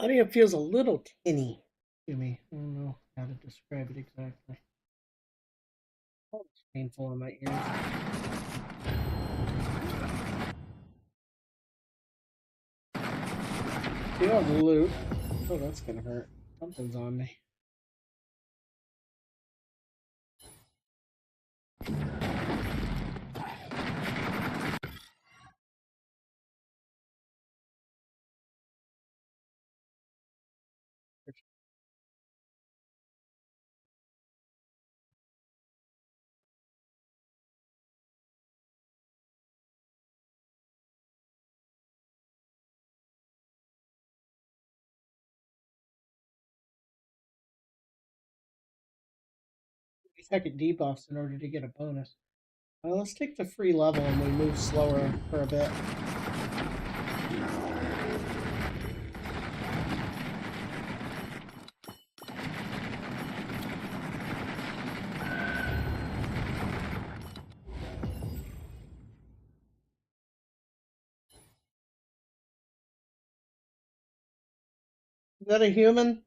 I think it feels a little tinny to me. I don't know how to describe it exactly. Oh, it's painful in my ears. You have loot. Oh, that's gonna hurt. Something's on me. Second debuffs in order to get a bonus. Well, let's take the free level and we move slower for a bit. Is that a human?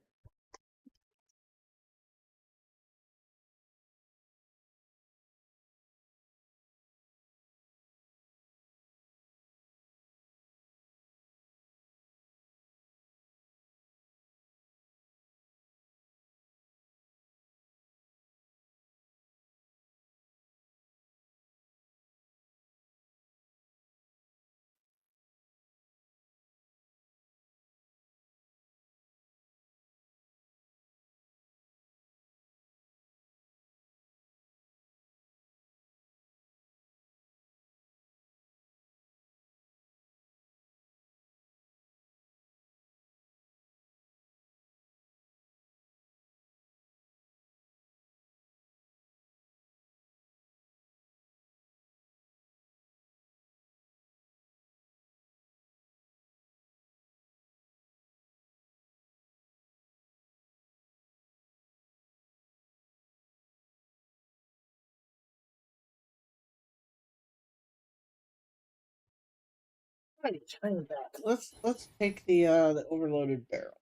Right, turn back. Let's take the overloaded barrel.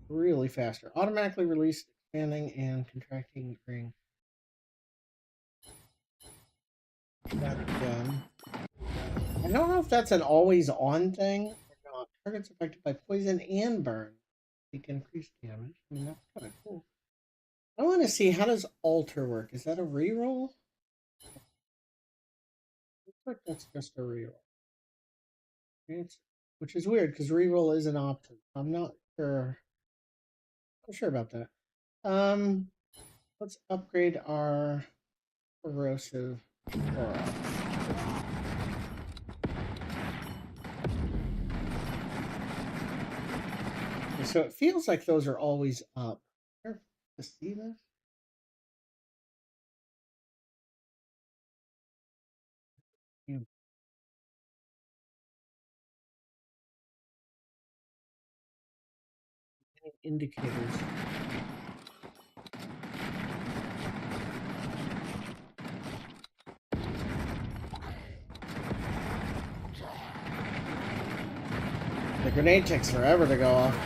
Really faster. Automatically release expanding and contracting ring. That again. I don't know if that's an always on thing or not. Targets affected by poison and burn. Take increased damage. I mean, that's kind of cool. I want to see, how does alter work? Is that a reroll? Looks like that's just a reroll. Which is weird because reroll is an option. I'm not sure. Not sure about that. Let's upgrade our corrosive aura. Okay, so it feels like those are always up. To see this? Indicators. The grenade takes forever to go off.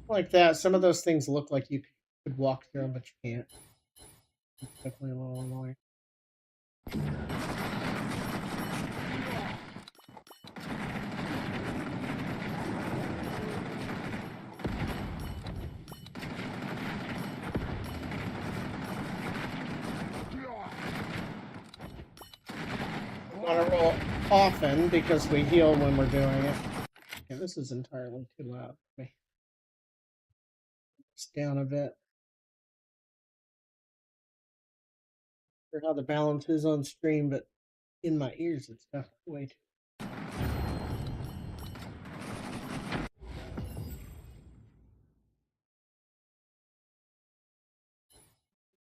Like that. Some of those things look like you could walk through them, but you can't. It's definitely a little annoying. On a roll. often because we heal when we're doing it. Okay, this is entirely too loud for me. It's down a bit. For how the balance is on stream, but in my ears it's definitely way too.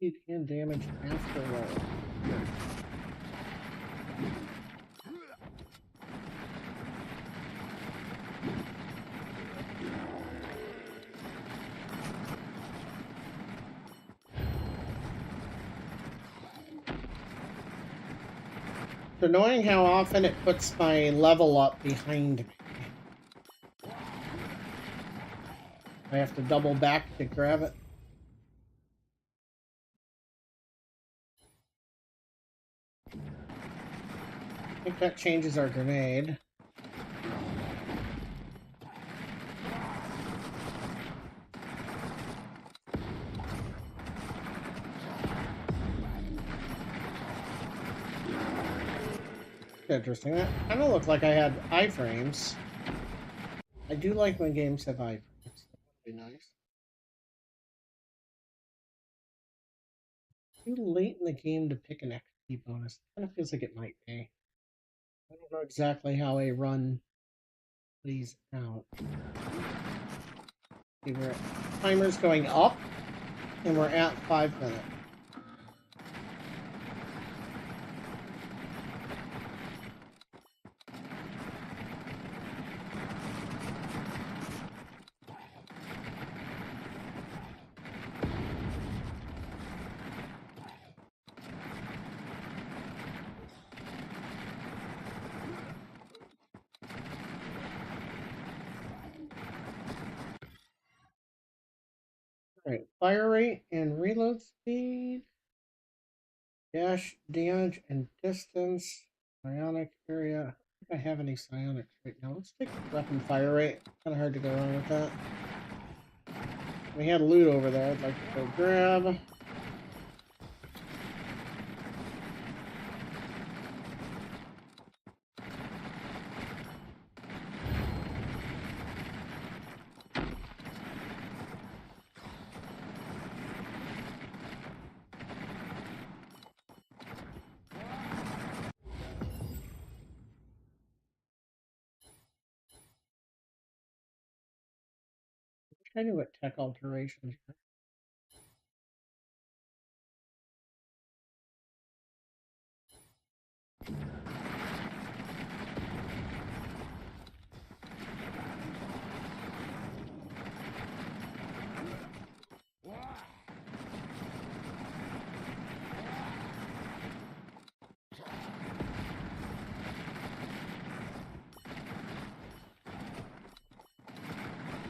You can damage after roll. It's annoying how often it puts my level up behind me. I have to double back to grab it. I think that changes our grenade. Interesting. That kind of looked like I had iframes. I do like when games have iframes. That would be nice. Too late in the game to pick an XP bonus. Kind of feels like it might be. I don't know exactly how a run plays out. See, timer's going up, and we're at 5 minutes. Alright, fire rate and reload speed. Dash, damage, and distance. Psionic area. I don't think I have any psionics right now. Let's take weapon fire rate. Kind of hard to go wrong with that. We had loot over there I'd like to go grab. I knew what tech alterations were.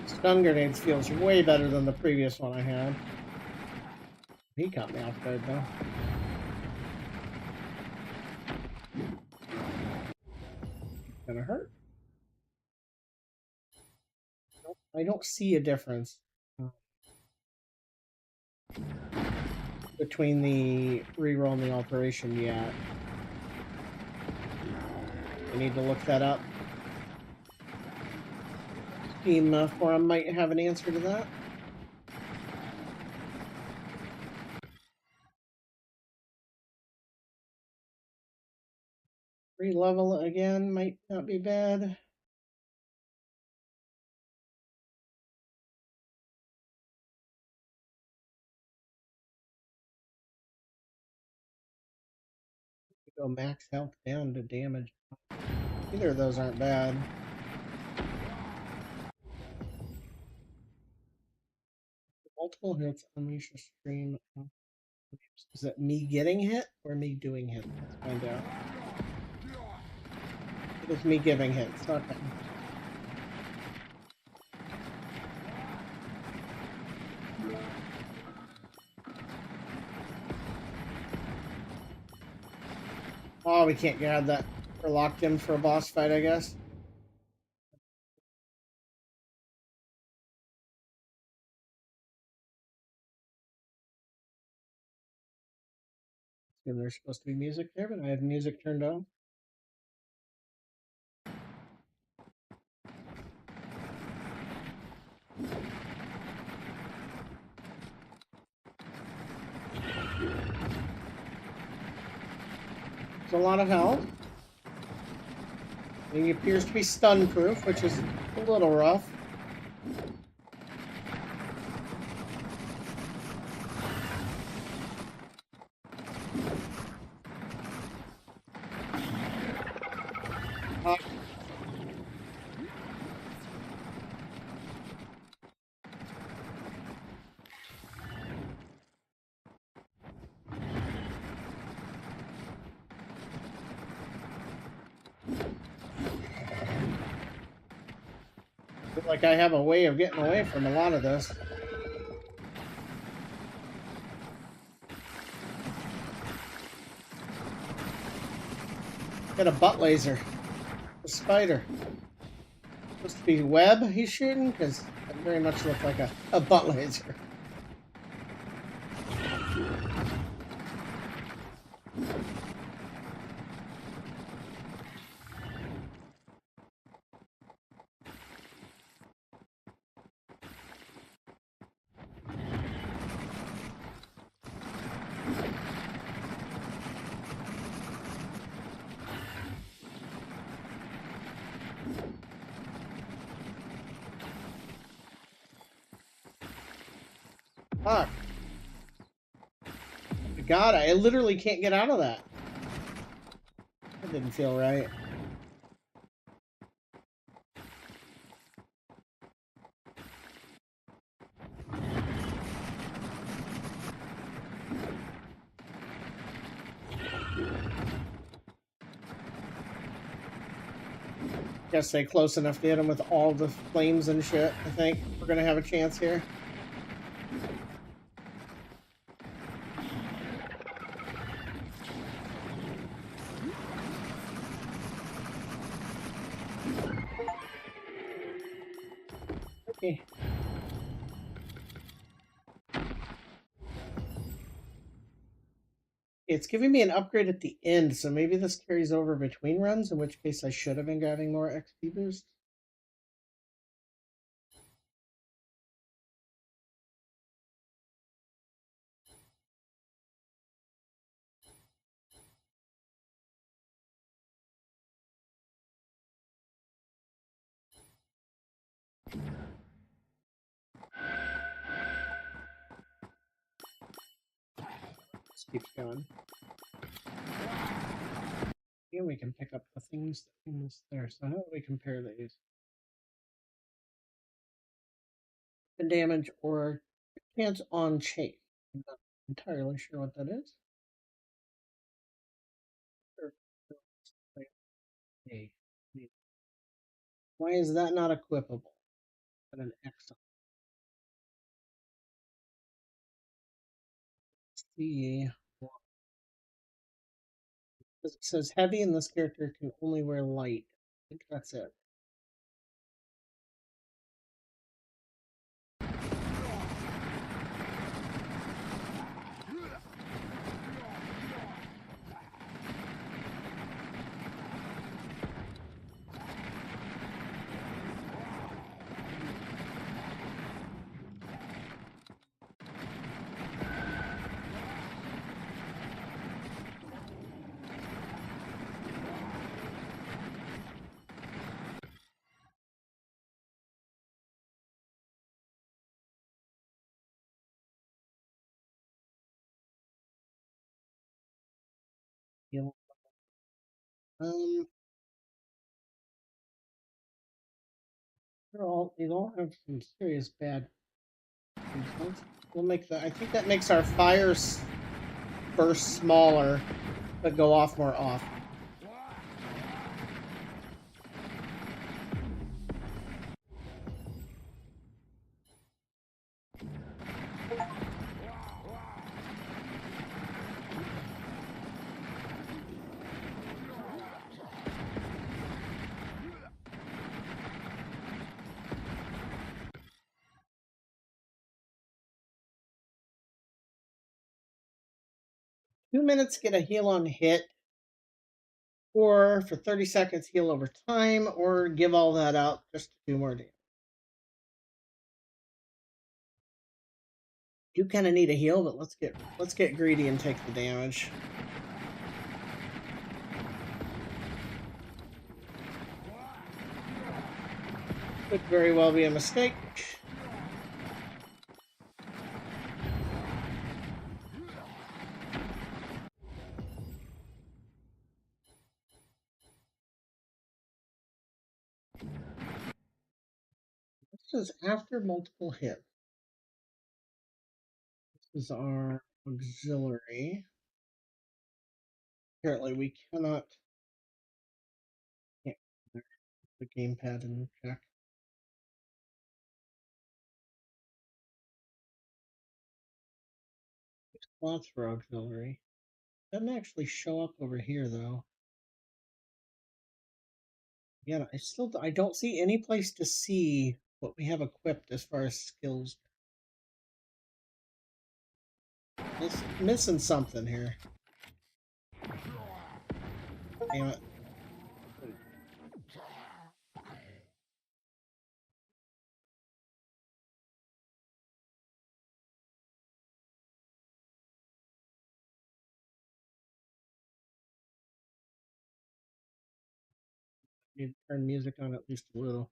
Stun grenades feels way better than the previous one I had. He caught me off guard though. It's gonna hurt. Nope, I don't see a difference between the reroll and the alteration yet. I need to look that up. Steam forum might have an answer to that. Re-level again might not be bad. Go max health down to damage. Either of those aren't bad. Multiple hits unleash a stream. Is it me getting hit or me doing hit? Let's find out. It was me giving hits. Okay. Oh, we can't grab that. We're locked in for a boss fight, I guess. And there's supposed to be music there, but I have music turned on. It's a lot of health. He appears to be stun-proof, which is a little rough. I feel like I have a way of getting away from a lot of this. Got a butt laser. A spider. Supposed to be web he's shooting? Because it very much looks like a butt laser. Fuck. God, I literally can't get out of that. That didn't feel right. Gotta stay close enough to hit him with all the flames and shit. I think we're gonna have a chance here. Okay. It's giving me an upgrade at the end, so maybe this carries over between runs, in which case I should have been grabbing more XP boost. Let's keep going. And we can pick up the things that we missed there. So how do we compare these? The damage or chance on chase. I'm not entirely sure what that is. Why is that not equipable? But an X. See. It says heavy, and this character can only wear light. I think that's it. Heal. They all have some serious bad results. We'll make the. I think that makes our fire burst smaller, but go off more often. 2 minutes, get a heal on hit, or for 30 seconds, heal over time, or give all that out just to do more damage. You kind of need a heal, but let's get greedy and take the damage. Could very well be a mistake. This is after multiple hits. This is our auxiliary. Apparently, we cannot. Can't the gamepad and check. Slots for auxiliary. Doesn't actually show up over here though. Yeah, I don't see any place to see what we have equipped as far as skills. Missing something here. Damn it. Need to turn music on at least a little.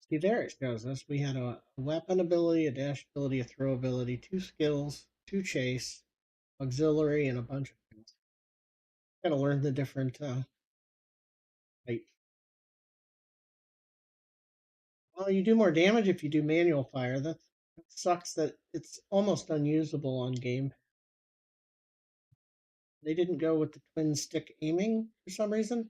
See, there it shows us. We had a weapon ability, a dash ability, a throw ability, 2 skills, 2 chase, auxiliary, and a bunch of things. Gotta learn the different types. Well, you do more damage if you do manual fire. That sucks that it's almost unusable on game. They didn't go with the twin stick aiming for some reason.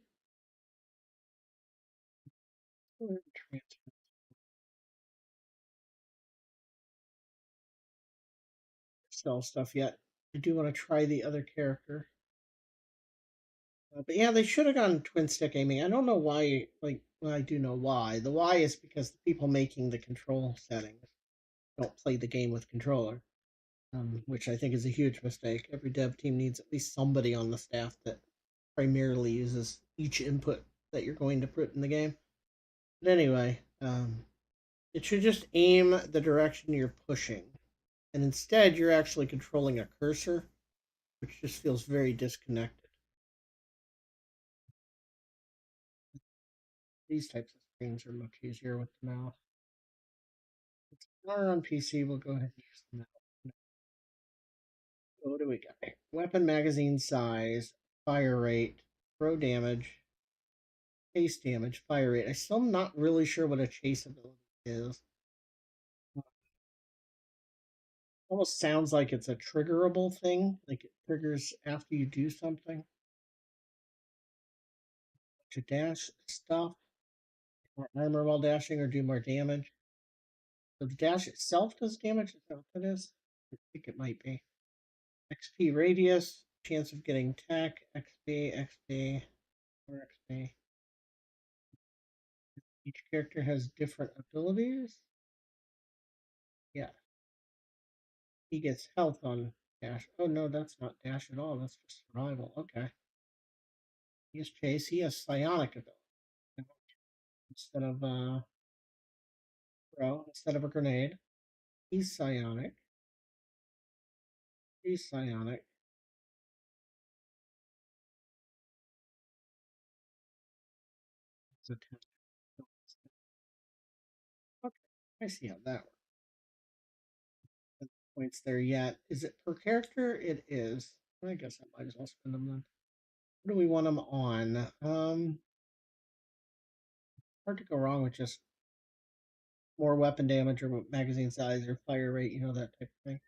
Sell stuff yet. I do want to try the other character. But yeah, they should have gone twin stick aiming. I don't know why. Like, well, I do know why. The why is because the people making the control settings don't play the game with controller, which I think is a huge mistake. Every dev team needs at least somebody on the staff that primarily uses each input that you're going to put in the game. But anyway, it should just aim the direction you're pushing, and instead you're actually controlling a cursor, which just feels very disconnected. These types of screens are much easier with the mouse. It's not on PC. We'll go ahead and use the mouse. What do we got? Weapon magazine size, fire rate, throw damage, chase damage, fire rate. I'm still not really sure what a chase ability is. Almost sounds like it's a triggerable thing, like it triggers after you do something. To dash stuff, more armor while dashing, or do more damage. So the dash itself does damage. Is that what it is? I think it might be. XP radius, chance of getting tech, XP, XP, or XP. Each character has different abilities. Yeah. He gets health on dash. Oh no, that's not dash at all. That's just survival. Okay. He has chase. He has psionic ability instead of throw, instead of a grenade. He's psionic. He's psionic. It's a 10. Okay. I see how that works. Points there yet. Is it per character? It is. I guess I might as well spend them then. What do we want them on? Hard to go wrong with just more weapon damage or magazine size or fire rate, that type of thing.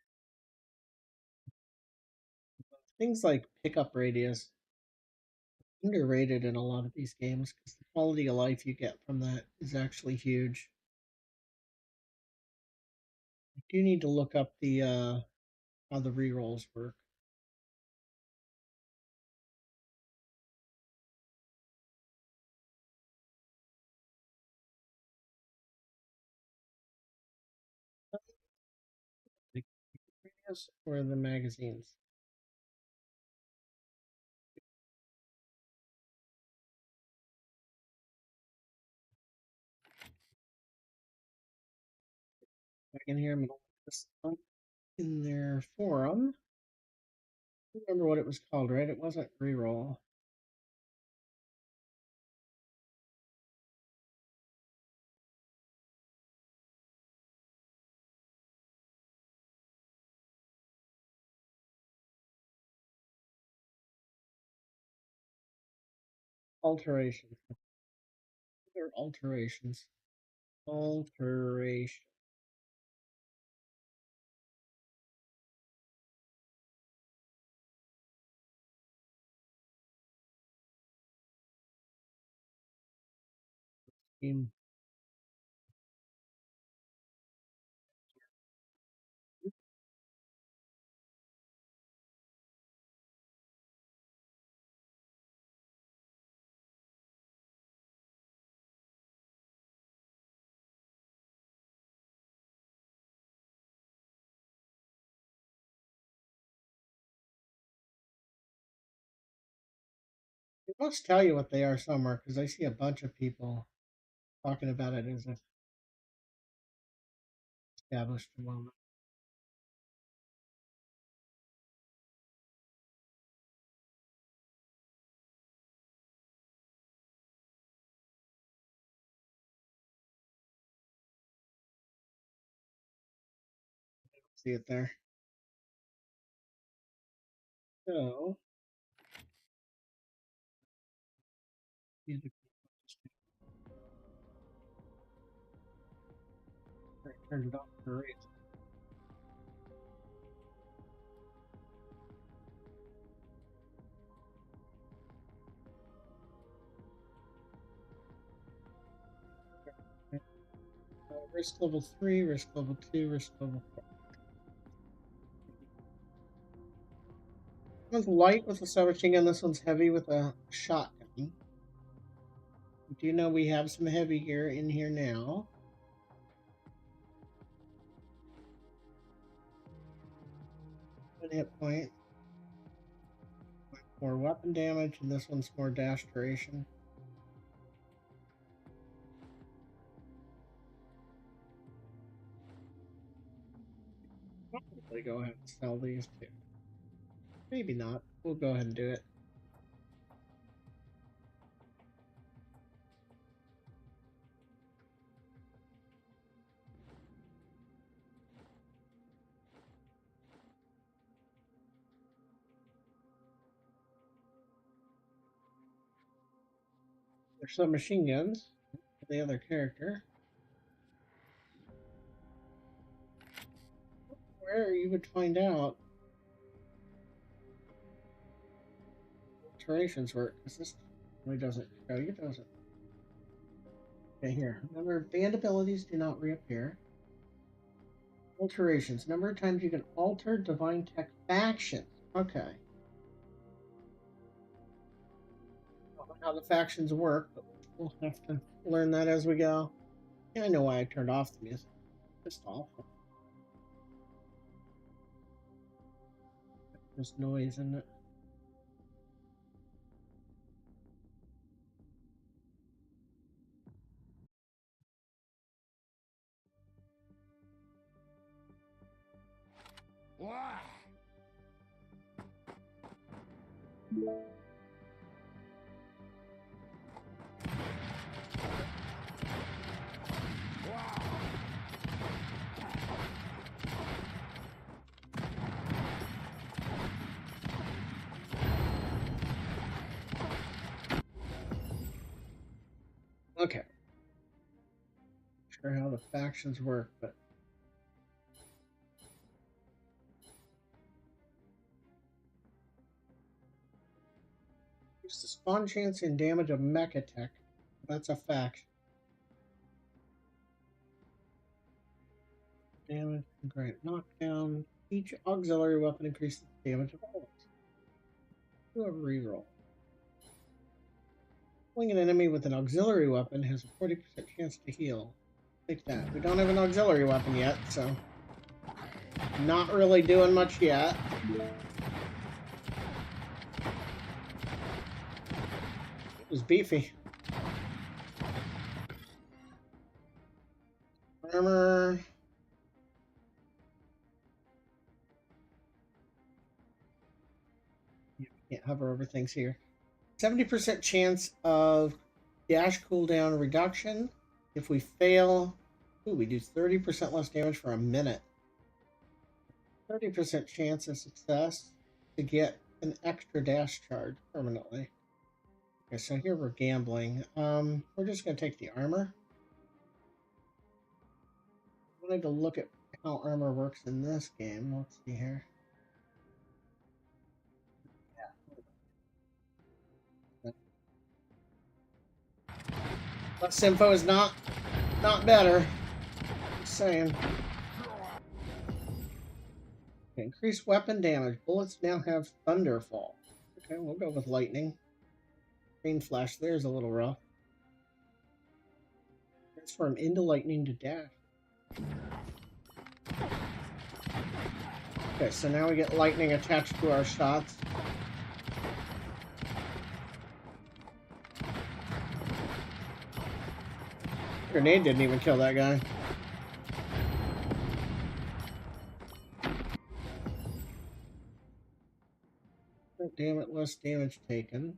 Things like pickup radius underrated in a lot of these games because the quality of life you get from that is actually huge. I do need to look up the how the rerolls work. The radius or the magazines. Back in here, I'm gonna put this up in their forum. Remember what it was called, right? It wasn't reroll. Alterations. They're alterations. Alteration. Scheme. It must tell you what they are somewhere because I see a bunch of people talking about it as if established a moment. See it there. So, music turned it off for a reason. Risk level 3, risk level 2, risk level 4. This one's light with a submachine gun. This one's heavy with a shotgun. We do know we have some heavy gear in here now. One hit point. More weapon damage, and this one's more dash duration. Probably go ahead and sell these two. Maybe not. We'll go ahead and do it. There's some machine guns for the other character. Where you would find out alterations work, because this really doesn't show you, does it? Okay, here. Remember, banned abilities do not reappear. Alterations. Number of times you can alter divine tech factions. Okay. I don't know how the factions work, but we'll have to learn that as we go. Yeah, I know why I turned off the music. Just awful. There's noise in it. Okay. Not sure how the factions work, but use the spawn chance and damage of mecha tech. That's a faction. Damage and grant knockdown. Each auxiliary weapon increases the damage of all. Do a reroll. Killing an enemy with an auxiliary weapon has a 40% chance to heal. Take that. We don't have an auxiliary weapon yet, so not really doing much yet. It was beefy. Armor. Can't hover over things here. 70% chance of dash cooldown reduction. If we fail, ooh, we do 30% less damage for a minute. 30% chance of success to get an extra dash charge permanently. Okay, so here we're gambling. We're just going to take the armor. I wanted to look at how armor works in this game. Let's see here. Less info is not better. Just saying. Okay, increased weapon damage. Bullets now have thunderfall. Okay, we'll go with lightning. Green flash there is a little rough. Transform into lightning to dash. Okay, so now we get lightning attached to our shots. Grenade didn't even kill that guy. Damn it, less damage taken.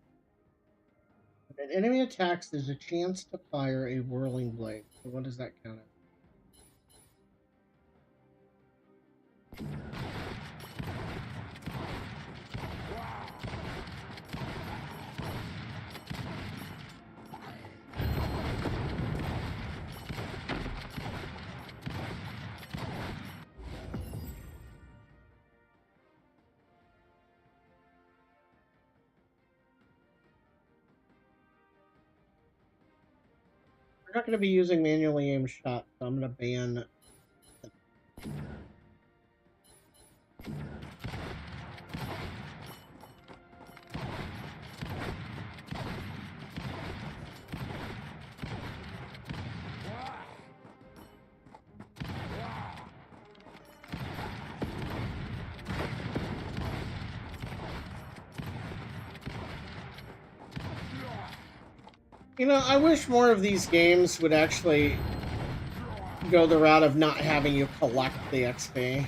When an enemy attacks, there's a chance to fire a whirling blade. So what does that count as? We're not going to be using manually aimed shots, so I'm going to ban. You know, I wish more of these games would actually go the route of not having you collect the XP.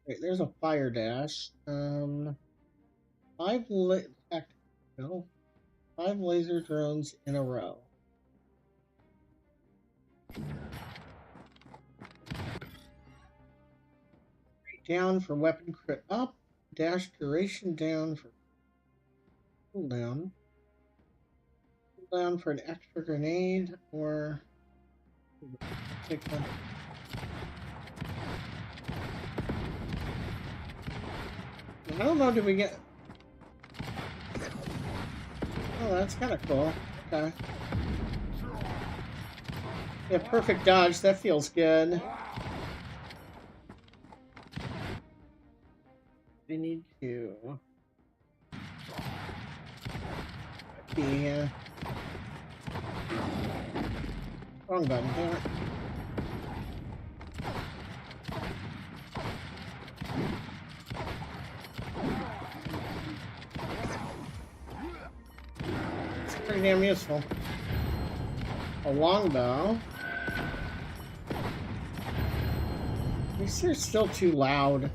Wait, there's a fire dash. 5 laser drones in a row. Down for weapon crit up. Dash duration down for cooldown. Cooldown for an extra grenade, or take one. I don't know, did we get... Oh, that's kind of cool. Okay. Yeah, perfect dodge. That feels good. I need to... Yeah. Wrong button, damn it. It's pretty damn useful. A longbow. These are still too loud.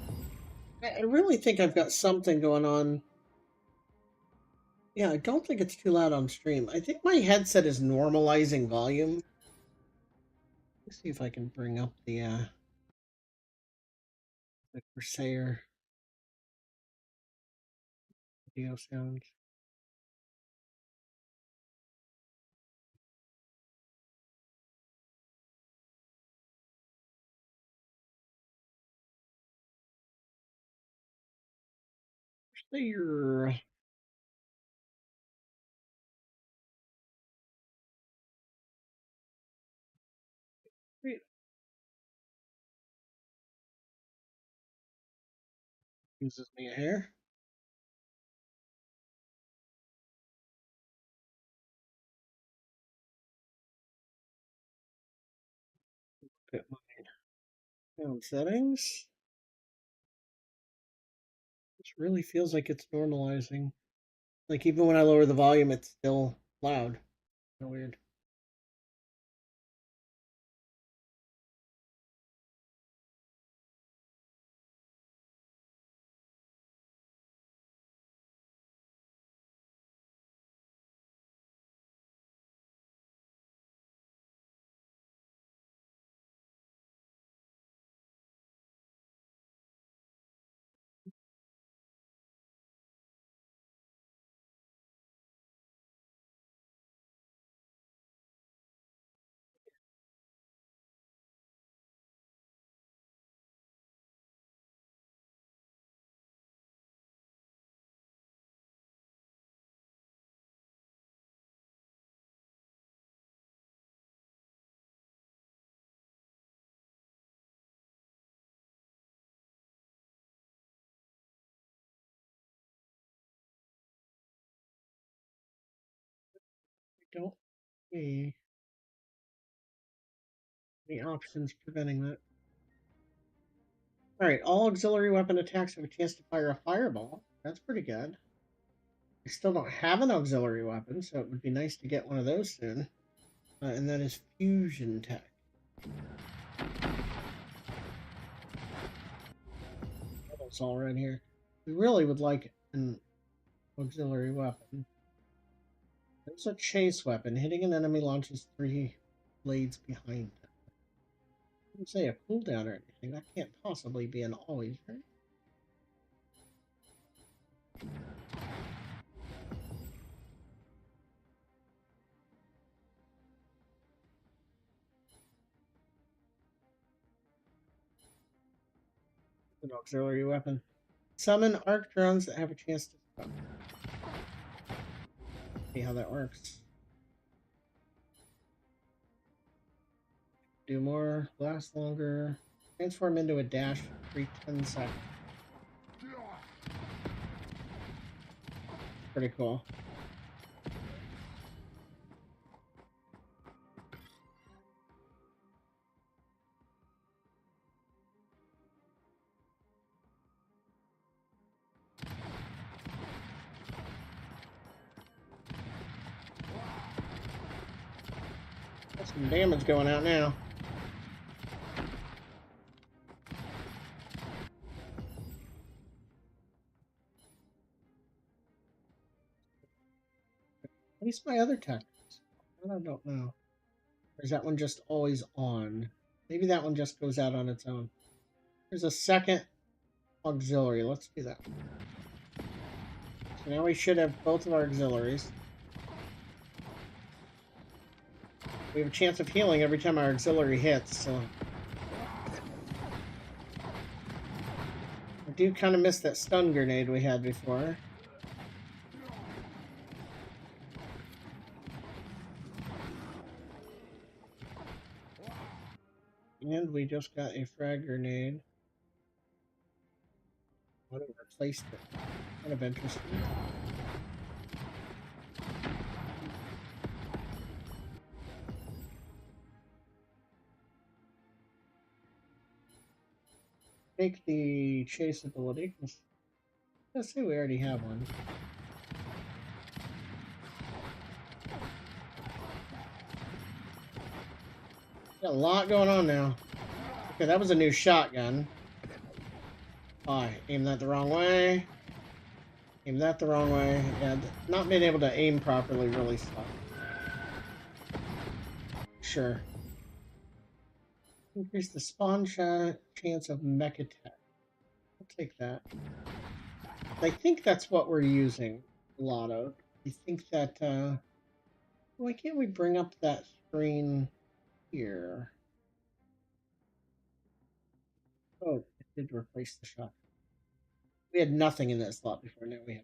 I really think I've got something going on. Yeah, I don't think it's too loud on stream. I think my headset is normalizing volume. Let's see if I can bring up the Corsair video sounds. Corsair. Wait. Uses me a hair. Look at my sound settings. It really feels like it's normalizing. Like even when I lower the volume, it's still loud. Kinda weird. don't see any options preventing that. Alright, all auxiliary weapon attacks have a chance to fire a fireball. That's pretty good. I still don't have an auxiliary weapon, so it would be nice to get one of those soon. And that is fusion tech. That's all right here. We really would like an auxiliary weapon. There's a chase weapon. Hitting an enemy launches 3 blades behind them. I didn't say a cooldown or anything. That can't possibly be an always, right? An auxiliary weapon. Summon arc drones that have a chance to stop. See how that works. Do more, last longer. Transform into a dash every 10 seconds. Pretty cool. Got some damage going out now. At least my other tactics. I don't know. Or is that one just always on? Maybe that one just goes out on its own. There's a second auxiliary. Let's do that. So now we should have both of our auxiliaries. We have a chance of healing every time our auxiliary hits, so... I do kind of miss that stun grenade we had before. And we just got a frag grenade. What have replaced it? Kind of interesting. Take the chase ability. Let's say we already have one. Got a lot going on now. Okay, that was a new shotgun. Oh, I aimed that the wrong way. Aimed that the wrong way. Yeah, not being able to aim properly really sucks. Sure. Increase the spawn chance of mech attack. I'll take that. I think that's what we're using a lot of. I think that, why can't we bring up that screen here? Oh, it did replace the shot. We had nothing in that slot before, now we have.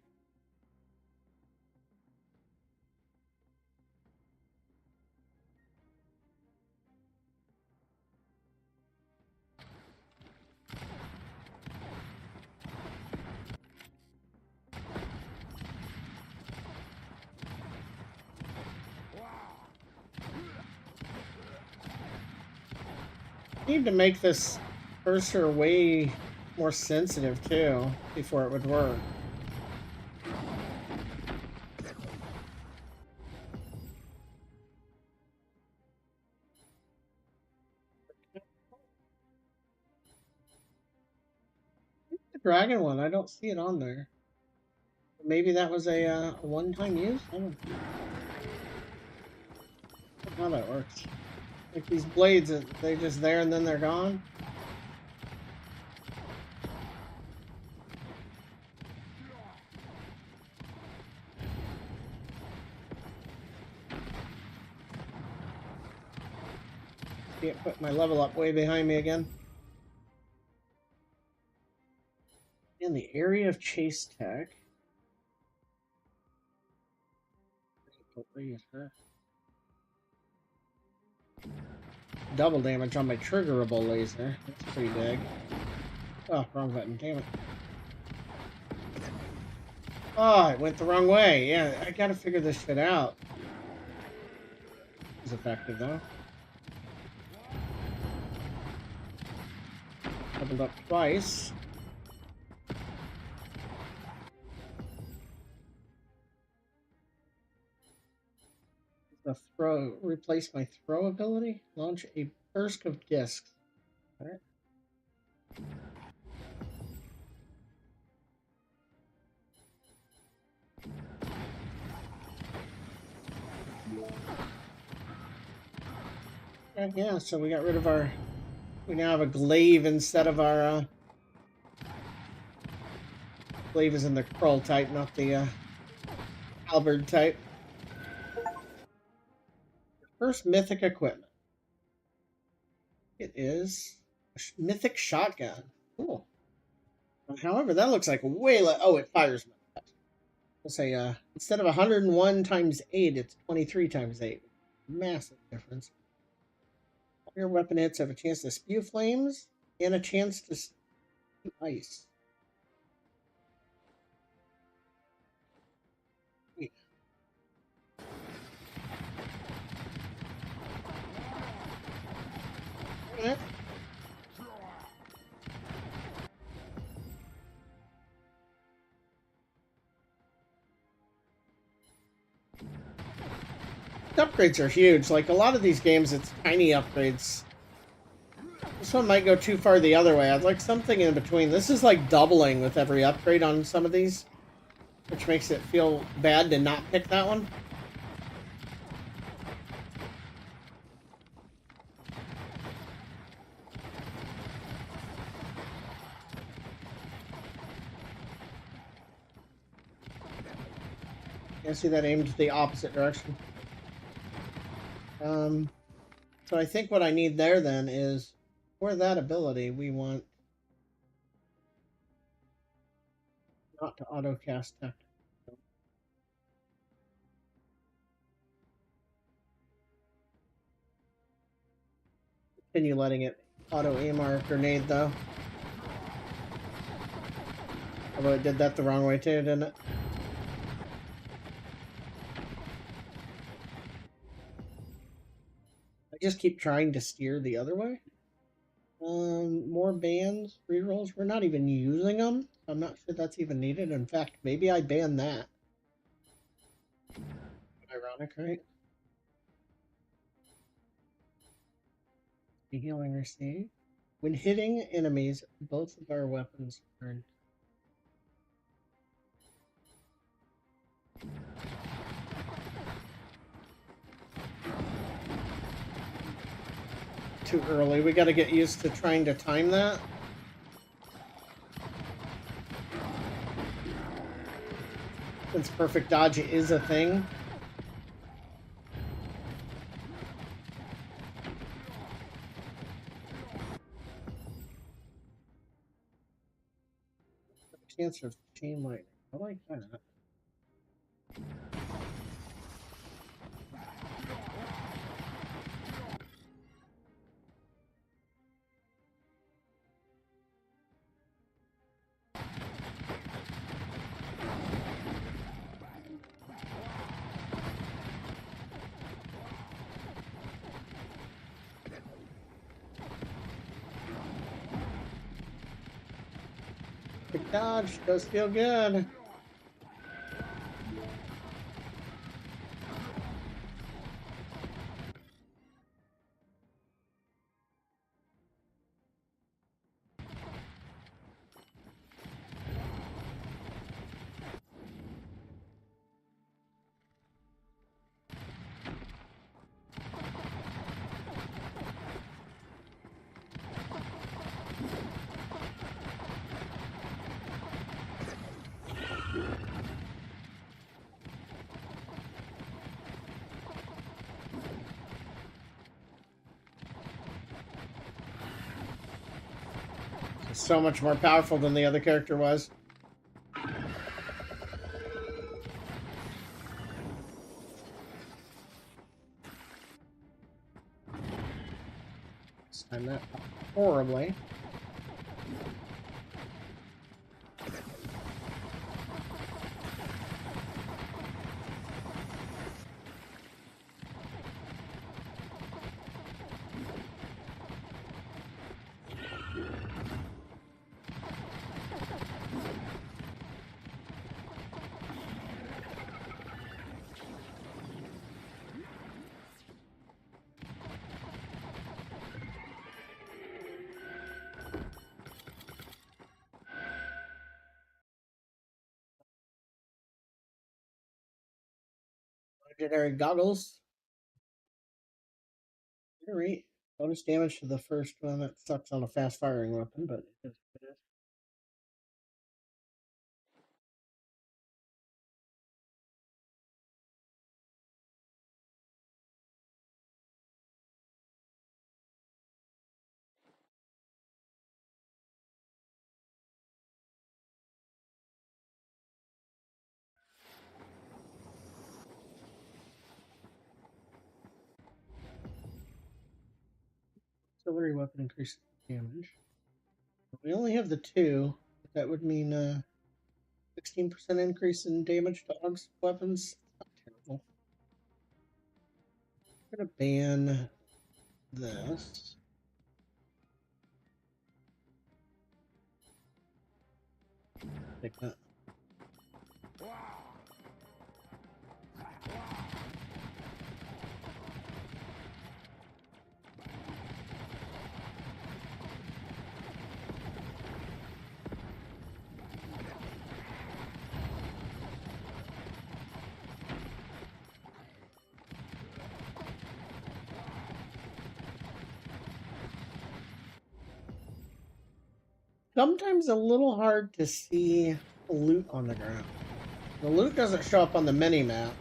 Need to make this cursor way more sensitive too before it would work. The dragon one, I don't see it on there. Maybe that was a one-time use? I don't know how that works. Like these blades, they're just there and then they're gone. Can't put my level up way behind me again. In the area of chase tech. Double damage on my triggerable laser. That's pretty big. Oh, wrong button. Damn it. Oh, it went the wrong way. Yeah, I gotta figure this shit out. as effective though. Doubled up twice. The throw, replace my throw ability. Launch a burst of discs. All right. Yeah, so we got rid of our... We now have a glaive instead of our... Glaive is in the crawl type, not the halberd type. First mythic equipment. It is a mythic shotgun. Cool. However, that looks like way less... Oh, it fires. Let's say instead of 101 times 8, it's 23 times 8. Massive difference. Your weapon hits have a chance to spew flames and a chance to spew ice. Yeah. Upgrades are huge. Like a lot of these games, it's tiny upgrades. This one might go too far the other way. I'd like something in between. This is like doubling with every upgrade on some of these, which makes it feel bad to not pick that one. I see that aimed the opposite direction. So I think what I need there then is, for that ability, we want not to auto cast tech. Continue letting it auto aim our grenade though. Although it did that the wrong way too, didn't it? I just keep trying to steer the other way. More bans, rerolls. We're not even using them. I'm not sure that's even needed. In fact, maybe I ban that. Ironic, right? The healing received. When hitting enemies, both of our weapons turn. Too early. We got to get used to trying to time that. Since perfect dodge is a thing. Chance of chain lightning. I like that. The dodge does feel good. So much more powerful than the other character was. Time that horribly. Legendary goggles. Alright. Bonus damage to the first one. That sucks on a fast firing weapon, but it is what it is. Auxiliary weapon increases damage. We only have the two. That would mean 16% increase in damage to Aug's weapons. Not terrible. I'm gonna ban this. Take that. Sometimes a little hard to see loot on the ground. The loot doesn't show up on the mini-map.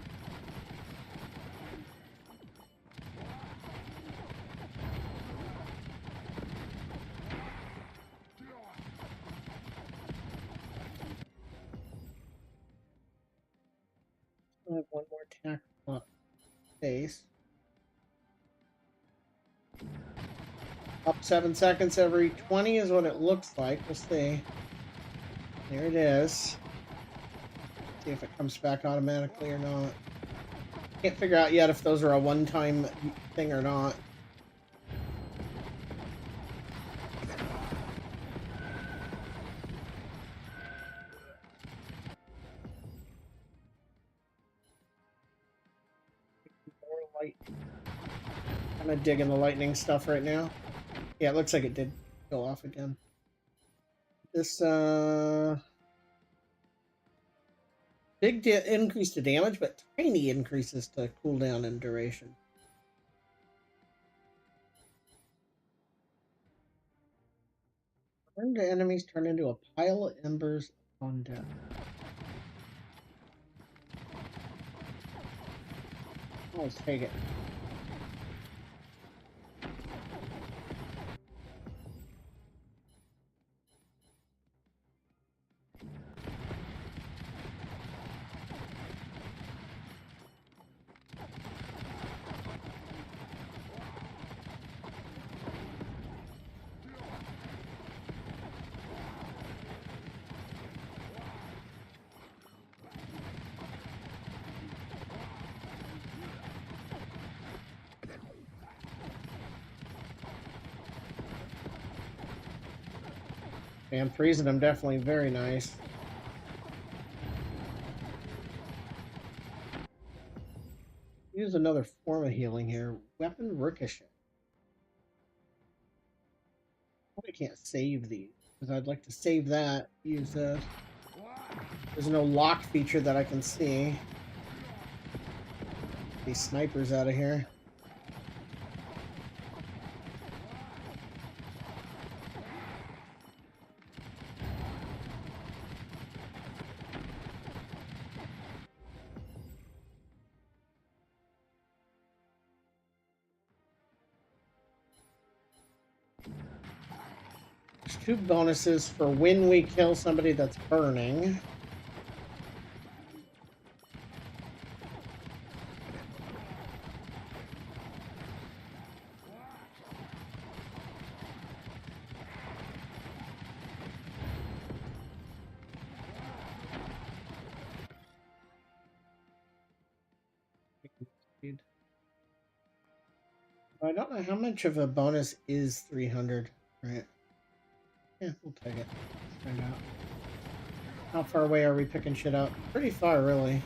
I have one more attack on face. Up 7 seconds every 20 is what it looks like. We'll see. There it is. See if it comes back automatically or not. Can't figure out yet if those are a one-time thing or not. More light. Kind of digging the lightning stuff right now. Yeah, it looks like it did go off again. This big increase to damage, but tiny increases to cooldown and duration. Burned enemies turn into a pile of embers on death. Let's take it. And freezing them definitely very nice. Use another form of healing here. Weapon ricochet. I can't save these because I'd like to save that. Use there's no lock feature that I can see. These snipers out of here. There's 2 bonuses for when we kill somebody that's burning. I don't know how much of a bonus is 300, right? Yeah, we'll take it. Let's find out. How far away are we picking shit up? Pretty far, really.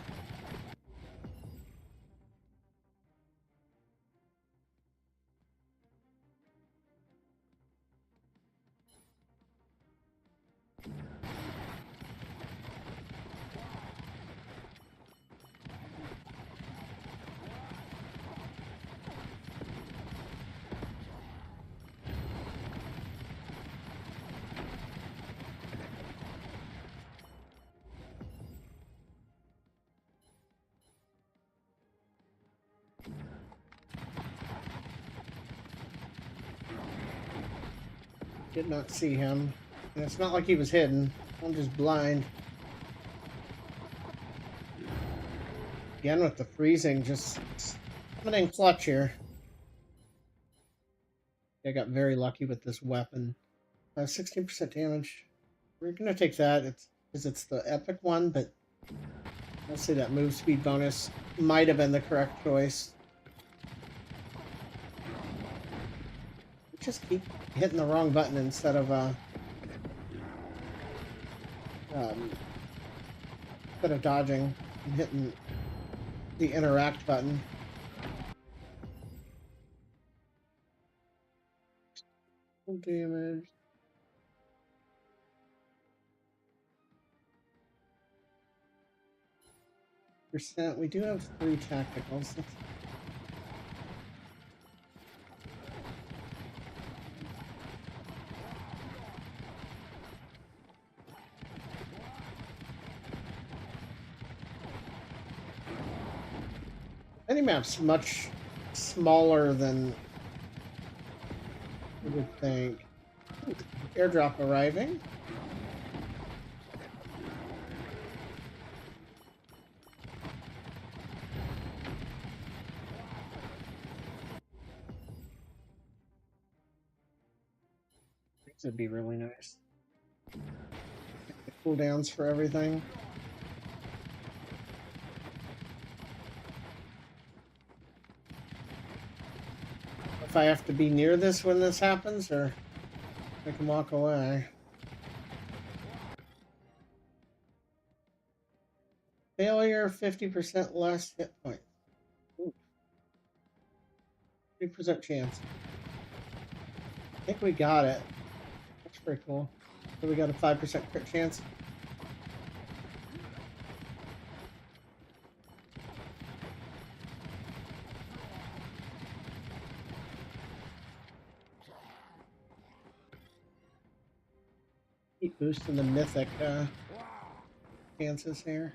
Did not see him. And it's not like he was hidden. I'm just blind. Again with the freezing, just coming in clutch here. I got very lucky with this weapon. 16% damage. We're gonna take that. It's the epic one, but I'll say that move speed bonus might have been the correct choice. Just keep hitting the wrong button instead of dodging and hitting the interact button. Full damage. Percent. We do have 3 tacticals. Minimap's much smaller than you would think. Ooh, airdrop arriving. This would be really nice. The cooldowns for everything. If I have to be near this when this happens, or I can walk away. Failure, 50% less hit points. 3% chance. I think we got it. That's pretty cool. So we got a 5% crit chance. Keep boosting the mythic chances here.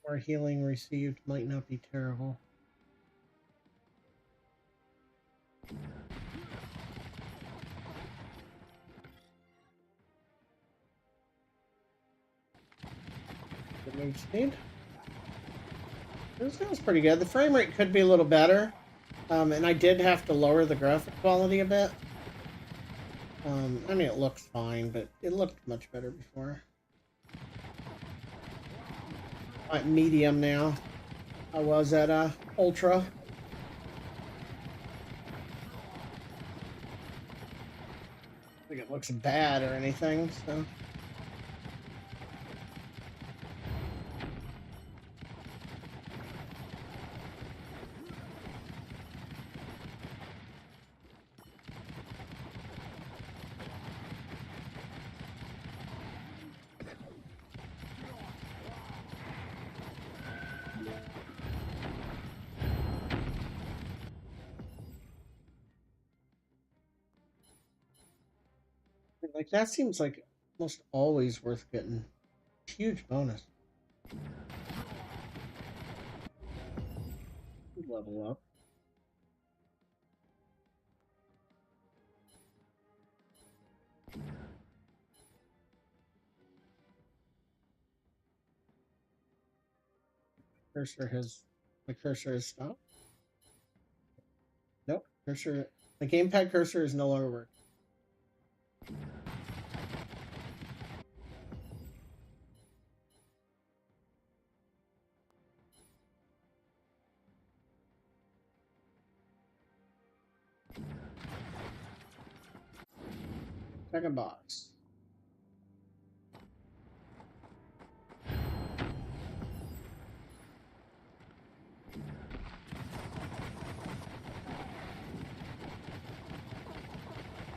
More healing received might not be terrible. Good move speed. This feels pretty good. The frame rate could be a little better, and I did have to lower the graphic quality a bit. I mean, it looks fine, but it looked much better before. At medium now. I was at ultra. I think it looks bad or anything, so. Like, that seems like almost always worth getting. Huge bonus. Level up. The cursor has stopped. Nope, the gamepad cursor is no longer working. Second box.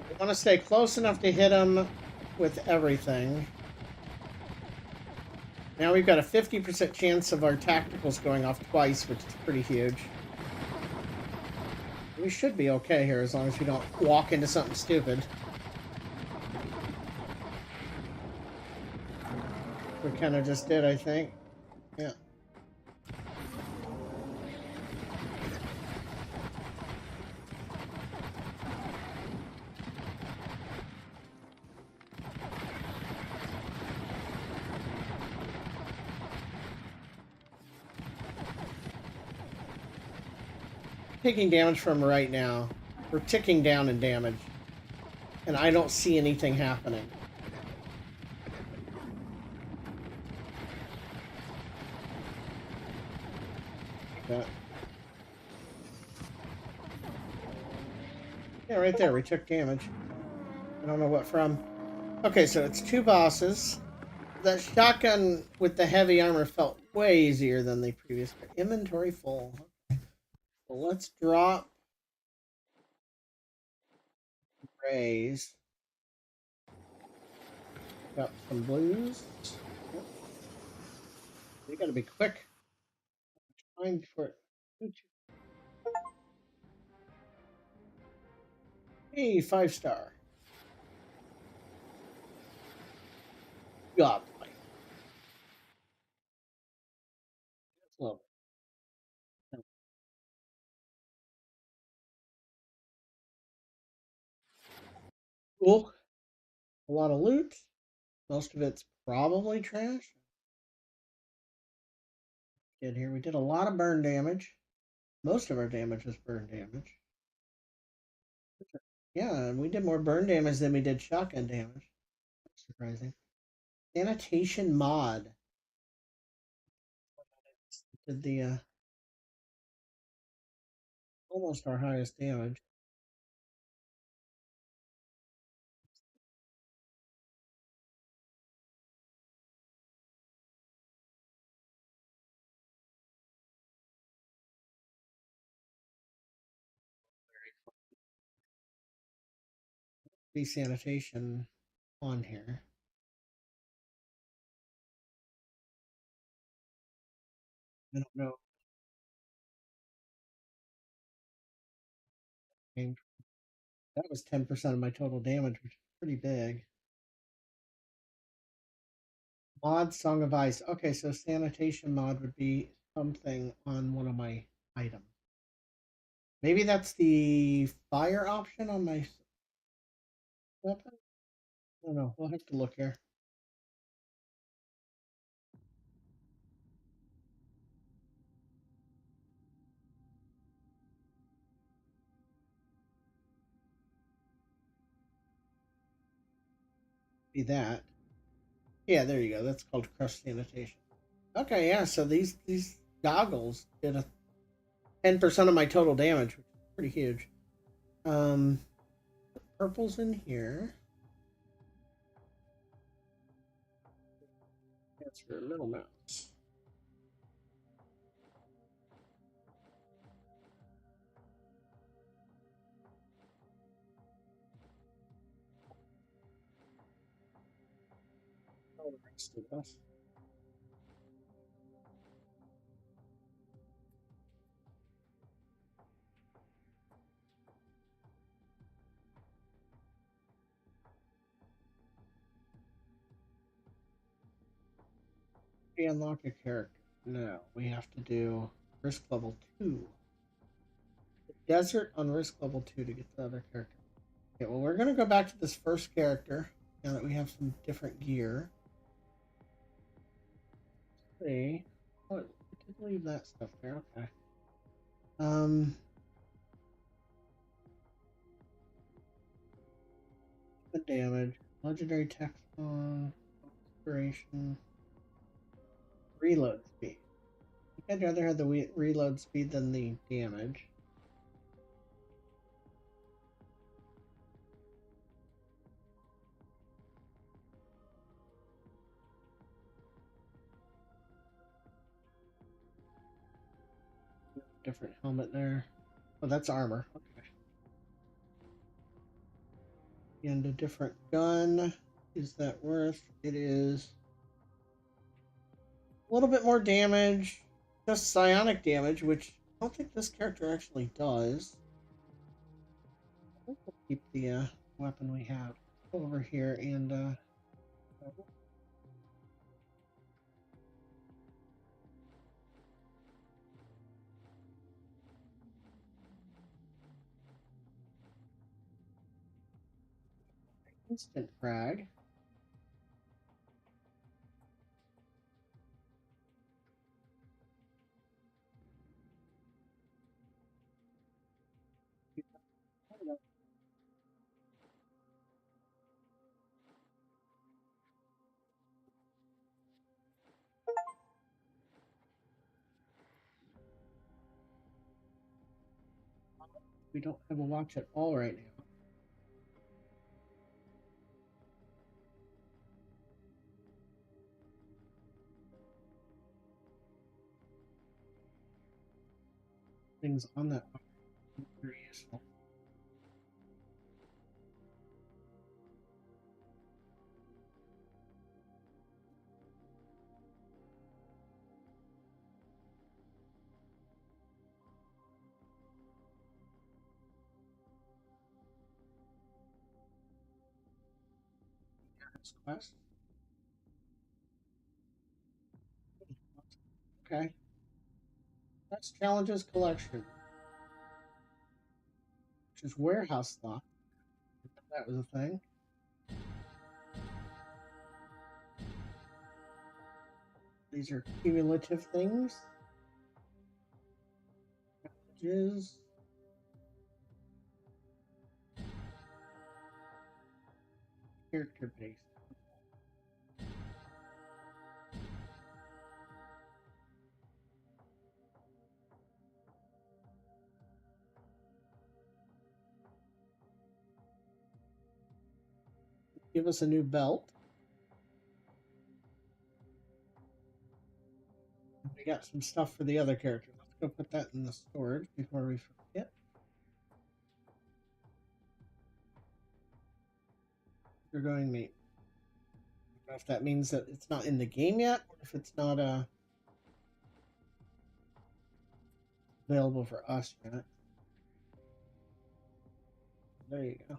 We want to stay close enough to hit him with everything. Now we've got a 50% chance of our tacticals going off twice, which is pretty huge. We should be okay here as long as we don't walk into something stupid. We kind of just did, I think. Yeah. Taking damage from right now. We're ticking down in damage. And I don't see anything happening. Like that. Yeah, right there. We took damage. I don't know what from. Okay, so it's 2 bosses. That shotgun with the heavy armor felt way easier than the previous. Inventory full. Well, let's drop rays. Got some blues. You gotta be quick. Time for it. Hey, 5-star. God, love it. Cool. A lot of loot. Most of it's probably trash. Here we did a lot of burn damage. Most of our damage was burn damage. Yeah, and we did more burn damage than we did shotgun damage. That's surprising. Sanitation mod. Did the almost our highest damage. Be sanitation on here. I don't know. That was 10% of my total damage, which is pretty big. Mod Song of Ice. Okay, so sanitation mod would be something on one of my items. Maybe that's the fire option on my weapon? I don't know. We'll have to look here. Be that. Yeah, there you go. That's called crush sanitation. Okay, yeah, so these goggles did a 10% of my total damage, which is pretty huge. Purple's in here. That's for little mouse. All the rest of us. We unlock a character. No, we have to do risk level 2. Desert on risk level 2 to get the other character. Okay, well, we're going to go back to this first character now that we have some different gear. Let's see. Oh, I did leave that stuff there. Okay. The damage, legendary text on inspiration, reload speed. I think I'd rather have the reload speed than the damage. Different helmet there. Oh, that's armor. Okay. And a different gun. Is that worth? It is a little bit more damage. Just psionic damage, which I don't think this character actually does. keep the weapon we have. Go over here and instant frag. We don't have a watch at all right now. Things on that are very useful. Quest. Okay. That's challenges collection, which is warehouse lock. That was a thing. These are cumulative things. Challenges. Character based. Give us a new belt. We got some stuff for the other characters. Let's go put that in the storage before we forget. You're going mate. I don't know if that means that it's not in the game yet, or if it's not available for us yet. There you go.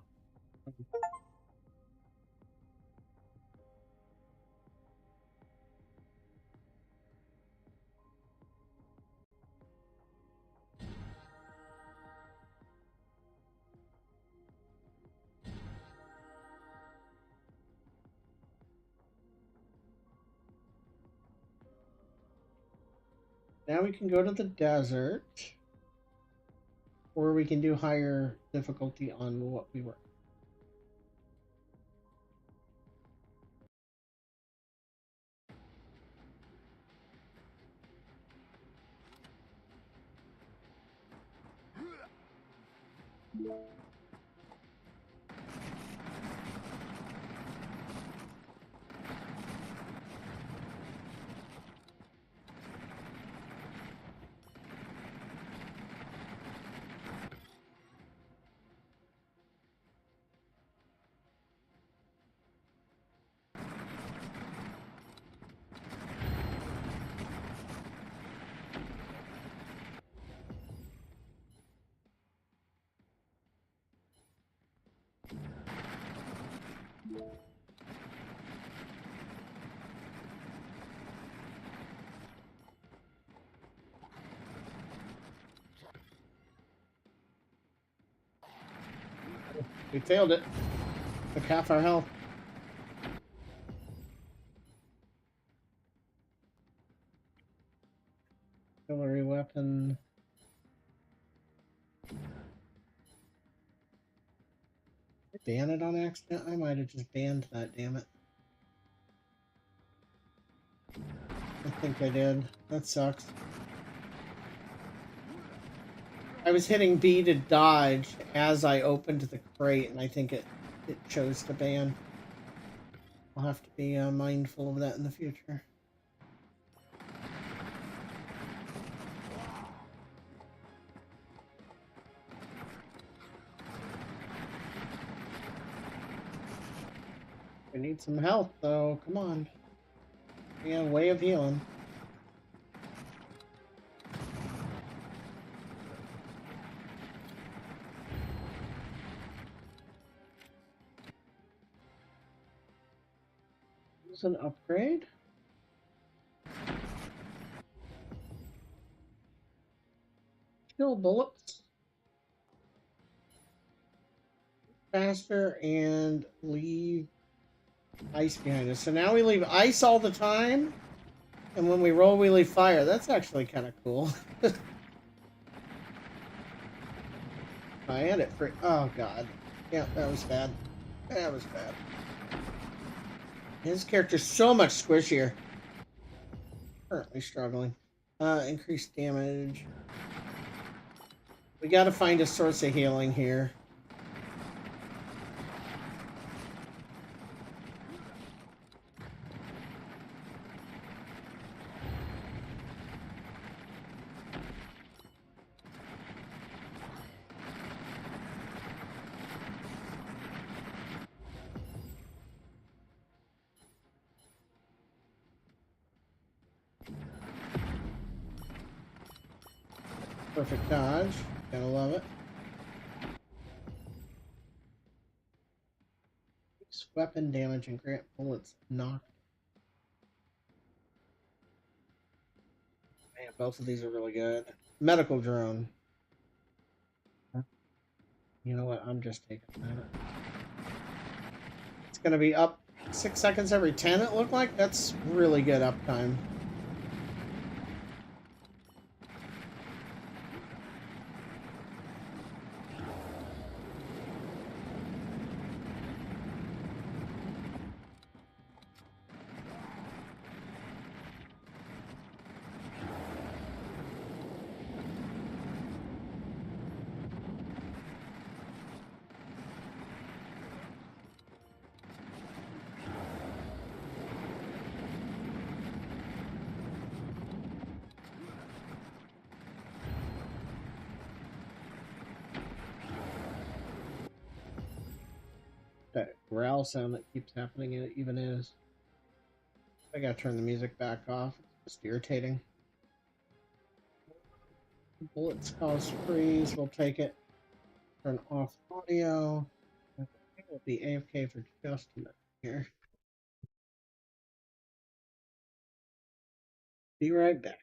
Now we can go to the desert, or we can do higher difficulty on what we were. We failed it. Took half our health. Artillery weapon. Did I ban it on accident? I might have just banned that, damn it. I think I did. That sucks. I was hitting B to dodge as I opened the crate, and I think it chose to ban. I'll have to be mindful of that in the future. We need some health, though. Come on. Yeah, way of healing. It's an upgrade. Kill bullets faster and leave ice behind us. So now we leave ice all the time, and when we roll, we leave fire. That's actually kind of cool. I had it for. Oh god, yeah, that was bad. That was bad. His character's so much squishier. Currently struggling. Increased damage. We gotta find a source of healing here. Perfect dodge. Gotta love it. Weapon damage and grant bullets knocked. Man, both of these are really good. Medical drone. You know what? I'm just taking that. It's gonna be up 6 seconds every 10, it looked like. That's really good uptime. That growl sound that keeps happening, it even is. I gotta turn the music back off. It's just irritating. Bullets cause freeze. We'll take it. Turn off audio. I think we'll be AFK for just a minute here. Be right back.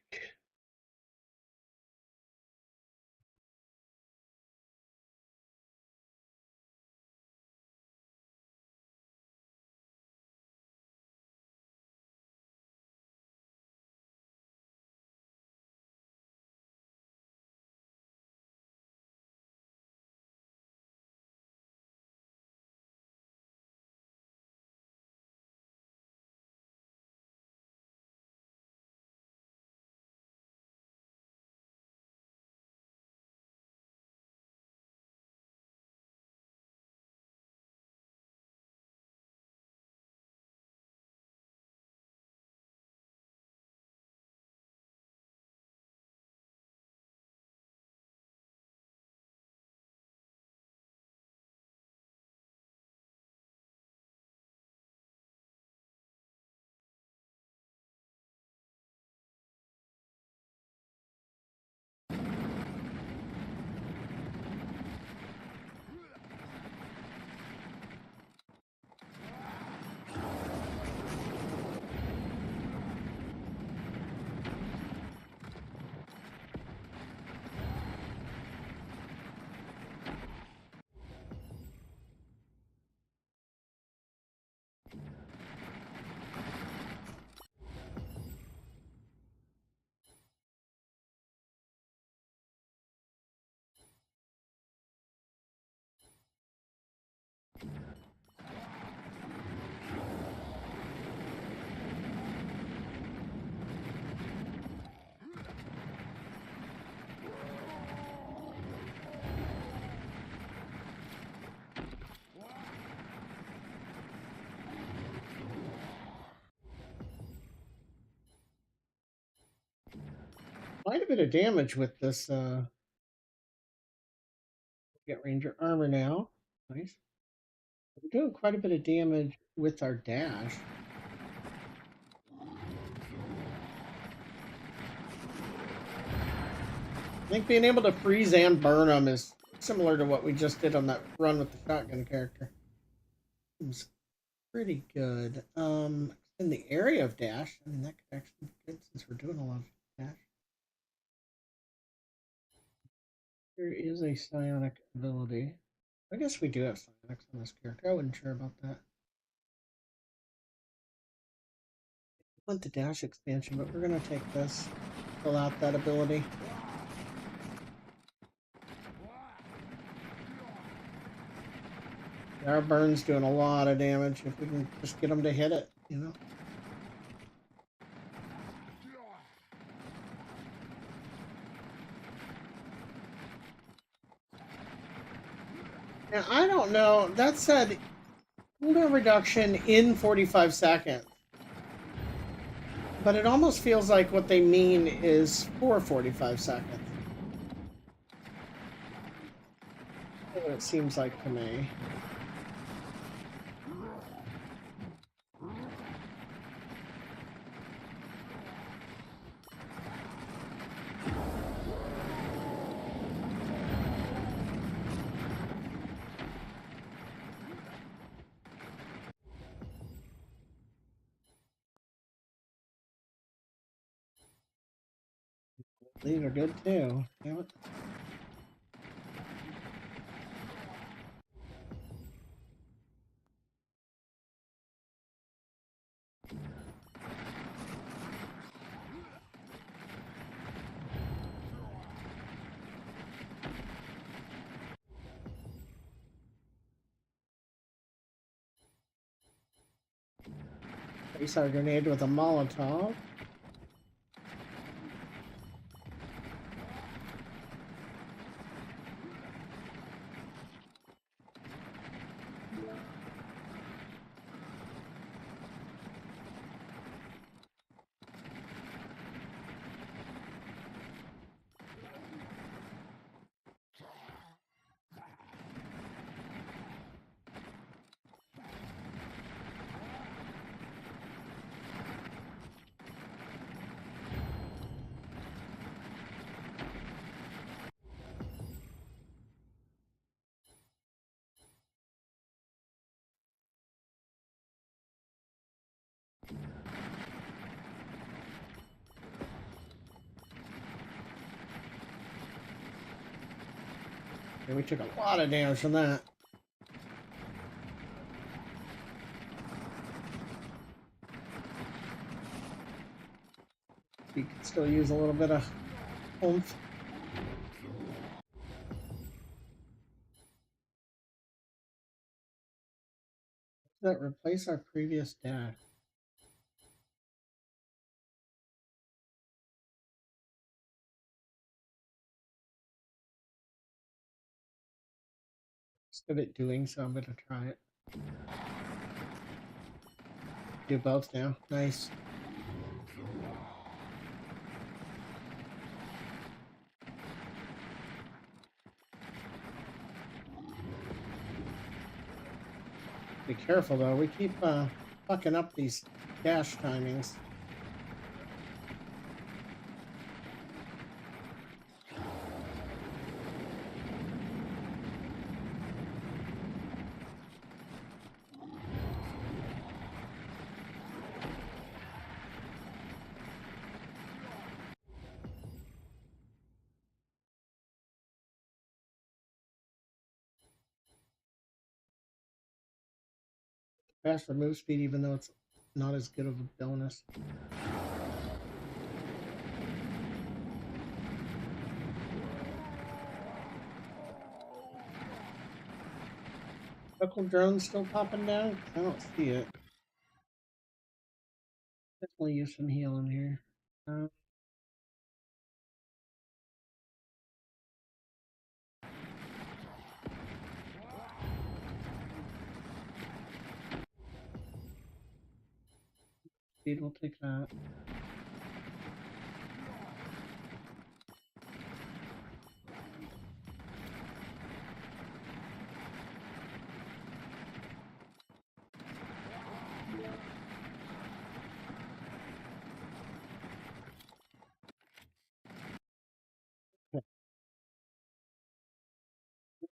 Quite a bit of damage with this. Get Ranger armor now. Nice. We're doing quite a bit of damage with our dash. I think being able to freeze and burn them is similar to what we just did on that run with the shotgun character. It's pretty good. in the area of dash. I mean, that could actually be good since we're doing a lot of dash. There is a psionic ability. I guess we do have psionics on this character. I wasn't sure about that. I want the dash expansion, but we're gonna take this. Fill out that ability. Our burn's doing a lot of damage if we can just get them to hit it, you know? Now, I don't know. That said, cooldown reduction in 45 seconds. But it almost feels like what they mean is for 45 seconds. That's what it seems like to me. These are good too. Damn it. Face our grenade with a Molotov. And we took a lot of damage from that. We could still use a little bit of oomph. Does that replace our previous dash? Instead of it doing so, I'm going to try it. Do both now. Nice. Be careful though. We keep fucking up these dash timings. Faster move speed, even though it's not as good of a bonus. Local drone still popping down? I don't see it. Definitely use some healing here. Speed will take that.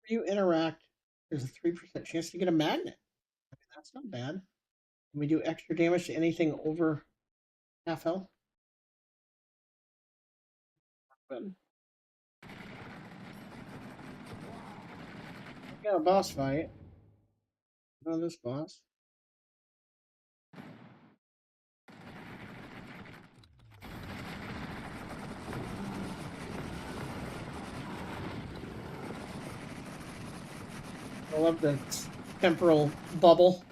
If you interact, there's a 3% chance to get a magnet. I mean, that's not bad. Can we do extra damage to anything over half health? Good. We got a boss fight. Oh, this boss. I love the temporal bubble.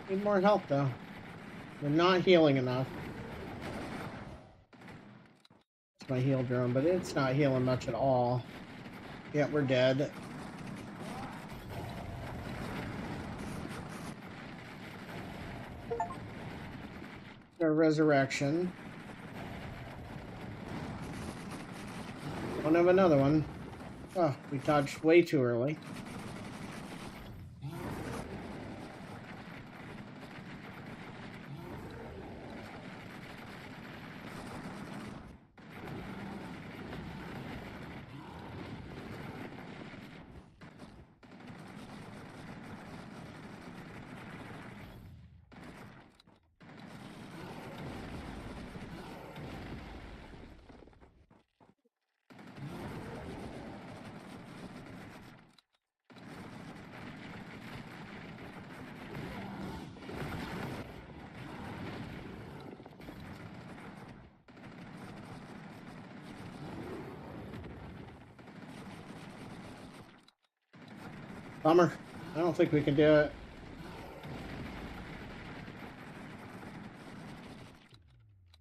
Need more health though. We're not healing enough. It's my heal drone, but it's not healing much at all. Yeah, we're dead. A resurrection. Don't have another one. Oh, we dodged way too early. Bummer. I don't think we can do it.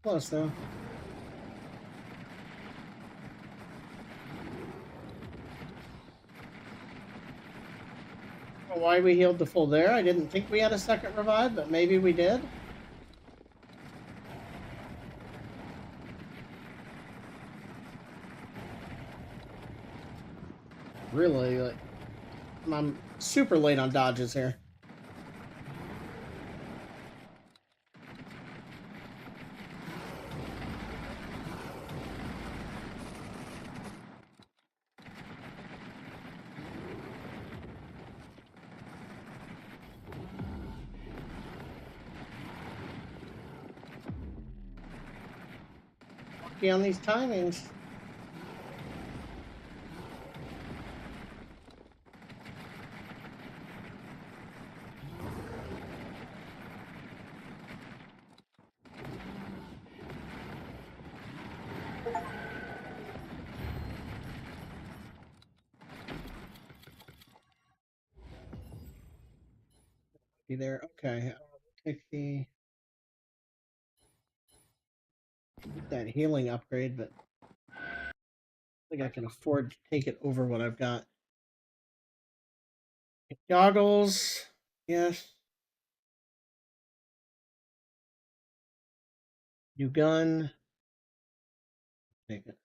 Close though. Why we healed the full there? I didn't think we had a second revive, but maybe we did. Really, like, I'm super late on dodges here. Lucky on these timings. Be there. Okay. Take that healing upgrade, but I think I can afford to take it over what I've got. Goggles. Yes. New gun. Take it.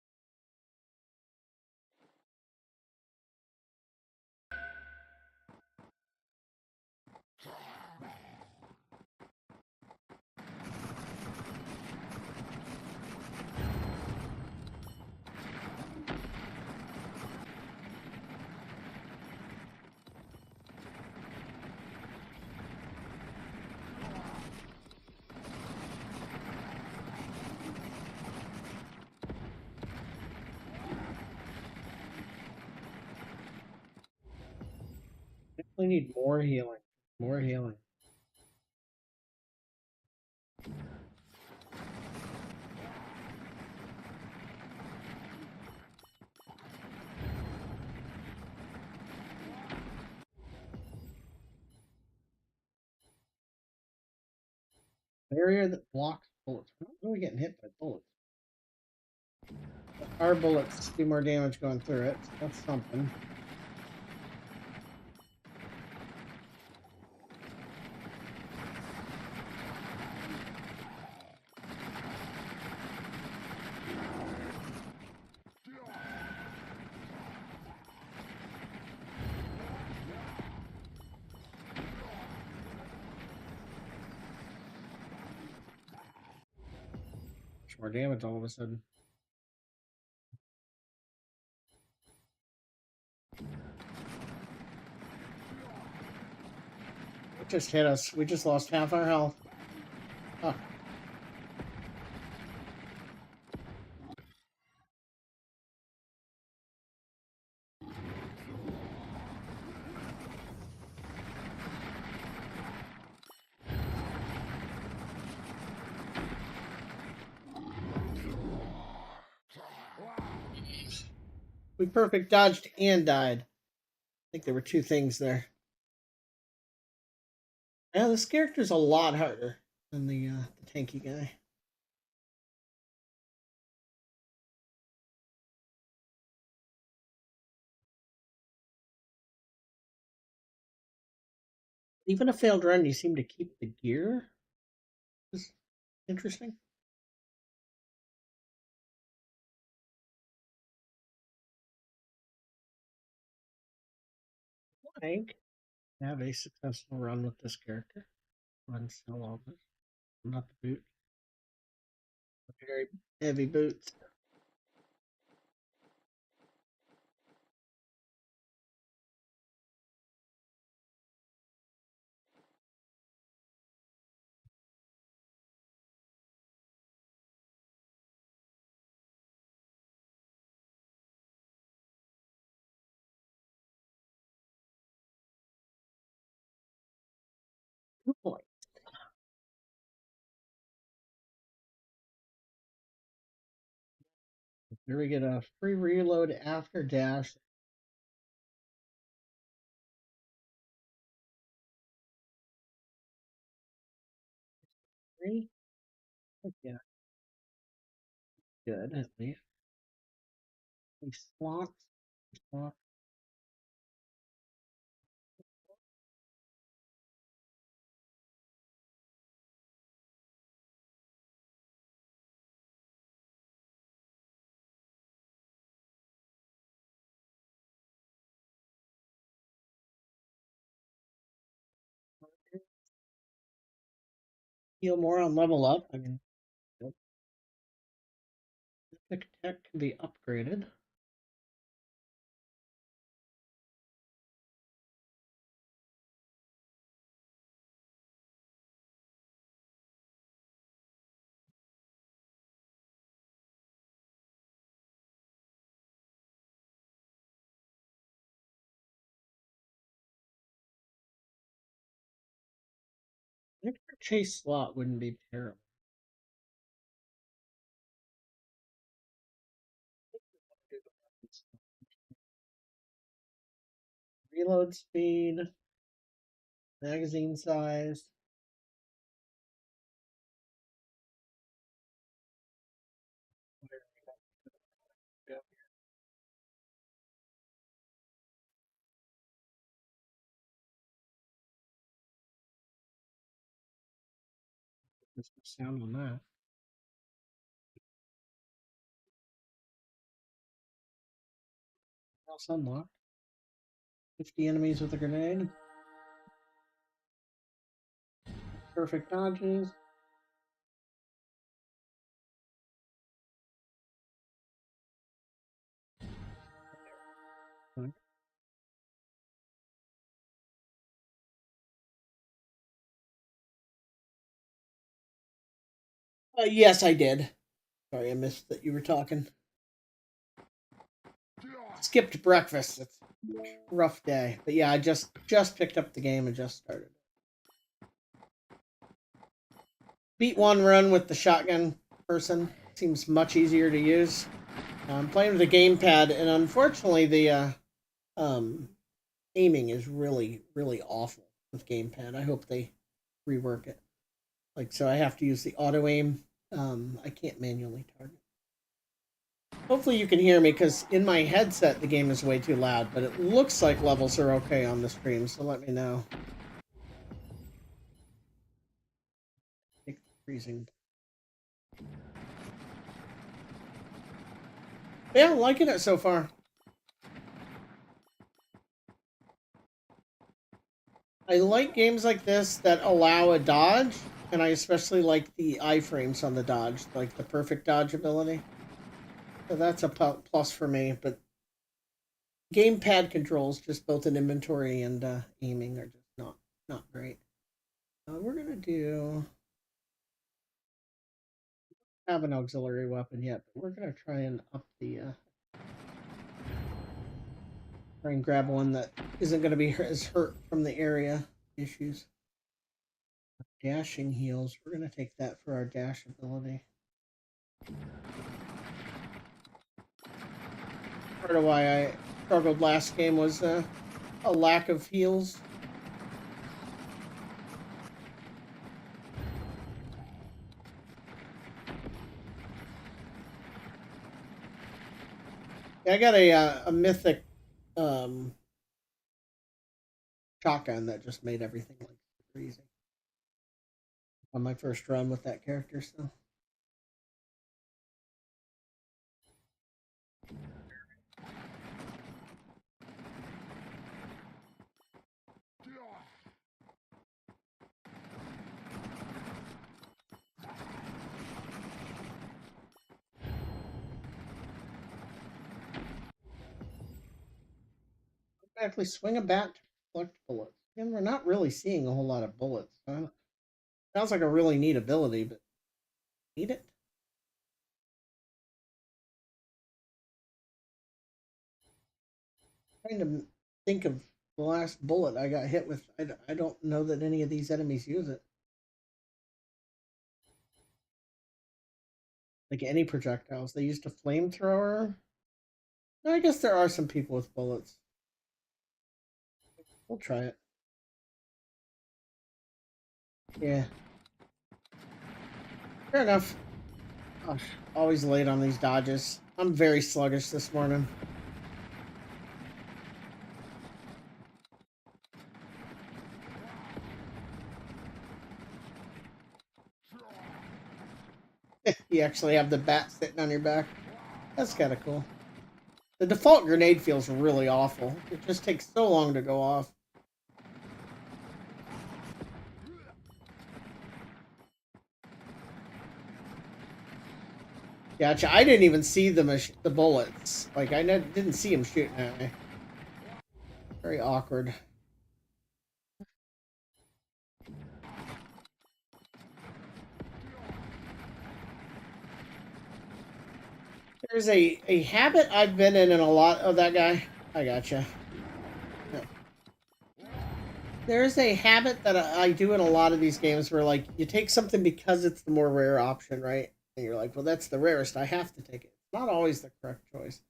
Definitely need more healing. More healing. Barrier that blocks bullets. We're not really getting hit by bullets. Our bullets do more damage going through it. So that's something. Much more damage all of a sudden. just hit us. We just lost half our health. Oh. We perfect dodged and died. I think there were two things there. Yeah, this character's a lot harder than the tanky guy. Even a failed run, you seem to keep the gear. Is interesting. I think have a successful run with this character. Run still all this. Not the boot. Very heavy boots. Good boy. Here we get a free reload after dash. Three. Yeah, good at least. He slots. Slot. Heal more on level up. I mean, the tech can be upgraded. I think the chase slot wouldn't be terrible. Reload speed, magazine size. There's no sound on that. Else unlocked. 50 enemies with a grenade. Perfect dodges. Yes, I did. Sorry, I missed that you were talking. Skipped breakfast. It's a rough day. But yeah, I just picked up the game and just started. Beat one run with the shotgun person. Seems much easier to use. I'm playing with a gamepad, and unfortunately, the aiming is really, really awful with gamepad. I hope they rework it. Like, so I have to use the auto aim. I can't manually target. Hopefully you can hear me, because in my headset the game is way too loud, but it looks like levels are okay on the stream, so let me know. Freezing. Yeah, liking it so far. I like games like this that allow a dodge, and I especially like the iframes on the dodge, like the perfect dodge ability. So that's a plus for me, but gamepad controls, just both in inventory and aiming, are just not great. We're gonna do have an auxiliary weapon yet, but we're gonna try and up the try and grab one that isn't gonna be as hurt from the area issues. Dashing heals. We're gonna take that for our dash ability. Part of why I struggled last game was a lack of heals. Yeah, I got a mythic shotgun that just made everything like super easy on my first run with that character. So actually swing a bat to collect bullets. And we're not really seeing a whole lot of bullets. Sounds like a really neat ability, but need it? Trying to think of the last bullet I got hit with. I don't know that any of these enemies use it. Like any projectiles. They used a flamethrower. I guess there are some people with bullets. We'll try it. Yeah. Fair enough. Gosh, always late on these dodges. I'm very sluggish this morning. You actually have the bat sitting on your back. That's kind of cool. The default grenade feels really awful. It just takes so long to go off. Gotcha. I didn't even see the bullets. Like, I didn't see him shooting at me. Very awkward. There's a habit I've been in a lot of that guy. I gotcha. There's a habit that I do in a lot of these games where, like, you take something because it's the more rare option, right? And you're like, well, that's the rarest. I have to take it. It's not always the correct choice.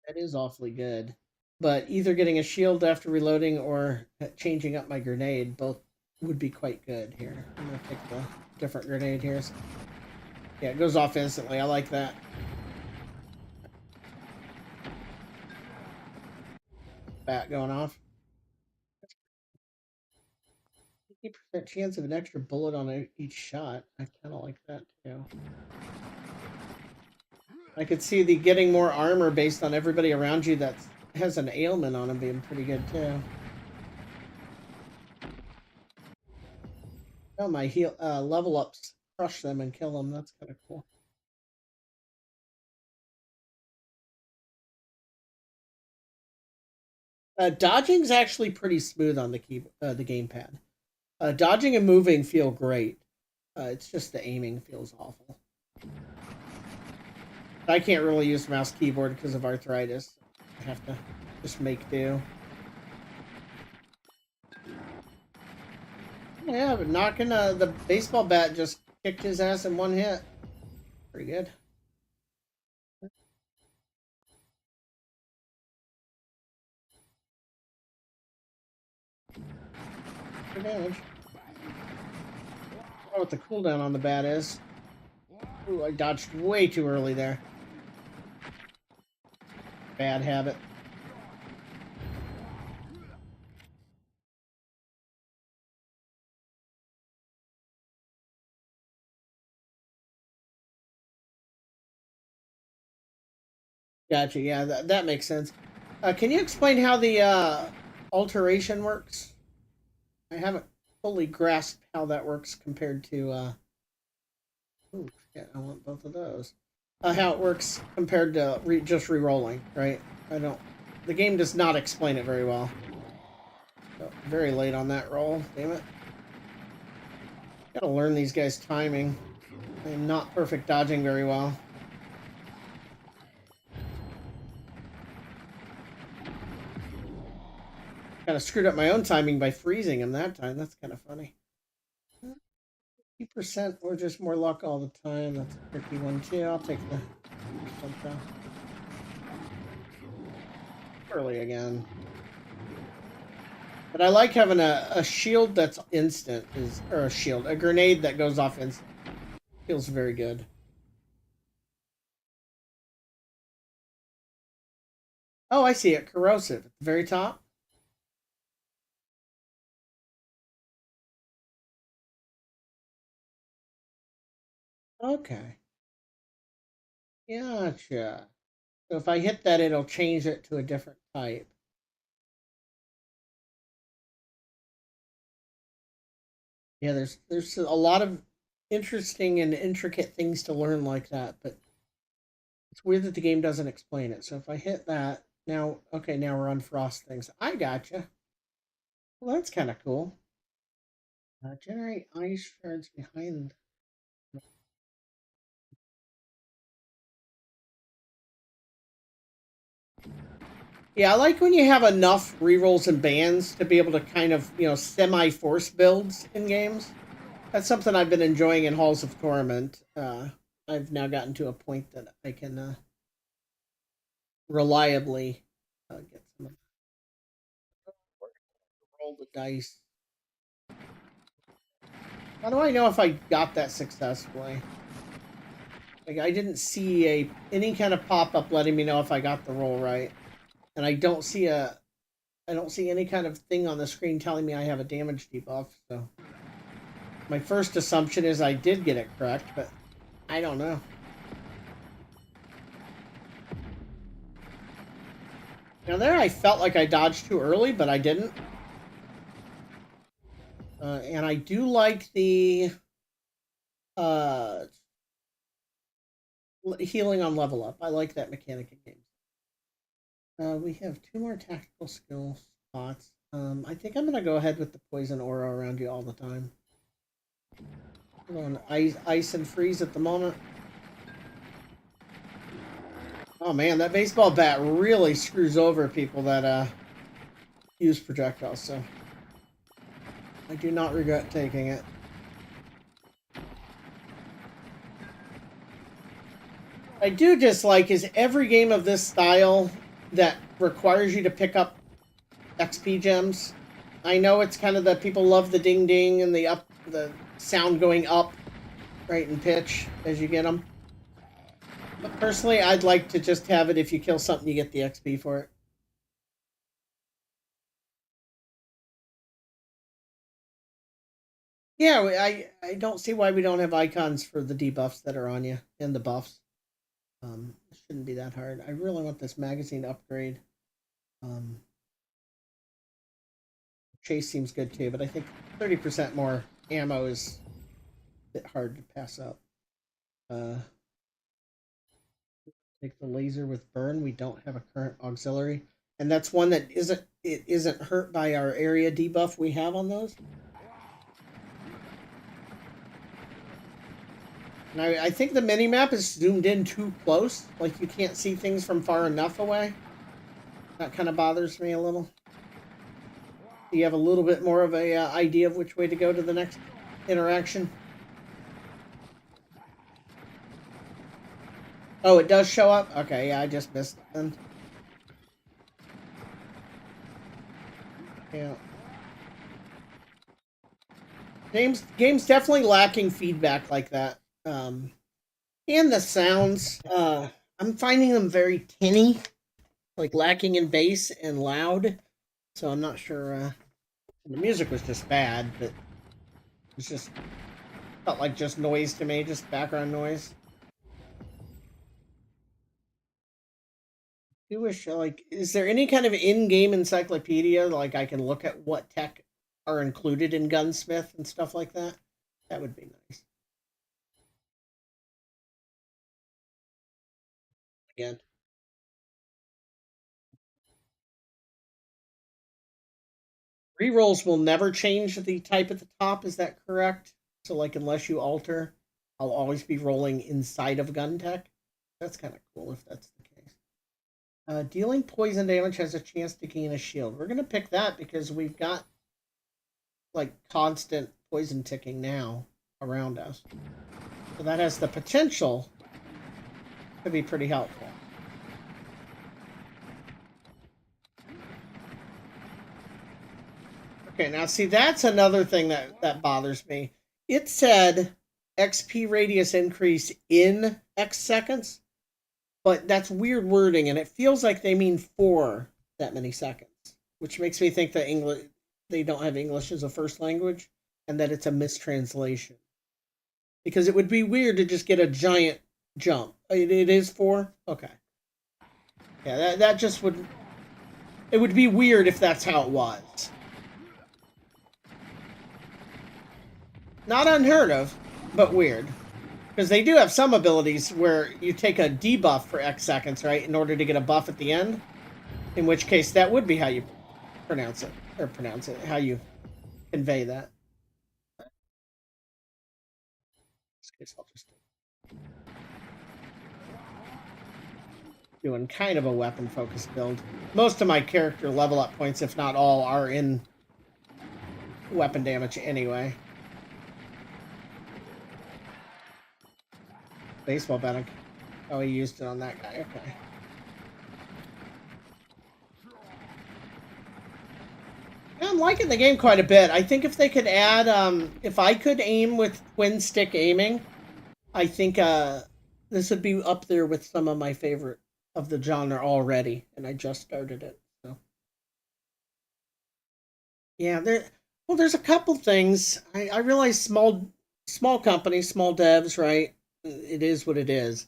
That is awfully good. But either getting a shield after reloading or changing up my grenade, both would be quite good here. I'm going to pick the different grenade here. So, yeah, it goes off instantly. I like that. Bat going off. 50% chance of an extra bullet on each shot. I kind of like that too. I could see the getting more armor based on everybody around you that has an ailment on them being pretty good too. Oh, my heal level ups crush them and kill them. That's kind of cool. Dodging's actually pretty smooth on the the gamepad. Dodging and moving feel great. It's just the aiming feels awful. I can't really use mouse keyboard because of arthritis. I have to just make do. Yeah, but knocking the baseball bat just kicked his ass in one hit. Pretty good. Good damage. I don't know what the cooldown on the bat is. Ooh, I dodged way too early there. Bad habit. Gotcha. Yeah, that makes sense. Can you explain how the alteration works? I haven't fully grasped how that works compared to. Oh shit! I want both of those. How it works compared to just re-rolling, right? I don't. The game does not explain it very well. Oh, very late on that roll. Damn it. Gotta learn these guys' timing. I'm not perfect dodging very well. Kind of screwed up my own timing by freezing him that time. That's kind of funny. 50% or just more luck all the time. That's a tricky one too. I'll take the percent. Early again. But I like having a shield that's instant, or a grenade that goes off instant. Feels very good. Oh, I see it. Corrosive at the very top. Okay. Gotcha. So if I hit that, it'll change it to a different type. Yeah, there's a lot of interesting and intricate things to learn like that, but it's weird that the game doesn't explain it. So if I hit that, now, okay, now we're on frost things. I gotcha. Well, that's kind of cool. Generate ice shards behind. Yeah, I like when you have enough rerolls and bans to be able to kind of, semi-force builds in games. That's something I've been enjoying in Halls of Torment. I've now gotten to a point that I can reliably get some of roll the dice. How do I know if I got that successfully? Like I didn't see any kind of pop up letting me know if I got the roll right, and I don't see any kind of thing on the screen telling me I have a damage debuff. So my first assumption is I did get it correct, but I don't know. Now there, I felt like I dodged too early, but I didn't. And I do like the uh, healing on level up. I like that mechanic in games. We have 2 more tactical skill spots. I think I'm gonna go ahead with the poison aura around you all the time. We're on ice and freeze at the moment. Oh man, that baseball bat really screws over people that use projectiles. So I do not regret taking it. I do dislike is every game of this style that requires you to pick up XP gems. I know it's kind of the people love the ding ding and the sound going up, right, in pitch as you get them. But personally, I'd like to just have it if you kill something, you get the XP for it. Yeah, I don't see why we don't have icons for the debuffs that are on you and the buffs. It shouldn't be that hard. I really want this magazine upgrade. Um, Chase seems good too, but I think 30% more ammo is a bit hard to pass up. Uh, Take the laser with burn. We don't have a current auxiliary, and that's one that isn't hurt by our area debuff we have on those. And I think the mini map is zoomed in too close, like you can't see things from far enough away. That kind of bothers me a little. You have a little bit more of a idea of which way to go to the next interaction. Oh, it does show up? Okay, yeah, I just missed it then. Yeah. Game's definitely lacking feedback like that. And the sounds, I'm finding them very tinny, like lacking in bass and loud. So I'm not sure. The music was just bad, but it was just felt like just noise to me, just background noise. I wish, like, is there any kind of in-game encyclopedia, like I can look at what tech are included in Gunsmith and stuff like that? That would be nice. Again, Rerolls will never change the type at the top, is that correct? So, like, unless you alter, I'll always be rolling inside of gun tech. That's kind of cool if that's the case. Dealing poison damage has a chance to gain a shield. We're going to pick that because we've got, like, constant poison ticking now around us. So that has the potential to be pretty helpful. Okay, now see, that's another thing that bothers me. It said XP radius increase in X seconds, but that's weird wording, and it feels like they mean for that many seconds, which makes me think that they don't have English as a first language, and that it's a mistranslation. Because it would be weird to just get a giant jump. It is 4? Okay. Yeah, that just would... It would be weird if that's how it was. Not unheard of, but weird. Because they do have some abilities where you take a debuff for X seconds, right, in order to get a buff at the end. In which case, that would be how you pronounce it. Or how you convey that. In this case, I'll just doing kind of a weapon-focused build. Most of my character level up points, if not all, are in weapon damage anyway. Baseball batting. Oh, he used it on that guy. Okay. Yeah, I'm liking the game quite a bit. I think if they could add, if I could aim with twin stick aiming, I think this would be up there with some of my favorite of the genre already, and I just started it. So yeah, there's a couple things. I realize small companies, small devs, right? It is what it is.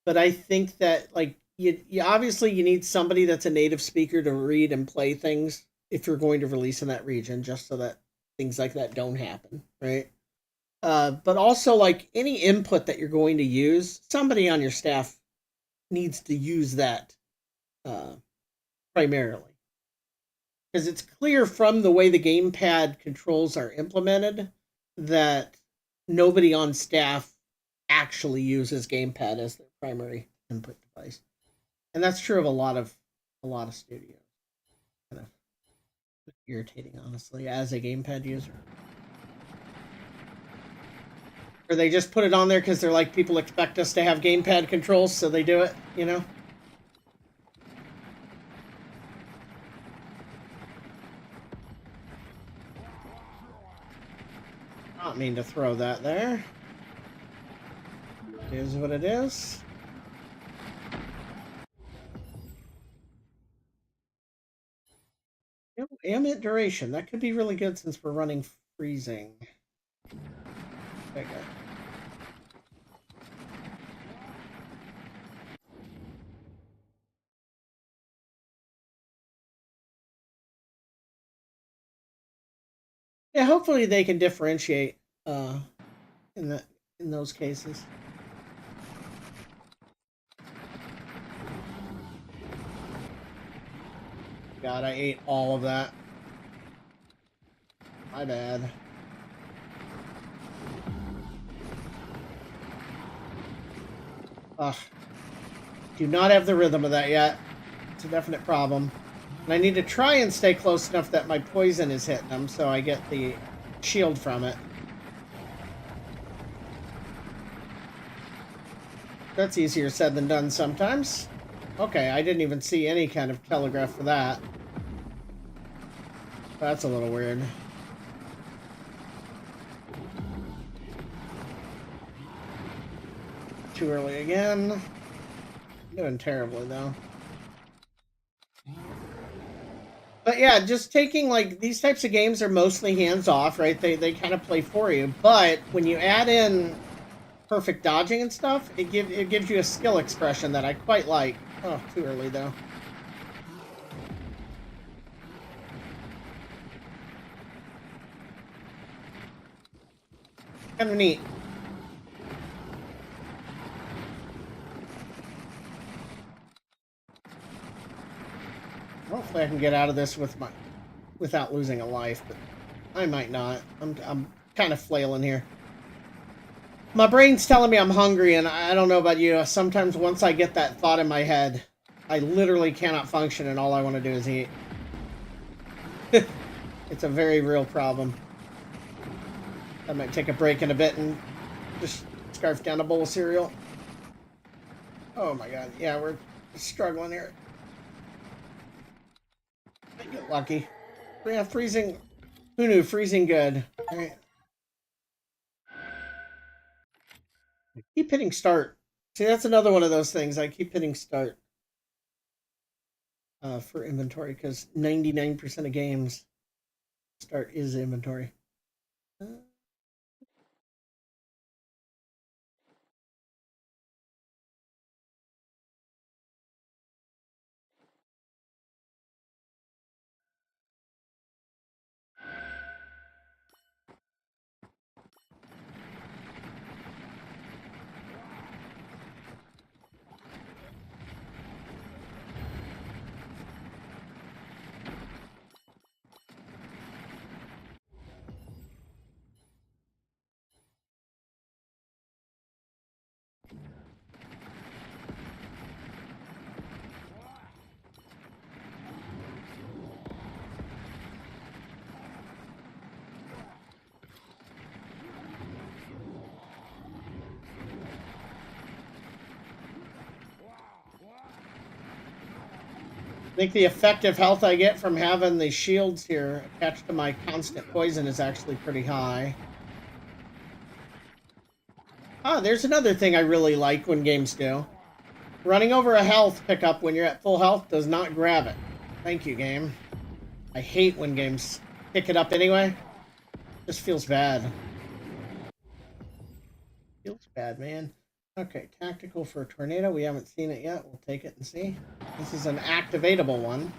But I think that, like, you obviously you need somebody that's a native speaker to read and play things if you're going to release in that region, just so that things like that don't happen, right? But also, like, any input that you're going to use, somebody on your staff needs to use that primarily. Because it's clear from the way the gamepad controls are implemented that nobody on staff actually uses gamepad as their primary input device, and that's true of a lot of studios. Kind of irritating, honestly, as a gamepad user. Or they just put it on there because they're like, people expect us to have gamepad controls, so they do it, you know? Not mean to throw that there. It is what it is. Ambient duration. That could be really good since we're running freezing. Okay. Yeah, hopefully they can differentiate in those cases. God, I ate all of that. My bad. Ugh. Do not have the rhythm of that yet. It's a definite problem. And I need to try and stay close enough that my poison is hitting them so I get the shield from it. That's easier said than done sometimes. Okay, I didn't even see any kind of telegraph for that. That's a little weird. Too early again. Doing terribly, though. But yeah, just taking, like, these types of games are mostly hands-off, right? They kind of play for you. But when you add in perfect dodging and stuff, it gives you a skill expression that I quite like. Oh, too early, though. Kind of neat. Hopefully I can get out of this with my without losing a life, but I might not. I'm kind of flailing here. My brain's telling me I'm hungry, and I don't know about you. Sometimes once I get that thought in my head, I literally cannot function, and all I want to do is eat. It's a very real problem. I might take a break in a bit and just scarf down a bowl of cereal. Oh my god. Yeah, we're struggling here. I get lucky. Yeah, freezing. Who knew? Freezing good. All right. I keep hitting start. See, that's another one of those things. I keep hitting start for inventory because 99% of games start is inventory. I think the effective health I get from having the shields here attached to my constant poison is actually pretty high. Ah, there's another thing I really like when games do. Running over a health pickup when you're at full health does not grab it. Thank you, game. I hate when games pick it up anyway. Just feels bad. Feels bad, man. Okay, tactical for a tornado. We haven't seen it yet. We'll take it and see. This is an activatable one.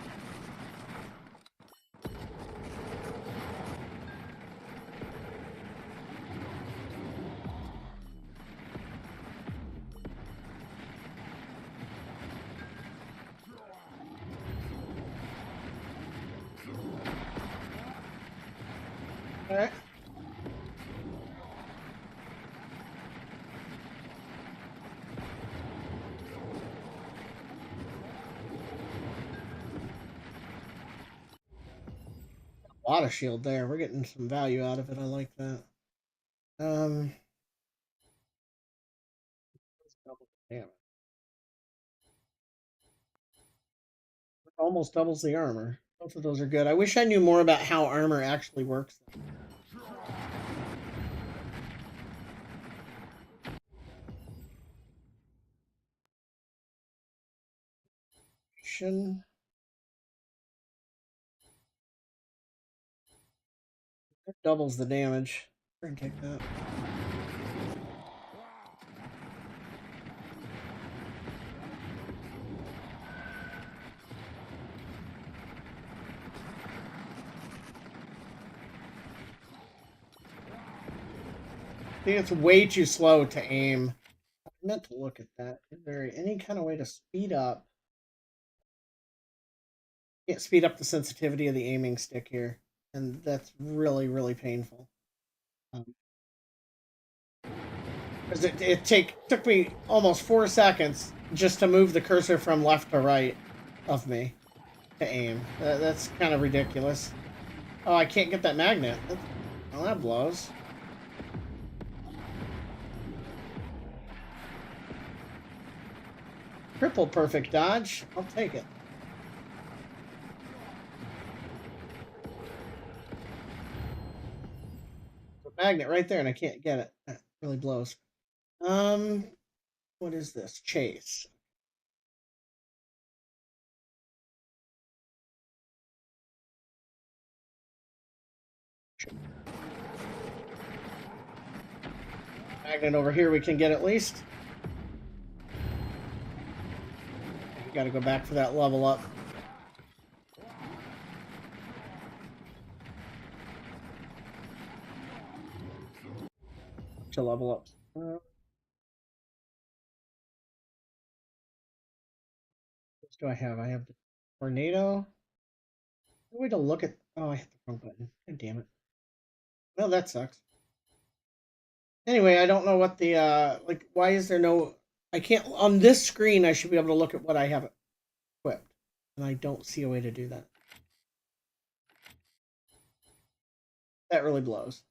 All right. A lot of shield there. We're getting some value out of it. I like that. Um, damn, almost doubles the armor. Both of those are good. I wish I knew more about how armor actually works. It doubles the damage. We're gonna take that. I think it's way too slow to aim. I meant to look at that. Is there any kind of way to speed up? Can't speed up the sensitivity of the aiming stick here, and that's really, really painful. Because took me almost 4 seconds just to move the cursor from left to right of me to aim. That's kind of ridiculous. Oh, I can't get that magnet. Well, that blows. Triple perfect dodge. I'll take it. Magnet right there, and I can't get it. That really blows. What is this? Chase. Magnet over here we can get at least. Got to go back for that level up. To level up. What do I have? I have the tornado. Way to look at. Oh, I hit the wrong button. God damn it. Well, that sucks. Anyway, I don't know what the, like, why is there no... I can't... On this screen, I should be able to look at what I have equipped. And I don't see a way to do that. That really blows.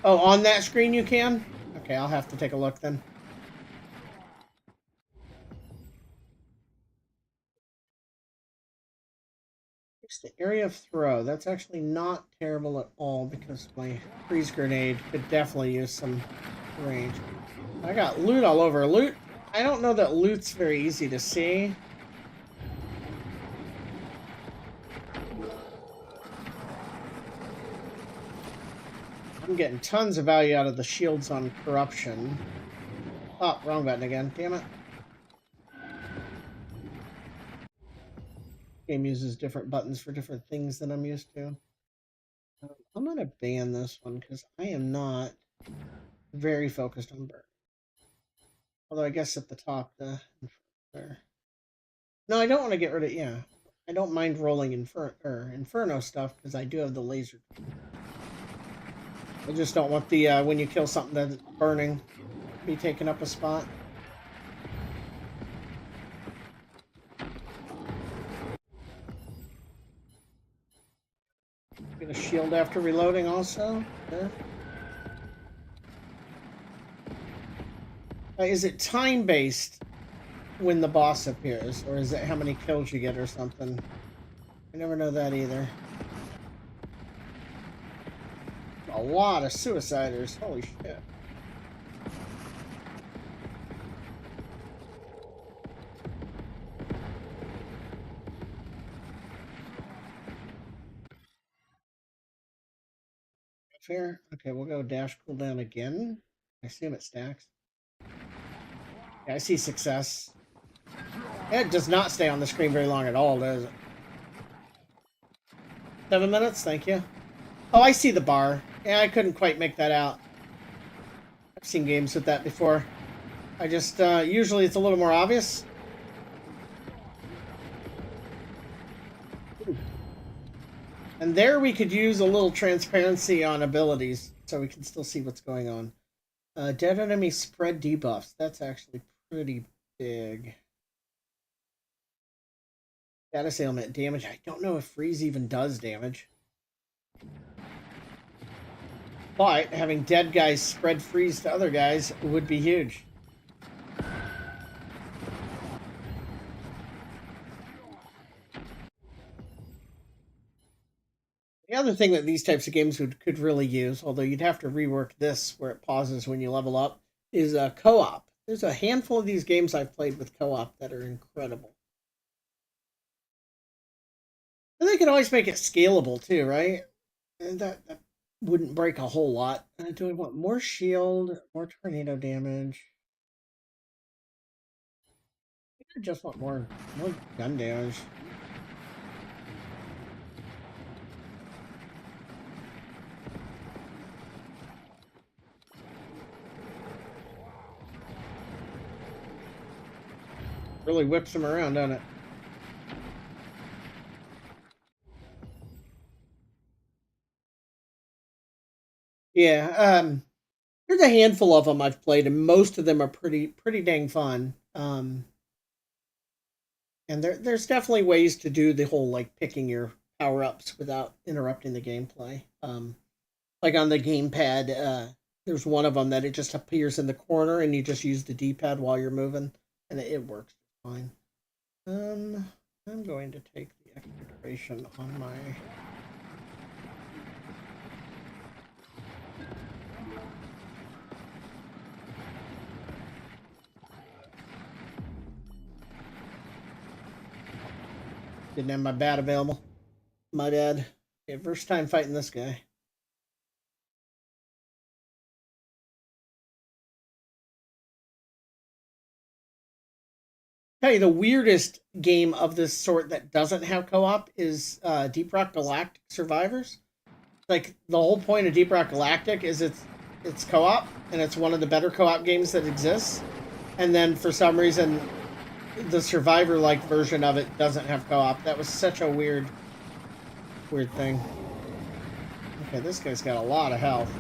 Oh, on that screen you can? Okay, I'll have to take a look then. It's the area of throw. That's actually not terrible at all because my freeze grenade could definitely use some range. I got loot all over. Loot, I don't know that loot's very easy to see. I'm getting tons of value out of the shields on corruption. Oh, wrong button again. Damn it. Game uses different buttons for different things than I'm used to. I'm going to ban this one because I am not very focused on burn. Although I guess at the top, there. No, I don't want to get rid of, yeah. I don't mind rolling Inferno stuff because I do have the laser. I just don't want the, when you kill something that's burning, be taking up a spot. Get a shield after reloading also. There. Is it time-based when the boss appears? Or is it how many kills you get or something? I never know that either. A lot of suiciders. Holy shit. Fair. Okay, we'll go dash cooldown again. I assume it stacks. Yeah, I see success. It does not stay on the screen very long at all, does it? 7 minutes? Thank you. Oh, I see the bar. Yeah, I couldn't quite make that out. I've seen games with that before. I just, usually it's a little more obvious. And there we could use a little transparency on abilities so we can still see what's going on. Dead enemy spread debuffs. That's actually pretty big. Status ailment damage. I don't know if freeze even does damage. But having dead guys spread freeze to other guys would be huge. The other thing that these types of games could really use, although you'd have to rework this where it pauses when you level up, is a co-op. There's a handful of these games I've played with co-op that are incredible. And they can always make it scalable too, right? And that wouldn't break a whole lot. Do I want more shield, more tornado damage? I just want more gun damage. Really whips them around, doesn't it? Yeah, there's a handful of them I've played, and most of them are pretty dang fun. And there's definitely ways to do the whole like picking your power ups without interrupting the gameplay. Like on the gamepad, there's one of them that it just appears in the corner, and you just use the D-pad while you're moving, and it works fine. I'm going to take the extra duration on my. Didn't have my bat available. My dad. Okay, first time fighting this guy. Tell you the weirdest game of this sort that doesn't have co-op is Deep Rock Galactic Survivors. like the whole point of Deep Rock Galactic is it's co-op and it's one of the better co-op games that exists. And then for some reason, the Survivor-like version of it doesn't have co-op. That was such a weird thing. Okay, this guy's got a lot of health.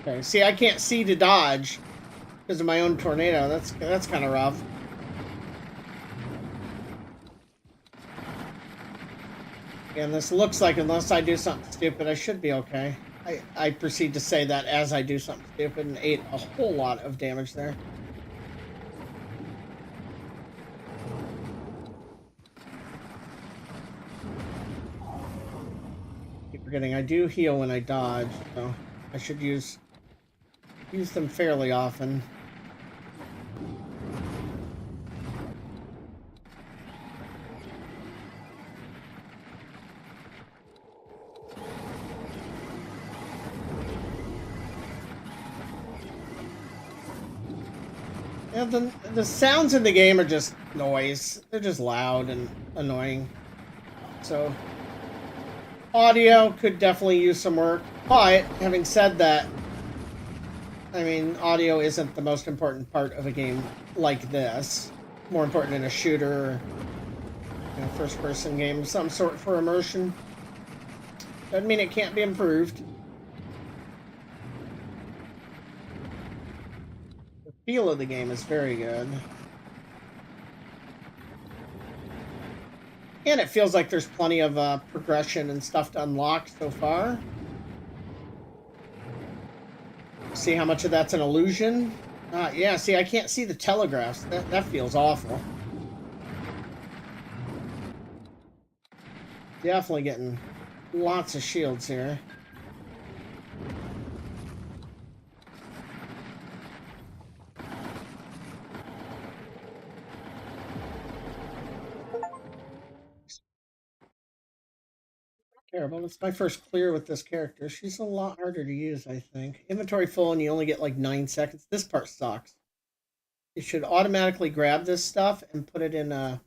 Okay, see, I can't see to dodge because of my own tornado. That's kind of rough. And this looks like unless I do something stupid, I should be okay. I proceed to say that as I do something stupid and ate a whole lot of damage there. Keep forgetting I do heal when I dodge, so I should use them fairly often. Yeah, the sounds in the game are just noise. They're just loud and annoying. So audio could definitely use some work. But having said that, I mean, audio isn't the most important part of a game like this. More important in a shooter or first-person game of some sort for immersion. Doesn't mean it can't be improved. The feel of the game is very good. And it feels like there's plenty of progression and stuff to unlock so far. See how much of that's an illusion? Yeah, see, I can't see the telegraphs. That feels awful. Definitely getting lots of shields here. Terrible. It's my first clear with this character. She's a lot harder to use, I think. Inventory full and you only get like 9 seconds. This part sucks. You should automatically grab this stuff and put it in a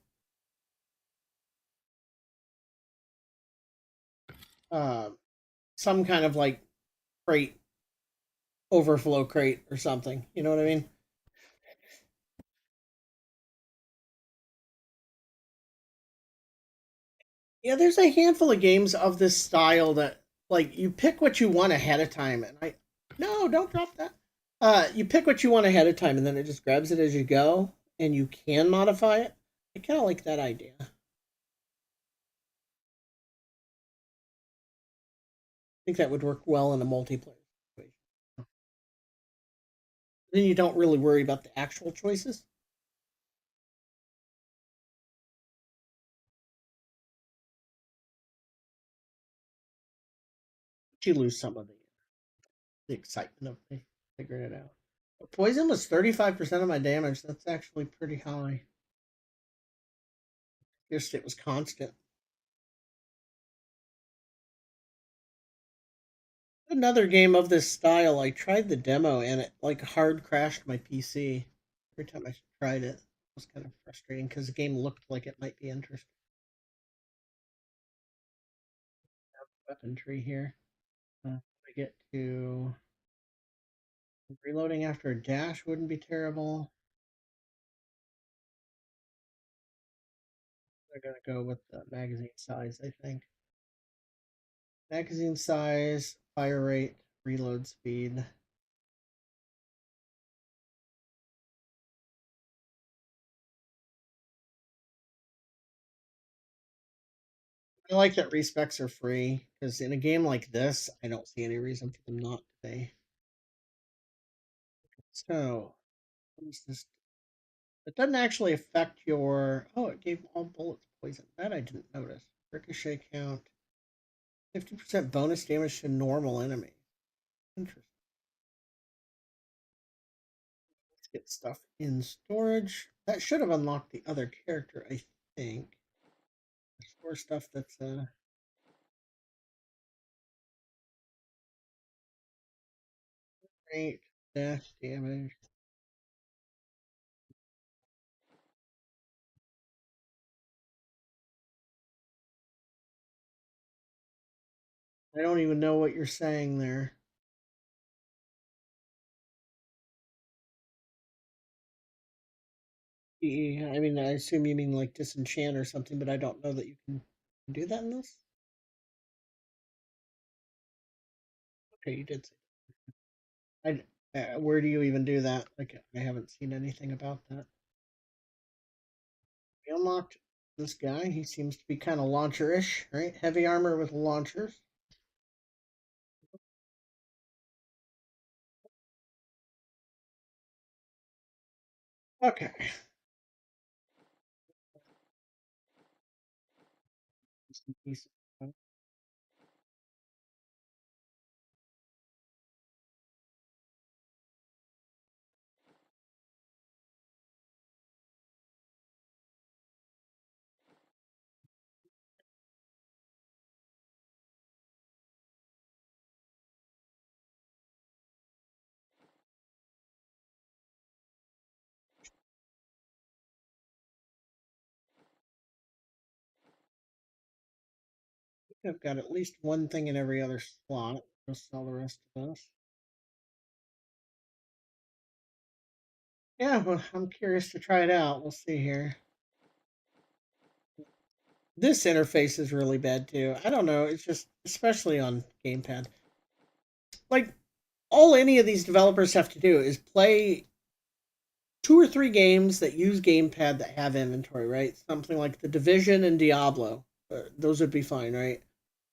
some kind of like crate, overflow crate or something. You know what I mean? Yeah, there's a handful of games of this style that like you pick what you want ahead of time, and I no, don't drop that. You pick what you want ahead of time, and then it just grabs it as you go, and you can modify it. I kind of like that idea. I think that would work well in a multiplayer situation. Then you don't really worry about the actual choices. But you lose some of the excitement of figuring it out. But poison was 35% of my damage. That's actually pretty high. Just it was constant. Another game of this style, I tried the demo and it like hard crashed my PC every time I tried it. It was kind of frustrating because the game looked like it might be interesting. Weapon tree here. I get to reloading after a dash wouldn't be terrible. I'm gonna go with the magazine size, I think. Magazine size, fire rate, reload speed. I like that respecs are free because in a game like this, I don't see any reason for them not to be. So, what is this? It doesn't actually affect your. Oh, it gave all bullets poison. That I didn't notice. Ricochet count. 50% bonus damage to normal enemy. Interesting. Let's get stuff in storage. That should have unlocked the other character, I think. Store stuff that's Great dash damage. I don't even know what you're saying there. I mean, I assume you mean like disenchant or something, but I don't know that you can do that in this. Okay, you did. Where do you even do that? Like, I haven't seen anything about that. We unlocked this guy. He seems to be kind of launcher-ish, right? Heavy armor with launchers. Okay. I've got at least one thing in every other slot. I'll sell the rest of this. Yeah, well, I'm curious to try it out. We'll see here. This interface is really bad too. I don't know. It's just, especially on gamepad. Like, all any of these developers have to do is play two or three games that use gamepad that have inventory, right? Something like The Division and Diablo. Those would be fine, right?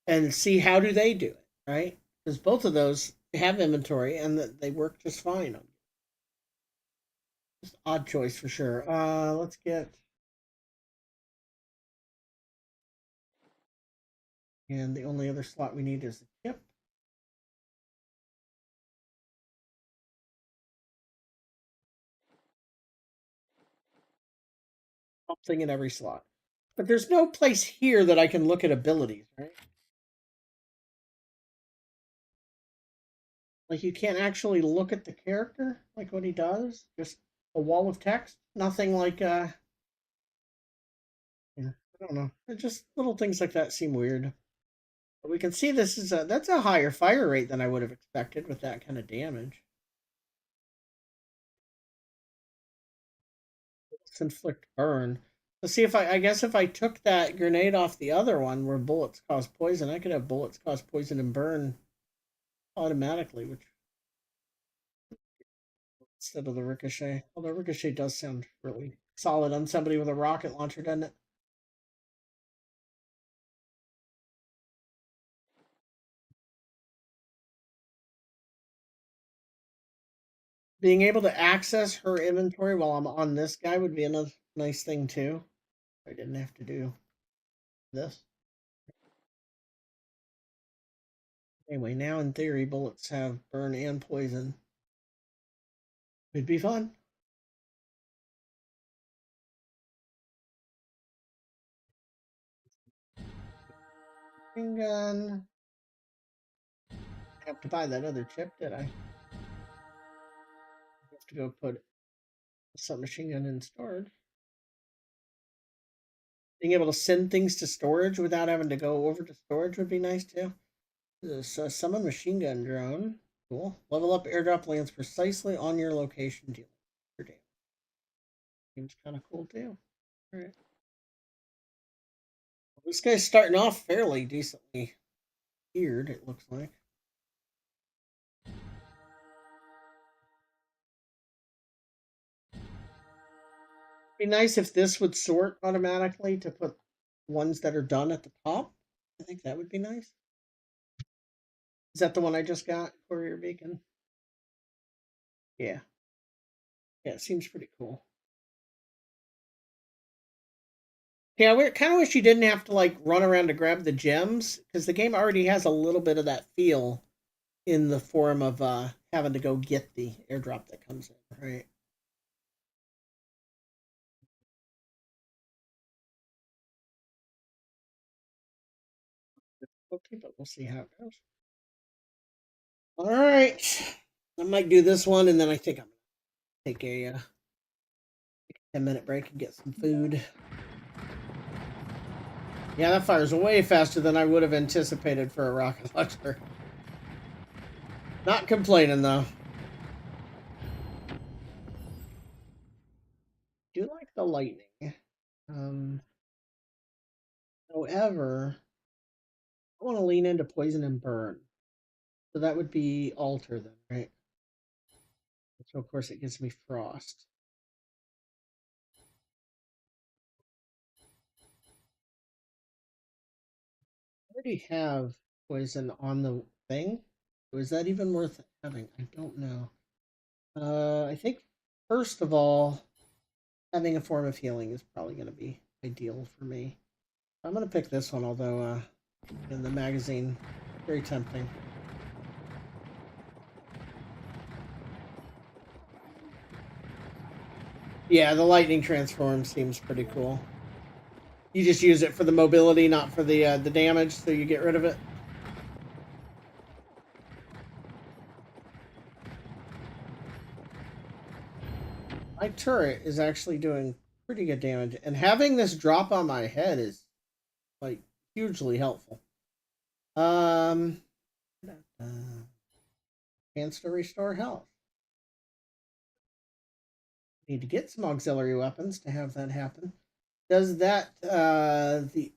And see how do they do it, right? Because both of those have inventory and they work just fine. Just odd choice for sure. Let's get, and the only other slot we need is the chip. Something in every slot. But there's no place here that I can look at abilities, right? Like, you can't actually look at the character, like what he does. Just a wall of text. Nothing like yeah, I don't know. Just little things like that seem weird. But we can see this is that's a higher fire rate than I would have expected with that kind of damage. Let's inflict burn. Let's see if I guess if I took that grenade off the other one where bullets cause poison, I could have bullets cause poison and burn automatically, which instead of the ricochet. Although ricochet does sound really solid on somebody with a rocket launcher, doesn't it? Being able to access her inventory while I'm on this guy would be another nice thing too. I didn't have to do this. Anyway, now in theory, bullets have burn and poison. It'd be fun. Machine gun. I have to buy that other chip, did I? Have to go put a submachine gun in storage. Being able to send things to storage without having to go over to storage would be nice too. So summon machine gun drone. Cool. Level up airdrop lands precisely on your location. Deal for damage. Seems kind of cool too. All right. Well, this guy's starting off fairly decently geared, it looks like. Be nice if this would sort automatically to put ones that are done at the top. I think that would be nice. Is that the one I just got, Courier Beacon? Yeah. Yeah, it seems pretty cool. Yeah, I kind of wish you didn't have to like run around to grab the gems because the game already has a little bit of that feel in the form of having to go get the airdrop that comes in, right? Okay, but we'll see how it goes. All right. I might do this one, and then I think I'm gonna take a 10-minute break and get some food. Yeah, that fires way faster than I would have anticipated for a rocket launcher. Not complaining though. Do like the lightning. However, I want to lean into poison and burn. So that would be alter then, right? So of course it gives me frost. I already have poison on the thing. So is that even worth having? I don't know. I think first of all, having a form of healing is probably going to be ideal for me. I'm going to pick this one, although in the magazine, very tempting. Yeah, the lightning transform seems pretty cool. You just use it for the mobility, not for the damage, so you get rid of it. My turret is actually doing pretty good damage, and having this drop on my head is like hugely helpful. Chance to restore health. Need to get some auxiliary weapons to have that happen. Does that the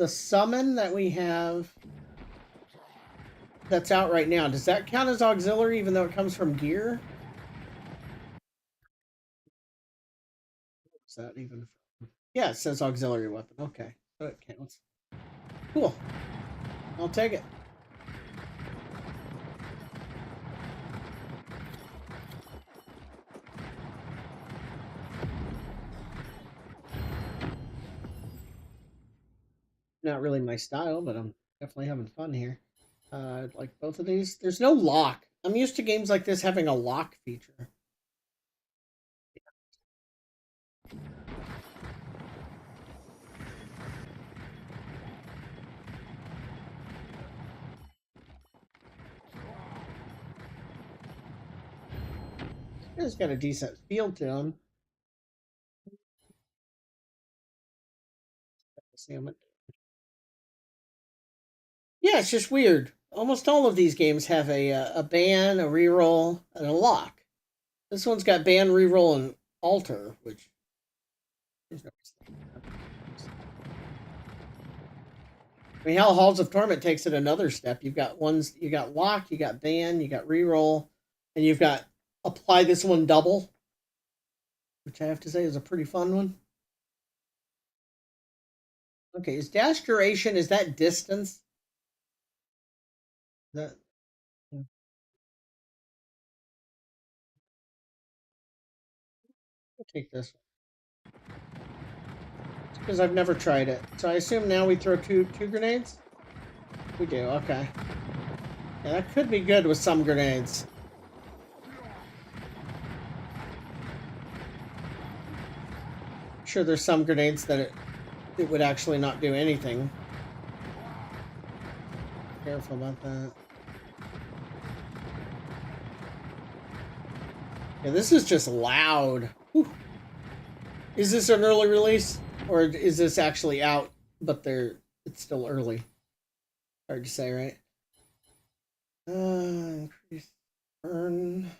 summon that we have that's out right now, does that count as auxiliary even though it comes from gear? What's that even? Yeah, it says auxiliary weapon. Okay, so it counts. Cool. I'll take it. Not really my style, but I'm definitely having fun here. Like both of these. There's no lock. I'm used to games like this having a lock feature. It's got a decent feel to them. Yeah, it's just weird. Almost all of these games have a ban, a reroll, and a lock. This one's got ban, reroll, and alter, which is no. I mean, hell, Halls of Torment takes it another step. You've got you got lock, you got ban, you got reroll, and you've got apply this one double, which I have to say is a pretty fun one. Okay, is dash duration, is that distance? That I'll take this one. Because I've never tried it. So I assume now we throw two grenades? We do, okay. Yeah, that could be good with some grenades. I'm sure there's some grenades that it would actually not do anything. Careful about that. Yeah, this is just loud. Whew. Is this an early release? Or is this actually out, but it's still early? Hard to say, right? Increase burn.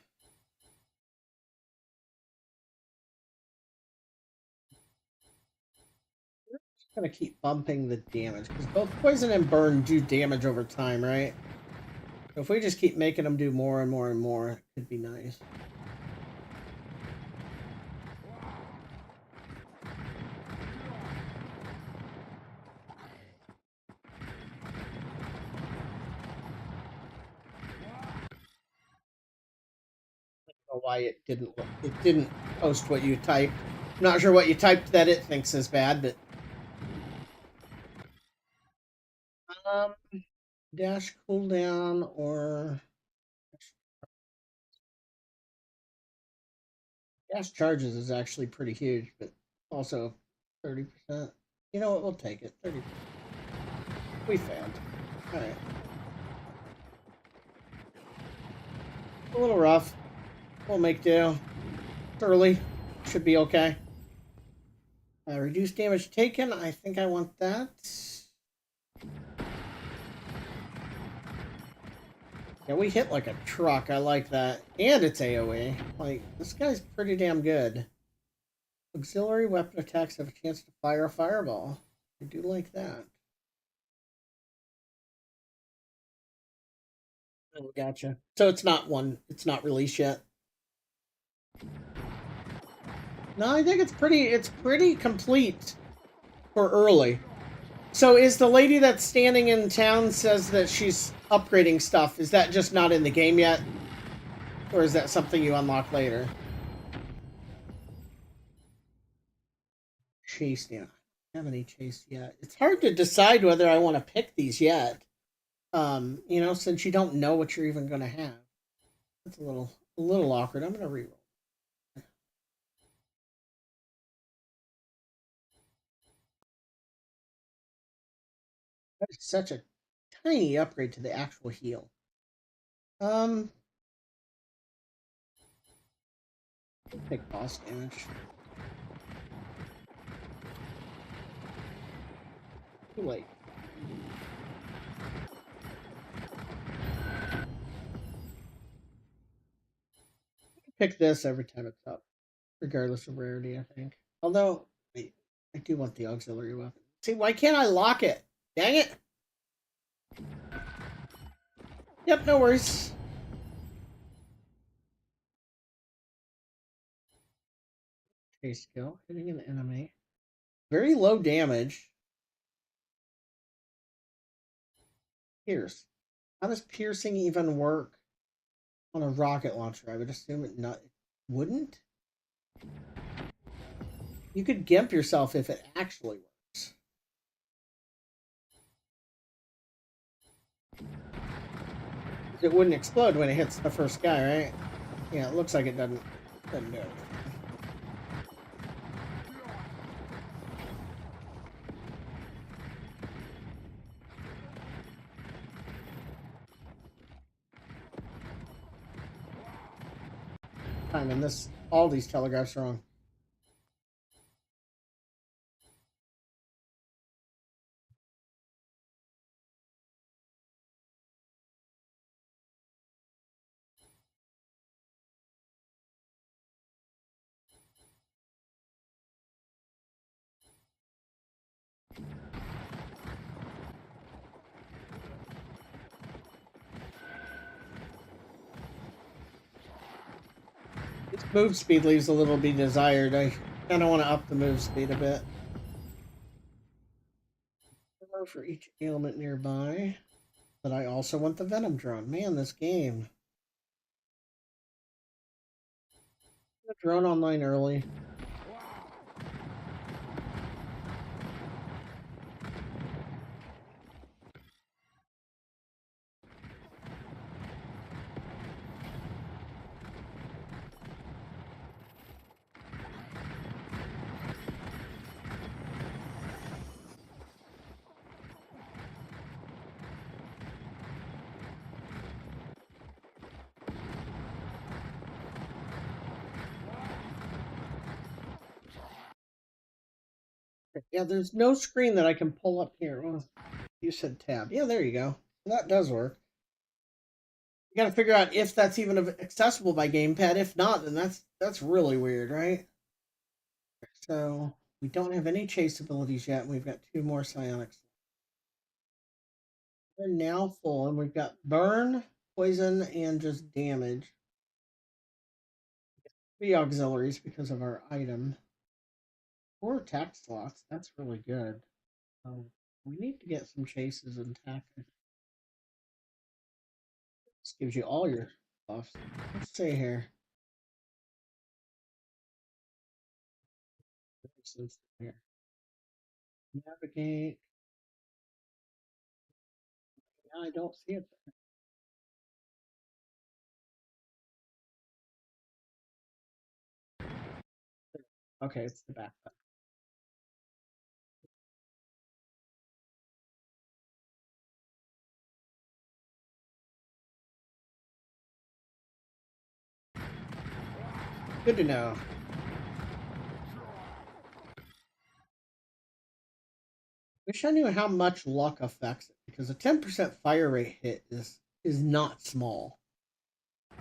Just gonna keep bumping the damage, because both poison and burn do damage over time, right? So if we just keep making them do more and more and more, it could be nice. Why it didn't post what you typed. I'm not sure what you typed that it thinks is bad, but dash cooldown or dash charges is actually pretty huge, but also 30%. You know what? We'll take it. 30%. We failed. All right. A little rough. We'll make do. It's early. Should be okay. Reduce damage taken. I think I want that. Yeah, we hit like a truck. I like that. And it's AoE. Like, this guy's pretty damn good. Auxiliary weapon attacks have a chance to fire a fireball. I do like that. Oh, gotcha. So it's not released yet. No, I think it's pretty complete for early. So is the lady that's standing in town says that she's upgrading stuff, is that just not in the game yet? Or is that something you unlock later? Chase, yeah. I don't have any chase yet. It's hard to decide whether I want to pick these yet. You know, since you don't know what you're even gonna have. That's a little awkward. I'm gonna reroll. That's such a tiny upgrade to the actual heal. Um, take boss damage. Too late. Pick this every time it's up, regardless of rarity, I think. Although, I do want the auxiliary weapon. See, why can't I lock it? Dang it! Yep, no worries. Chase skill, hitting an enemy. Very low damage. Pierce. How does piercing even work on a rocket launcher? I would assume it not wouldn't. You could gimp yourself if it actually works. It wouldn't explode when it hits the first guy, right? Yeah, it looks like it doesn't do it. Timing this, all these telegraphs wrong. This move speed leaves a little be desired. I kind of want to up the move speed a bit. For each ailment nearby. But I also want the Venom drone. Man, this game. The drone online early. Yeah, there's no screen that I can pull up here. Well, you said tab. Yeah, there you go. That does work. You got to figure out if that's even accessible by gamepad. If not, then that's really weird, right? So we don't have any chase abilities yet. We've got two more psionics. We're now full, and we've got burn, poison, and just damage. Three auxiliaries because of our item. Four attack slots. That's really good. We need to get some chases and attack. This gives you all your buffs. Let's see here. Here. Navigate. Yeah, I don't see it. Okay, it's the backpack. Good to know. Wish I knew how much luck affects it, because a 10% fire rate hit is not small. I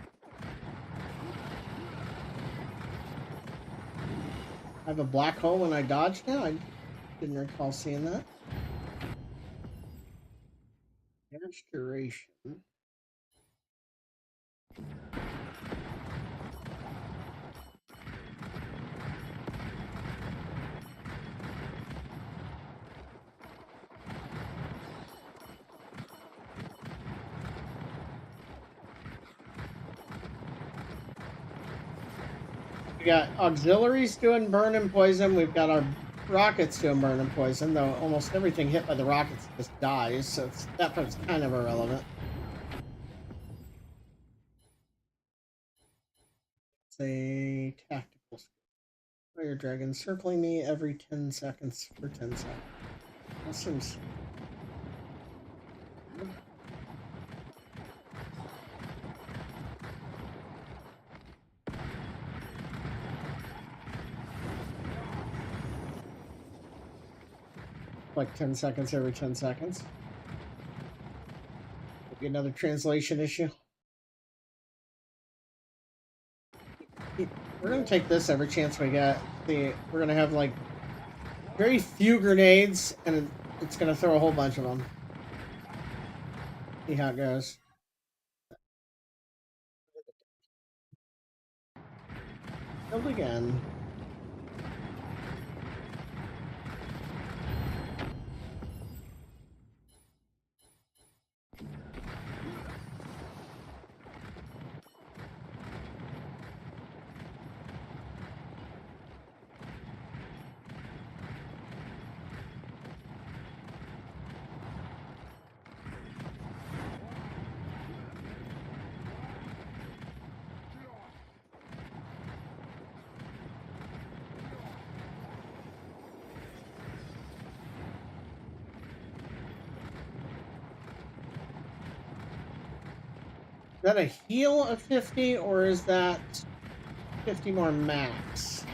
have a black hole when I dodge now? I didn't recall seeing that. Damage duration. We got auxiliaries doing burn and poison. We've got our rockets doing burn and poison, though almost everything hit by the rockets just dies, so that part's kind of irrelevant. It's a tactical skill. Fire dragon circling me every 10 seconds for 10 seconds. That seems... like 10 seconds every 10 seconds. Maybe another translation issue. We're gonna take this every chance we get. We're gonna have like very few grenades, and it's gonna throw a whole bunch of them. See how it goes. Build again. Is that a heal of 50, or is that 50 more max?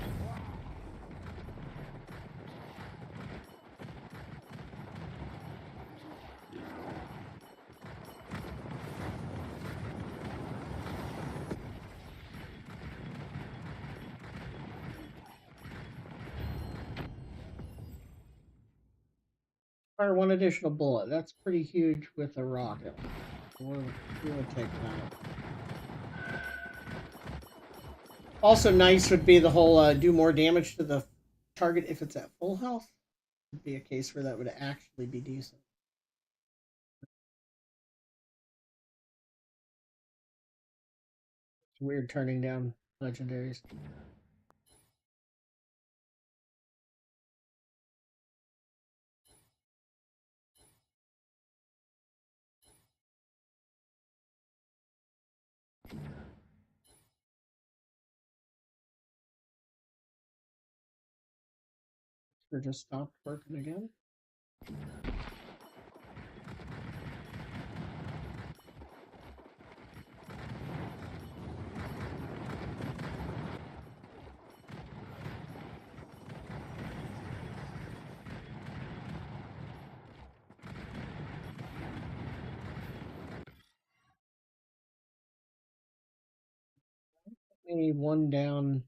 Fire one additional bullet. That's pretty huge with a rocket. We'll take that. Also nice would be the whole do more damage to the target if it's at full health. Would be a case where that would actually be decent. It's weird turning down legendaries. Or just stopped working again. We need one down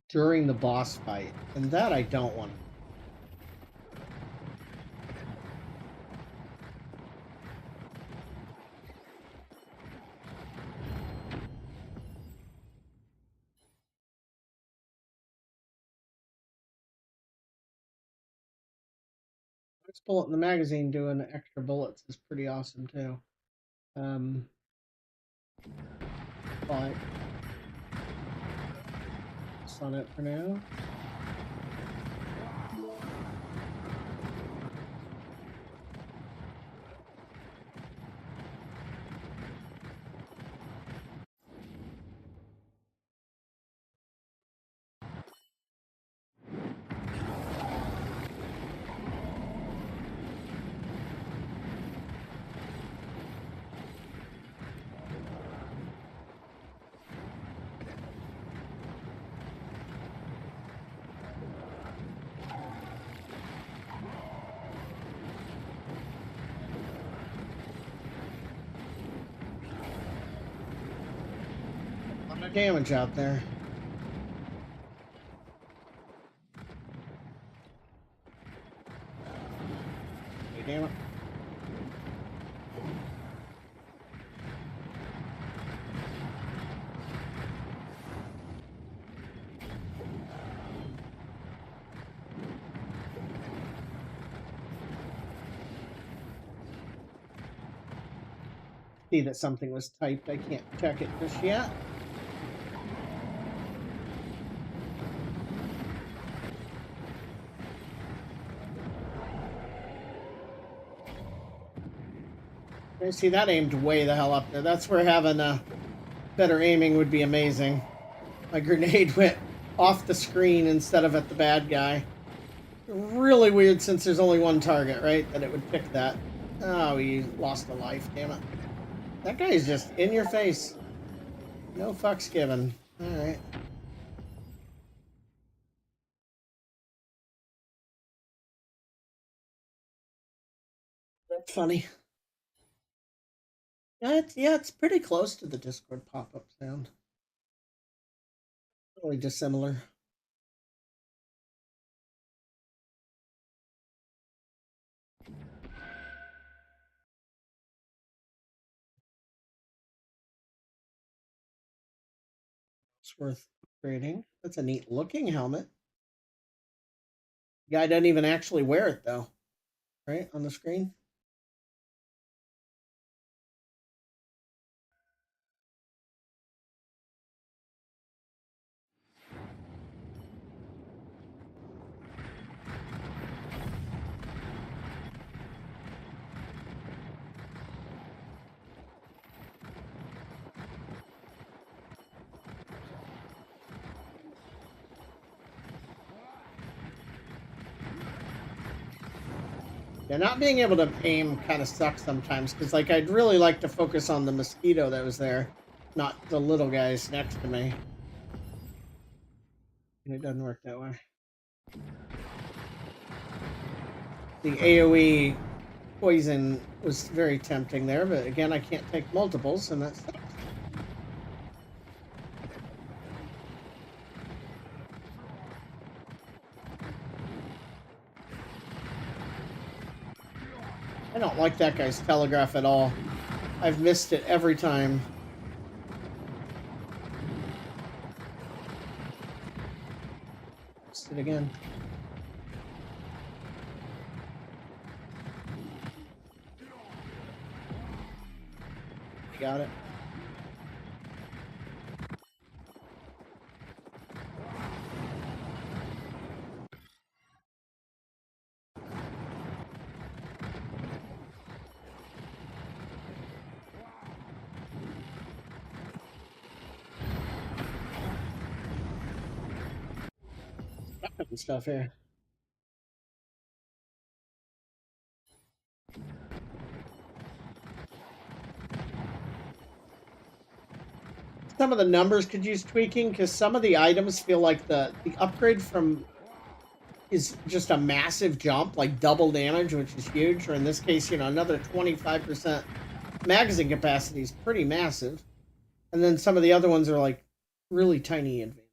during the boss fight, and that I don't want. This bullet in the magazine doing extra bullets is pretty awesome too. But that's on it for now. damage out there. Damn it. See that something was typed. I can't check it just yet. Okay, see, that aimed way the hell up there. That's where having better aiming would be amazing. My grenade went off the screen instead of at the bad guy. Really weird since there's only one target, right? That it would pick that. Oh, he lost a life. Damn it. That guy is just in your face. No fucks given. Alright. That's funny. Yeah, it's pretty close to the Discord pop-up sound. Really dissimilar. It's worth upgrading. That's a neat looking helmet. The guy doesn't even actually wear it though, right? On the screen. Yeah, not being able to aim kind of sucks sometimes because, like, I'd really like to focus on the mosquito that was there, not the little guys next to me. And it doesn't work that way. The AoE poison was very tempting there, but again, I can't take multiples, and that sucks. I don't like that guy's telegraph at all. I've missed it every time. Missed it again. Got it. And stuff here. Some of the numbers could use tweaking because some of the items feel like the upgrade from is just a massive jump, like double damage, which is huge. Or in this case, you know, another 25% magazine capacity is pretty massive. And then some of the other ones are like really tiny advantage.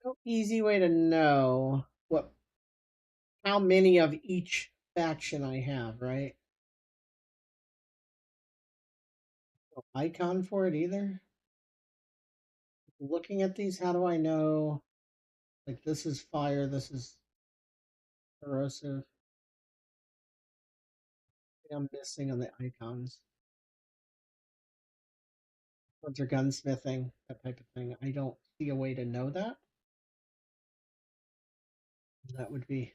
No easy way to know how many of each faction I have, right? No icon for it either. Looking at these, how do I know? Like this is fire, this is corrosive. I'm missing on the icons. Ones are gunsmithing, that type of thing. I don't see a way to know that. That would be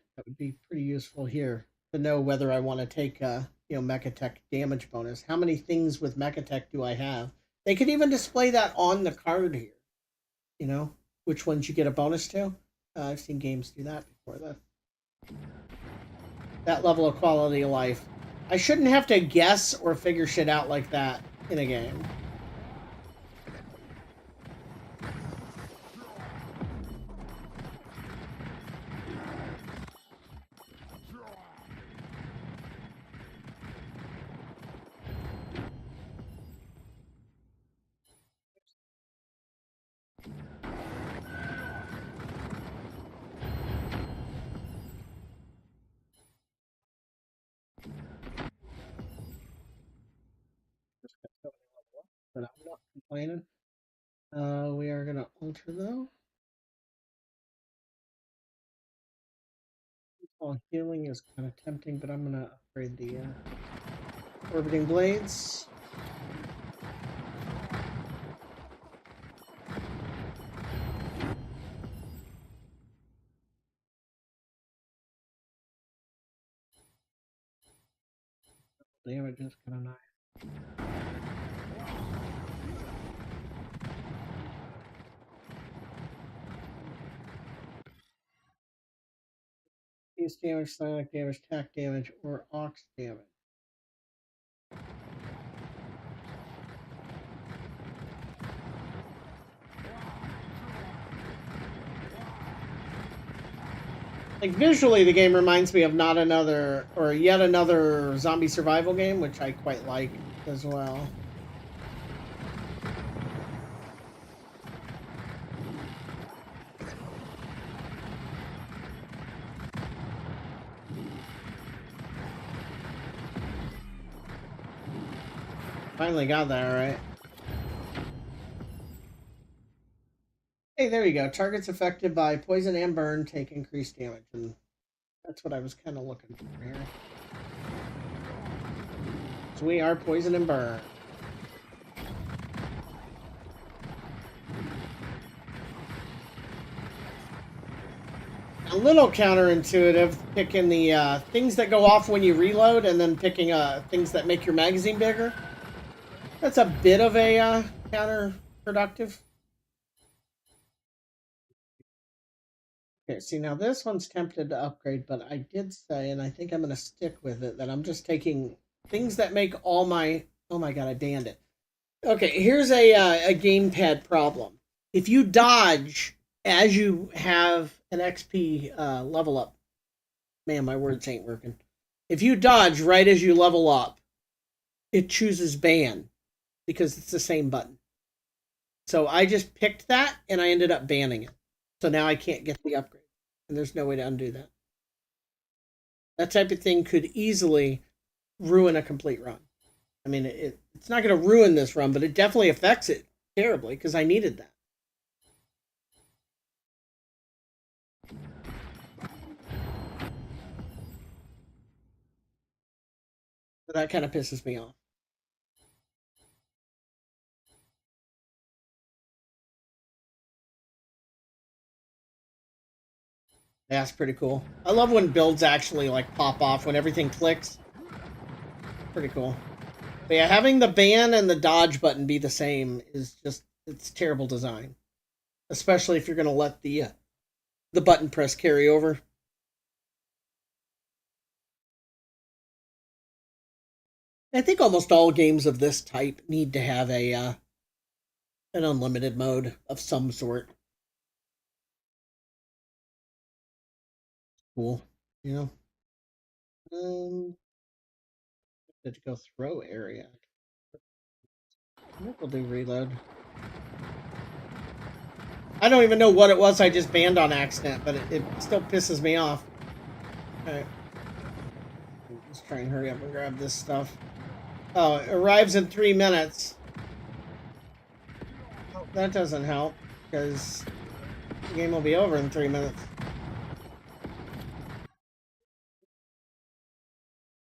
pretty useful here to know whether I want to take Mechatech damage bonus. How many things with Mechatech do I have? They could even display that on the card here. You know, which ones you get a bonus to. I've seen games do that before. That level of quality of life. I shouldn't have to guess or figure shit out like that in a game. complaining. We are gonna alter though. Oh, healing is kind of tempting, but I'm gonna upgrade the orbiting blades. Damage is kind of nice. Piece damage, psionic damage, tack damage, or ox damage. Like visually, the game reminds me of not another or yet another zombie survival game, which I quite like as well. Finally got that right. Hey, there you go. Targets affected by poison and burn take increased damage, and that's what I was kind of looking for here. So we are poison and burn. A little counterintuitive, picking the things that go off when you reload, and then picking things that make your magazine bigger. That's a bit of a counterproductive. Okay, see now this one's tempted to upgrade, but I did say, and I think I'm going to stick with it, that I'm just taking things that make all my... Oh my god, I banned it. Okay, here's a gamepad problem. If you dodge as you have an XP level up... Man, my words ain't working. If you dodge right as you level up, it chooses ban, because it's the same button. So I just picked that, and I ended up banning it. So now I can't get the upgrade. And there's no way to undo that. That type of thing could easily ruin a complete run. I mean, it's not going to ruin this run, but it definitely affects it terribly, because I needed that. So that kind of pisses me off. Yeah, that's pretty cool. I love when builds actually like pop off when everything clicks. Pretty cool. But yeah, having the ban and the dodge button be the same is just, it's terrible design. Especially if you're going to let the button press carry over. I think almost all games of this type need to have a an unlimited mode of some sort. Cool, you know. To go throw area. I think we'll do reload. I don't even know what it was I just banned on accident, but it still pisses me off. Alright. Let's try and hurry up and grab this stuff. Oh, it arrives in 3 minutes. Oh, that doesn't help, because the game will be over in 3 minutes.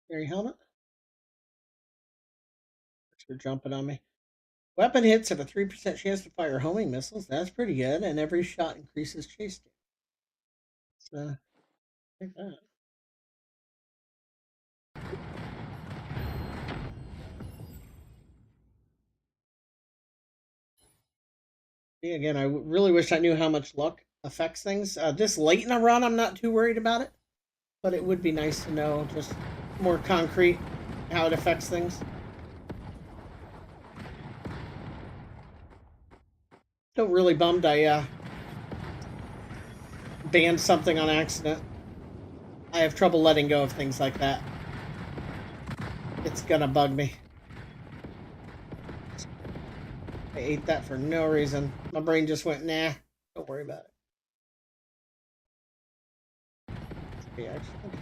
Scary helmet? You're jumping on me. Weapon hits have a 3% chance to fire homing missiles. That's pretty good, and every shot increases chase damage. So, take that. See, again, I really wish I knew how much luck affects things. This late in a run, I'm not too worried about it, but it would be nice to know just more concrete how it affects things. Still really bummed I banned something on accident. I have trouble letting go of things like that. It's gonna bug me. I ate that for no reason. My brain just went, nah, don't worry about it. XBSeX. Okay.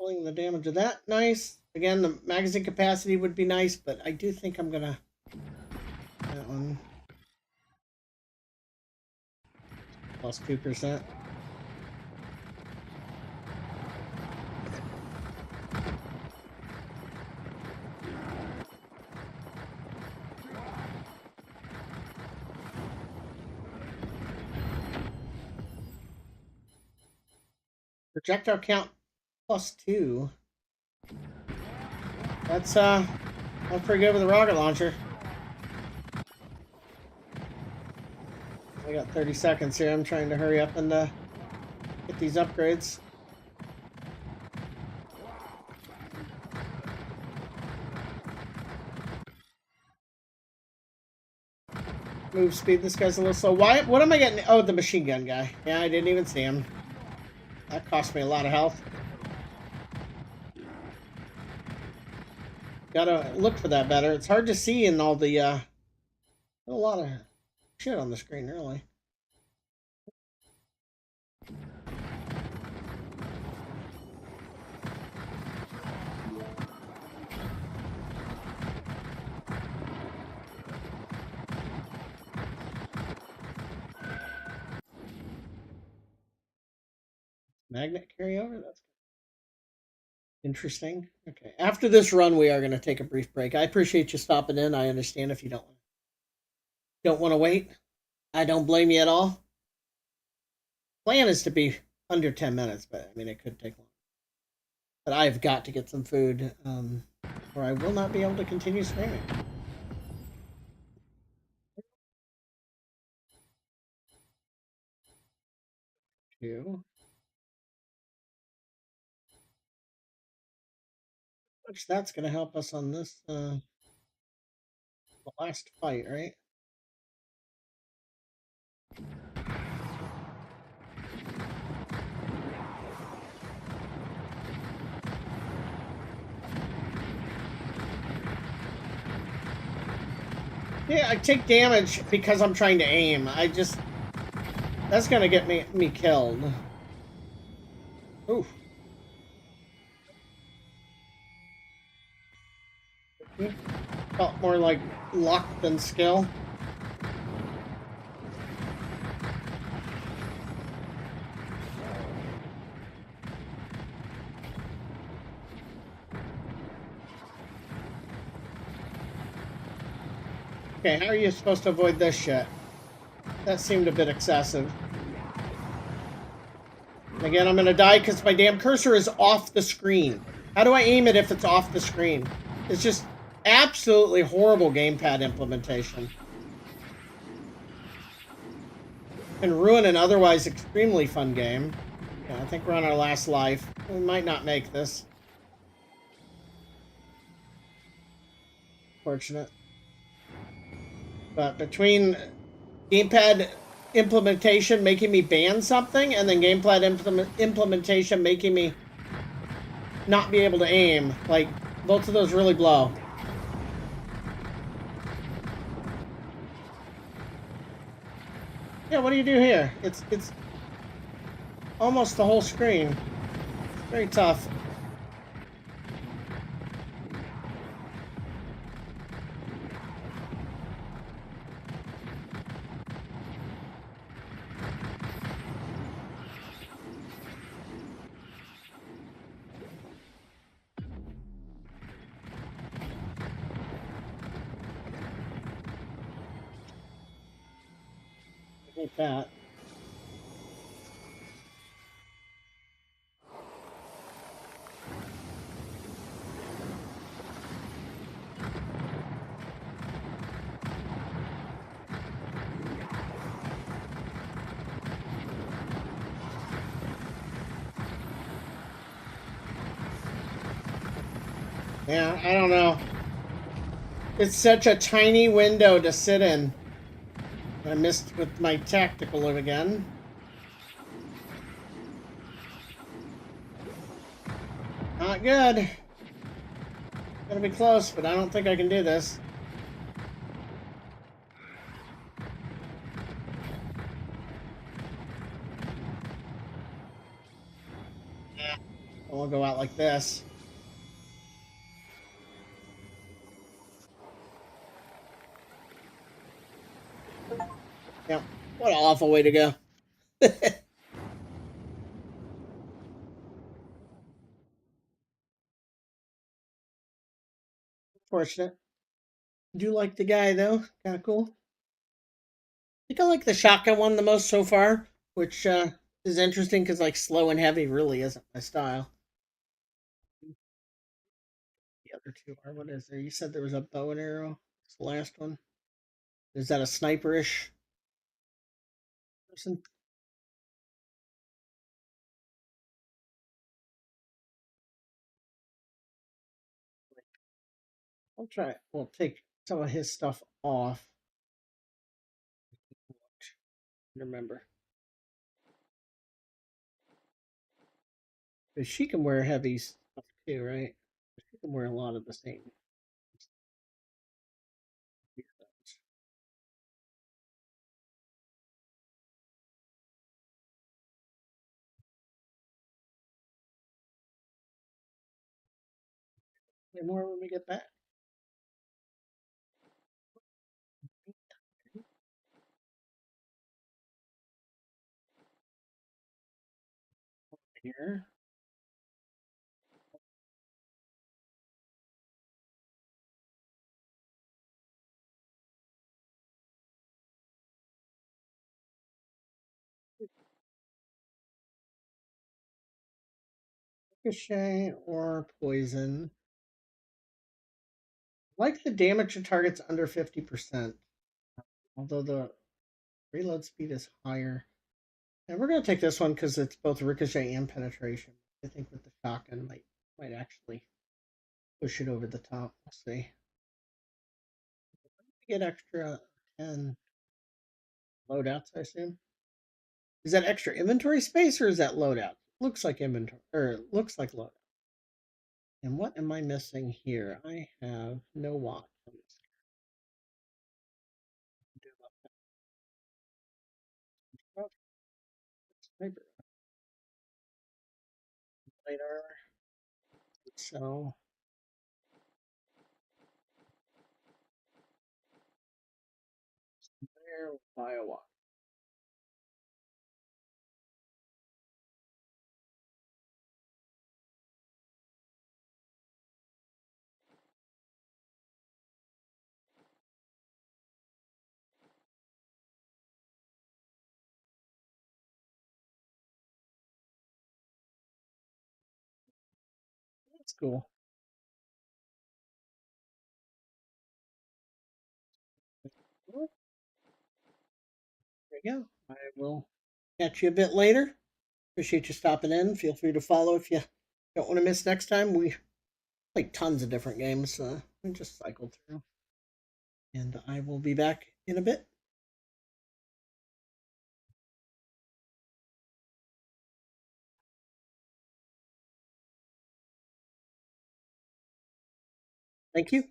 tripling the damage of that. Nice. Again, the magazine capacity would be nice, but I do think I'm gonna that one plus 2%. Projectile count plus 2. That's pretty good with a rocket launcher. I got 30 seconds here. I'm trying to hurry up and get these upgrades. Move speed. This guy's a little slow. Why? What am I getting? Oh, the machine gun guy. Yeah, I didn't even see him. That cost me a lot of health. Gotta look for that better. It's hard to see in all the, a lot of shit on the screen, really. Magnet carryover? That's interesting. Okay. After this run, we are going to take a brief break. I appreciate you stopping in. I understand if you don't want to wait. I don't blame you at all. Plan is to be under 10 minutes, but I mean, it could take long. But I've got to get some food, or I will not be able to continue streaming. Two. Which that's going to help us on this, the last fight, right? Yeah, I take damage because I'm trying to aim. That's gonna get me killed. Oof. Felt more like luck than skill. Okay, how are you supposed to avoid this shit? That seemed a bit excessive. And again, I'm gonna die because my damn cursor is off the screen. How do I aim it if it's off the screen? It's just absolutely horrible gamepad implementation. And ruin an otherwise extremely fun game. Yeah, I think we're on our last life. We might not make this. Fortunate. But between gamepad implementation making me ban something and then gamepad implementation making me not be able to aim, like, both of those really blow. Yeah, what do you do here? It's almost the whole screen. Very tough. Like that. Yeah, I don't know. It's such a tiny window to sit in. I missed with my tactical again. Not good. Gonna be close, but I don't think I can do this. Yeah, I'll go out like this. Yep. What an awful way to go. Fortunate. Do like the guy though. Kind of cool. I think I like the shotgun one the most so far, which is interesting because like slow and heavy really isn't my style. The other two are what is there? You said there was a bow and arrow. It's the last one. Is that a sniperish person? I'll try. We'll take some of his stuff off. Remember, because she can wear heavy stuff too, right? She can wear a lot of the same. Way more when we get back here. Ricochet or poison. I like the damage to targets under 50%, although the reload speed is higher. And we're gonna take this one because it's both ricochet and penetration. I think with the shotgun might actually push it over the top. We'll see. We get extra 10 loadouts, I assume. Is that extra inventory space or is that loadout? Looks like inventory or looks like loadout. And what am I missing here? I have no watch. Sniper light armor. So there, buy a watch. That's cool. Well, there you go. I will catch you a bit later. Appreciate you stopping in. Feel free to follow if you don't want to miss next time. We play tons of different games. We just cycled through. And I will be back in a bit. Thank you.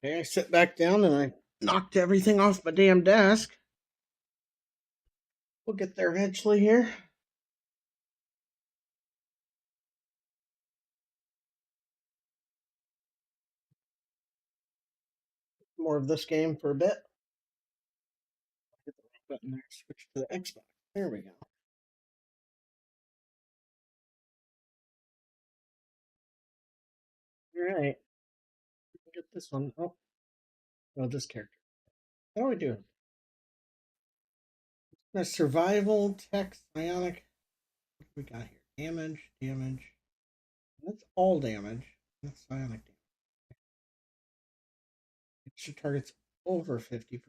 Okay, I sit back down and I knocked everything off my damn desk. We'll get there eventually here. More of this game for a bit. Hit the right button there. Switch to the Xbox. There we go. All right. Get this one. Oh, well, this character. How are we doing? A survival, tech, psionic. What do we got here? Damage, damage. That's all damage. That's psionic damage. It targets over 50%.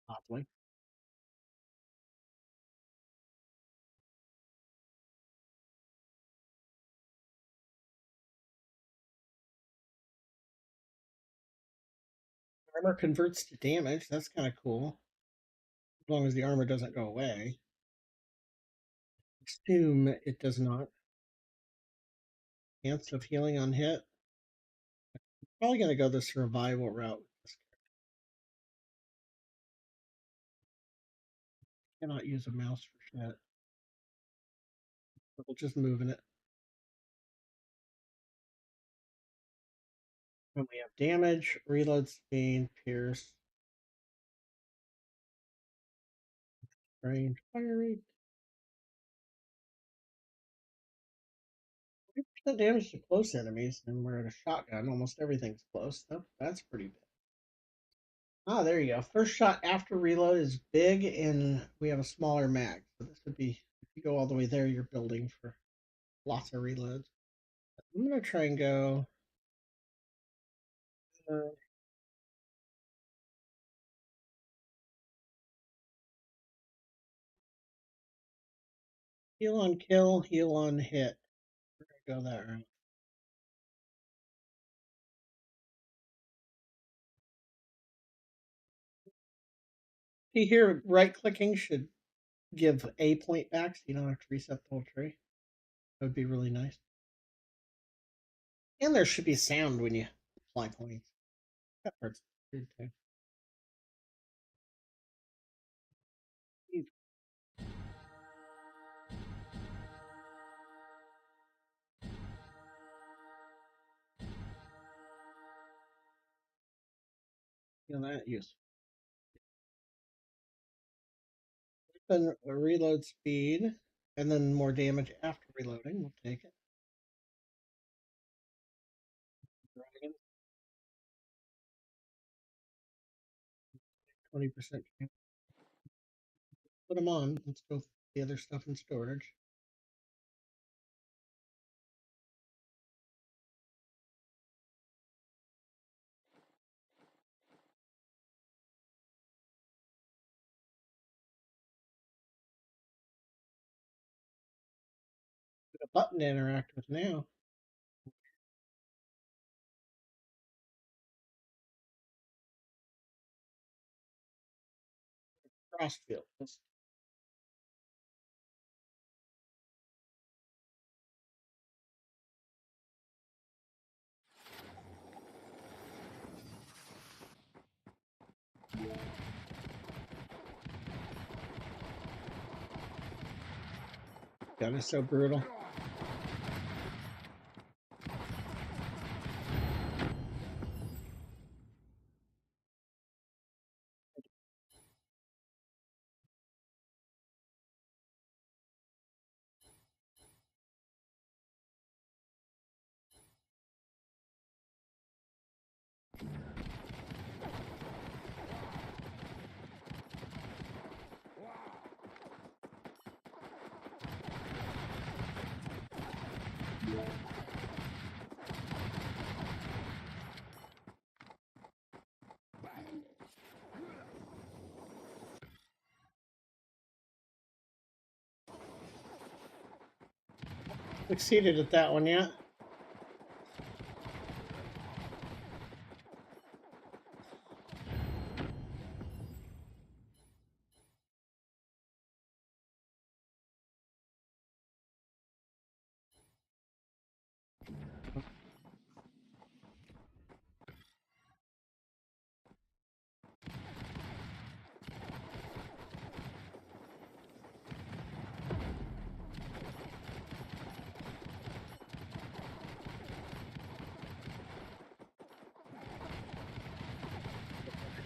Oddly. Armor converts to damage. That's kind of cool. As long as the armor doesn't go away. Assume it does not. Chance of healing on hit. Probably going to go the survival route. Cannot use a mouse for shit. We'll just moving it. And we have damage, reload speed, pierce, range, fire rate. 50% damage to close enemies, and we're at a shotgun. Almost everything's close. That's pretty big. Ah, there you go. First shot after reload is big, and we have a smaller mag. So this would be, if you go all the way there, you're building for lots of reloads. I'm going to try and go. Uh, heal on kill, heal on hit. We're going to go that route. See here, right clicking should give a point back so you don't have to reset the whole tree. That would be really nice. And there should be sound when you apply points. That part's weird too. You know that use. Then a reload speed, and then more damage after reloading. We'll take it. Dragon, 20% chance. Put them on. Let's go the other stuff in storage. Put a button to interact with now. Crossfield. That is so brutal. Succeeded at that one, yeah.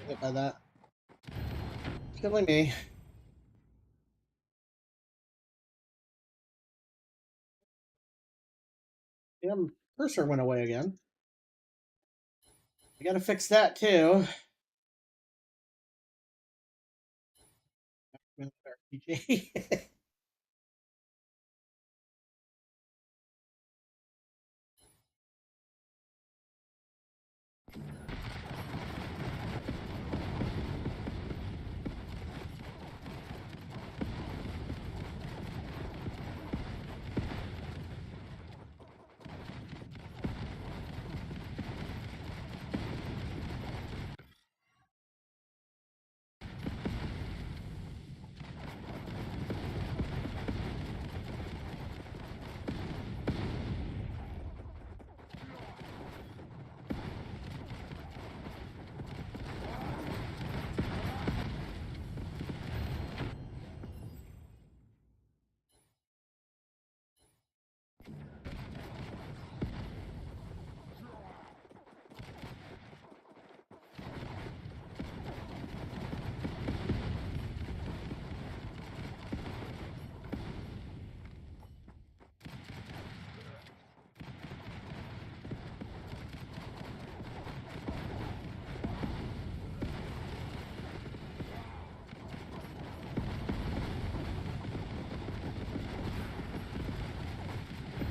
hit by that. Killing me. Damn, cursor went away again. I gotta fix that too. RPG.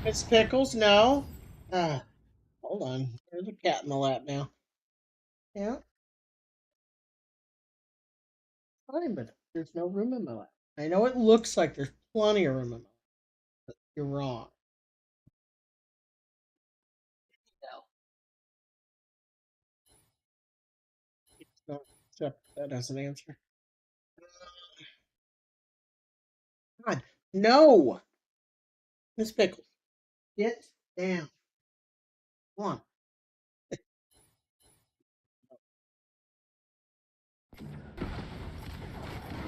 It's Pickles, no. Ah, hold on. There's a cat in the lap now. Yeah, fine, but there's no room in my lap. I know it looks like there's plenty of room in my lap, but you're wrong. No. Don't accept that as an answer. God, no! Miss Pickles, get down. Come on.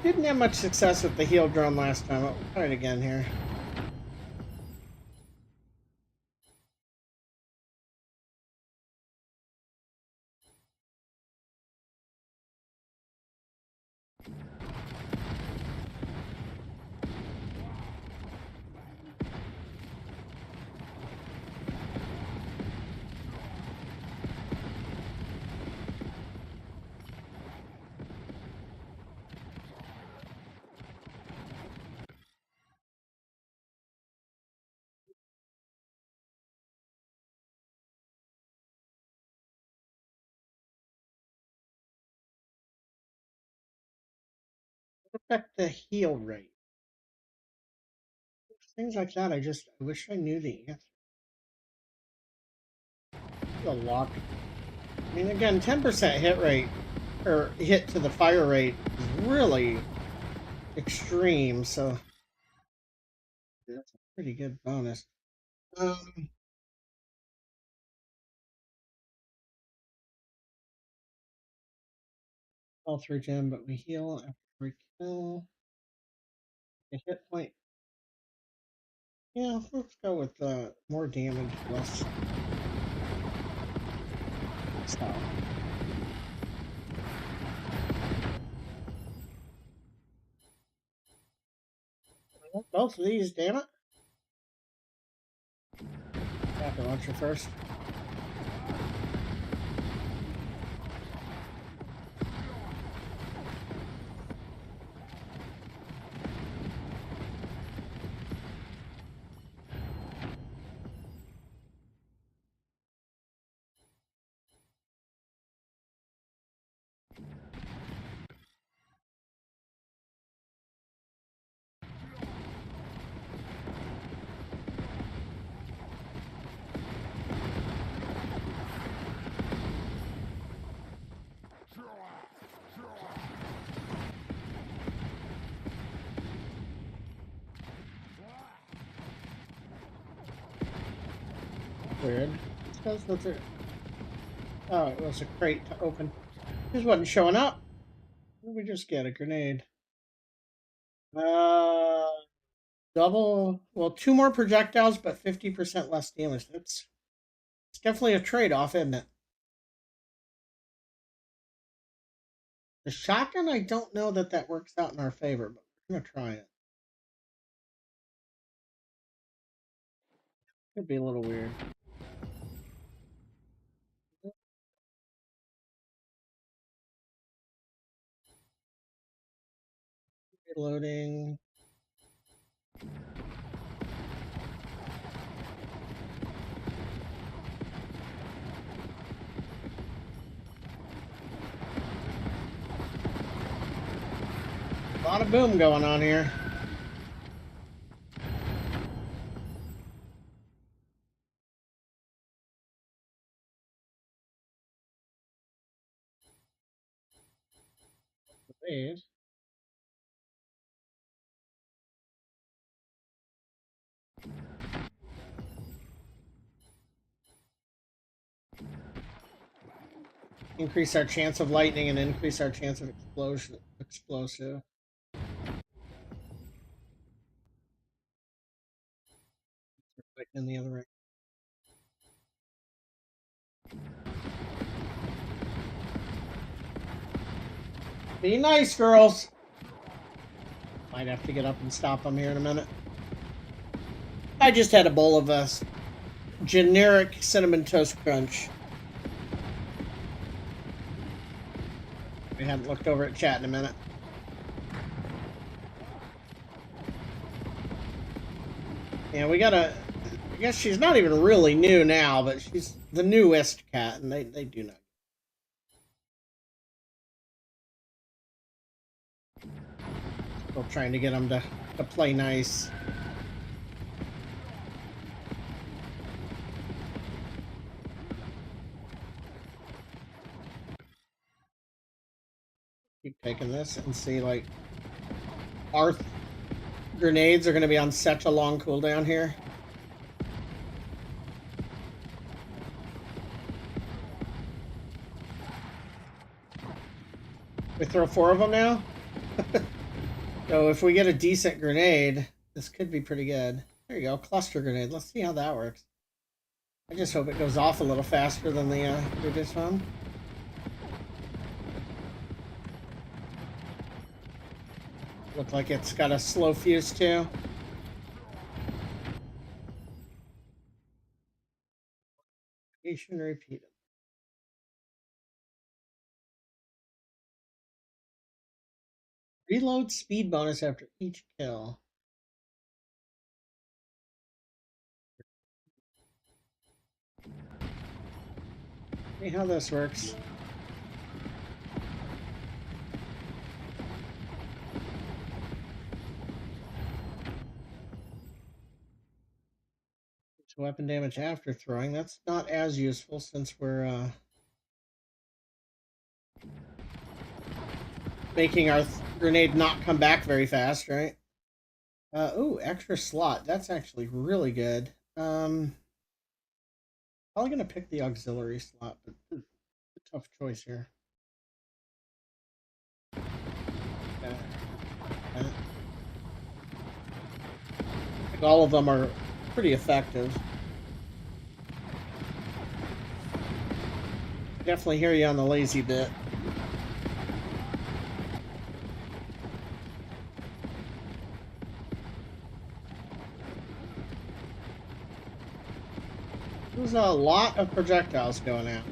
Didn't have much success with the heel drum last time. I'll try it again here. Affect the heel rate. Things like that, I wish I knew the answer. A lot. I mean, again, 10% hit rate, or hit to the fire rate, is really extreme, so that's a pretty good bonus. All through gem, but we heal after we kill. A hit point. Yeah, let's go with more damage, less stuff. Both of these, damn it. Rocket launcher first. Weird. Because what's it? Oh, it was a crate to open. This wasn't showing up. What did we just get? A grenade. Uh, double. Well, 2 more projectiles, but 50% less damage. It's definitely a trade-off, isn't it? The shotgun, I don't know that that works out in our favor, but we're going to try it. Could be a little weird. Reloading. A lot of boom going on here. Please. Increase our chance of lightning and increase our chance of explosive. In the other ring. Be nice, girls. Might have to get up and stop them here in a minute. I just had a bowl of generic cinnamon toast crunch. We haven't looked over at chat in a minute. Yeah, we gotta. I guess she's not even really new now, but she's the newest cat, and they do not. Still trying to get them to play nice. Keep taking this and see, like, our grenades are going to be on such a long cooldown here. We throw 4 of them now? So if we get a decent grenade, this could be pretty good. There you go, cluster grenade. Let's see how that works. I just hope it goes off a little faster than the previous one. Look like it's got a slow fuse too. Repeated. Reload speed bonus after each kill. See how this works. Weapon damage after throwing. That's not as useful since we're making our grenade not come back very fast, right? Ooh, extra slot. That's actually really good. Probably gonna pick the auxiliary slot, but a tough choice here. All of them are pretty effective. Definitely hear you on the lazy bit. There's a lot of projectiles going out.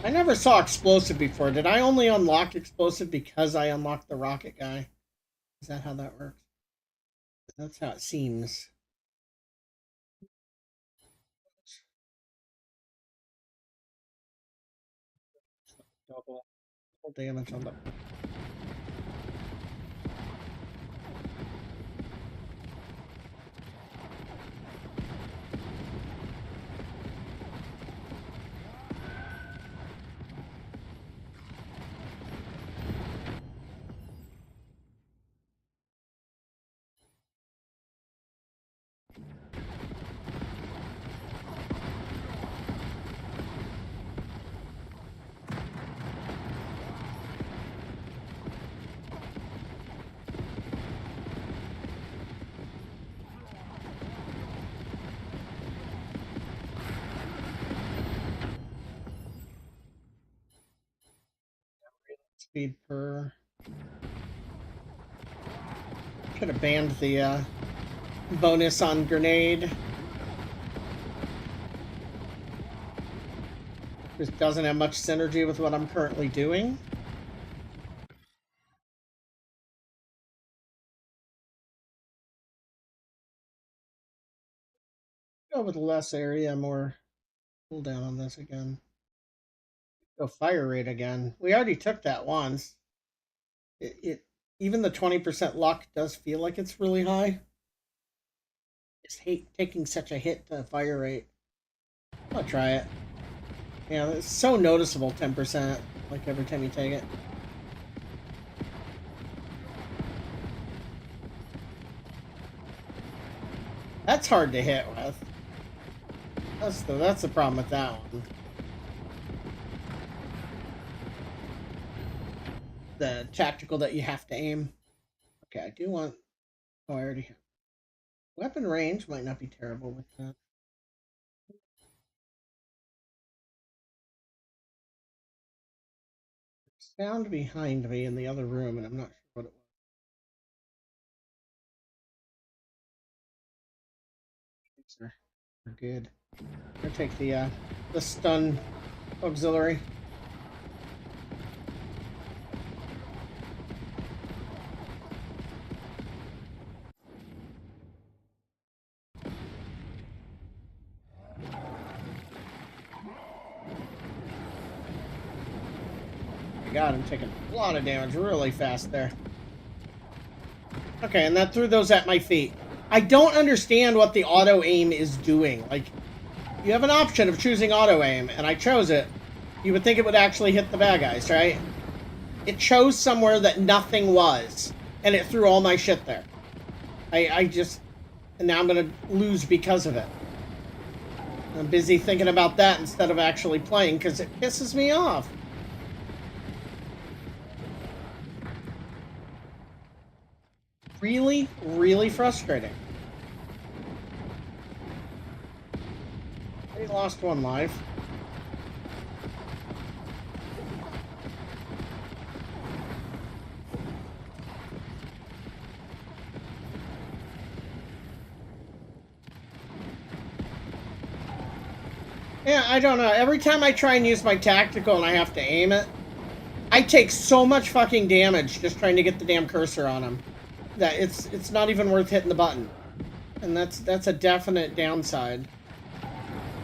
I never saw explosive before. Did I only unlock explosive because I unlocked the rocket guy? Is that how that works? That's how it seems. Double damage on the... speed per. Should have banned the bonus on grenade. This doesn't have much synergy with what I'm currently doing. Go with less area, more cooldown on this again. Go fire rate again. We already took that once. It even the 20% luck does feel like it's really high. I just hate taking such a hit to fire rate. I'll try it. Yeah, it's so noticeable, 10%, like every time you take it. That's hard to hit with. That's the problem with that one. The tactical that you have to aim. Okay, I do want... Oh, I already have... Weapon range might not be terrible with that. Sound behind me in the other room, and I'm not sure what it was. We're good. I'll take the stun auxiliary. God, I'm taking a lot of damage really fast there. Okay, and that threw those at my feet. I don't understand what the auto aim is doing. Like, you have an option of choosing auto aim, and I chose it. You would think it would actually hit the bad guys, right? It chose somewhere that nothing was, and it threw all my shit there. I just... And now I'm gonna lose because of it. I'm busy thinking about that instead of actually playing, because it pisses me off. Really, really frustrating. He lost one life. Yeah, I don't know. Every time I try and use my tactical and I have to aim it, I take so much fucking damage just trying to get the damn cursor on him that it's not even worth hitting the button. And that's a definite downside.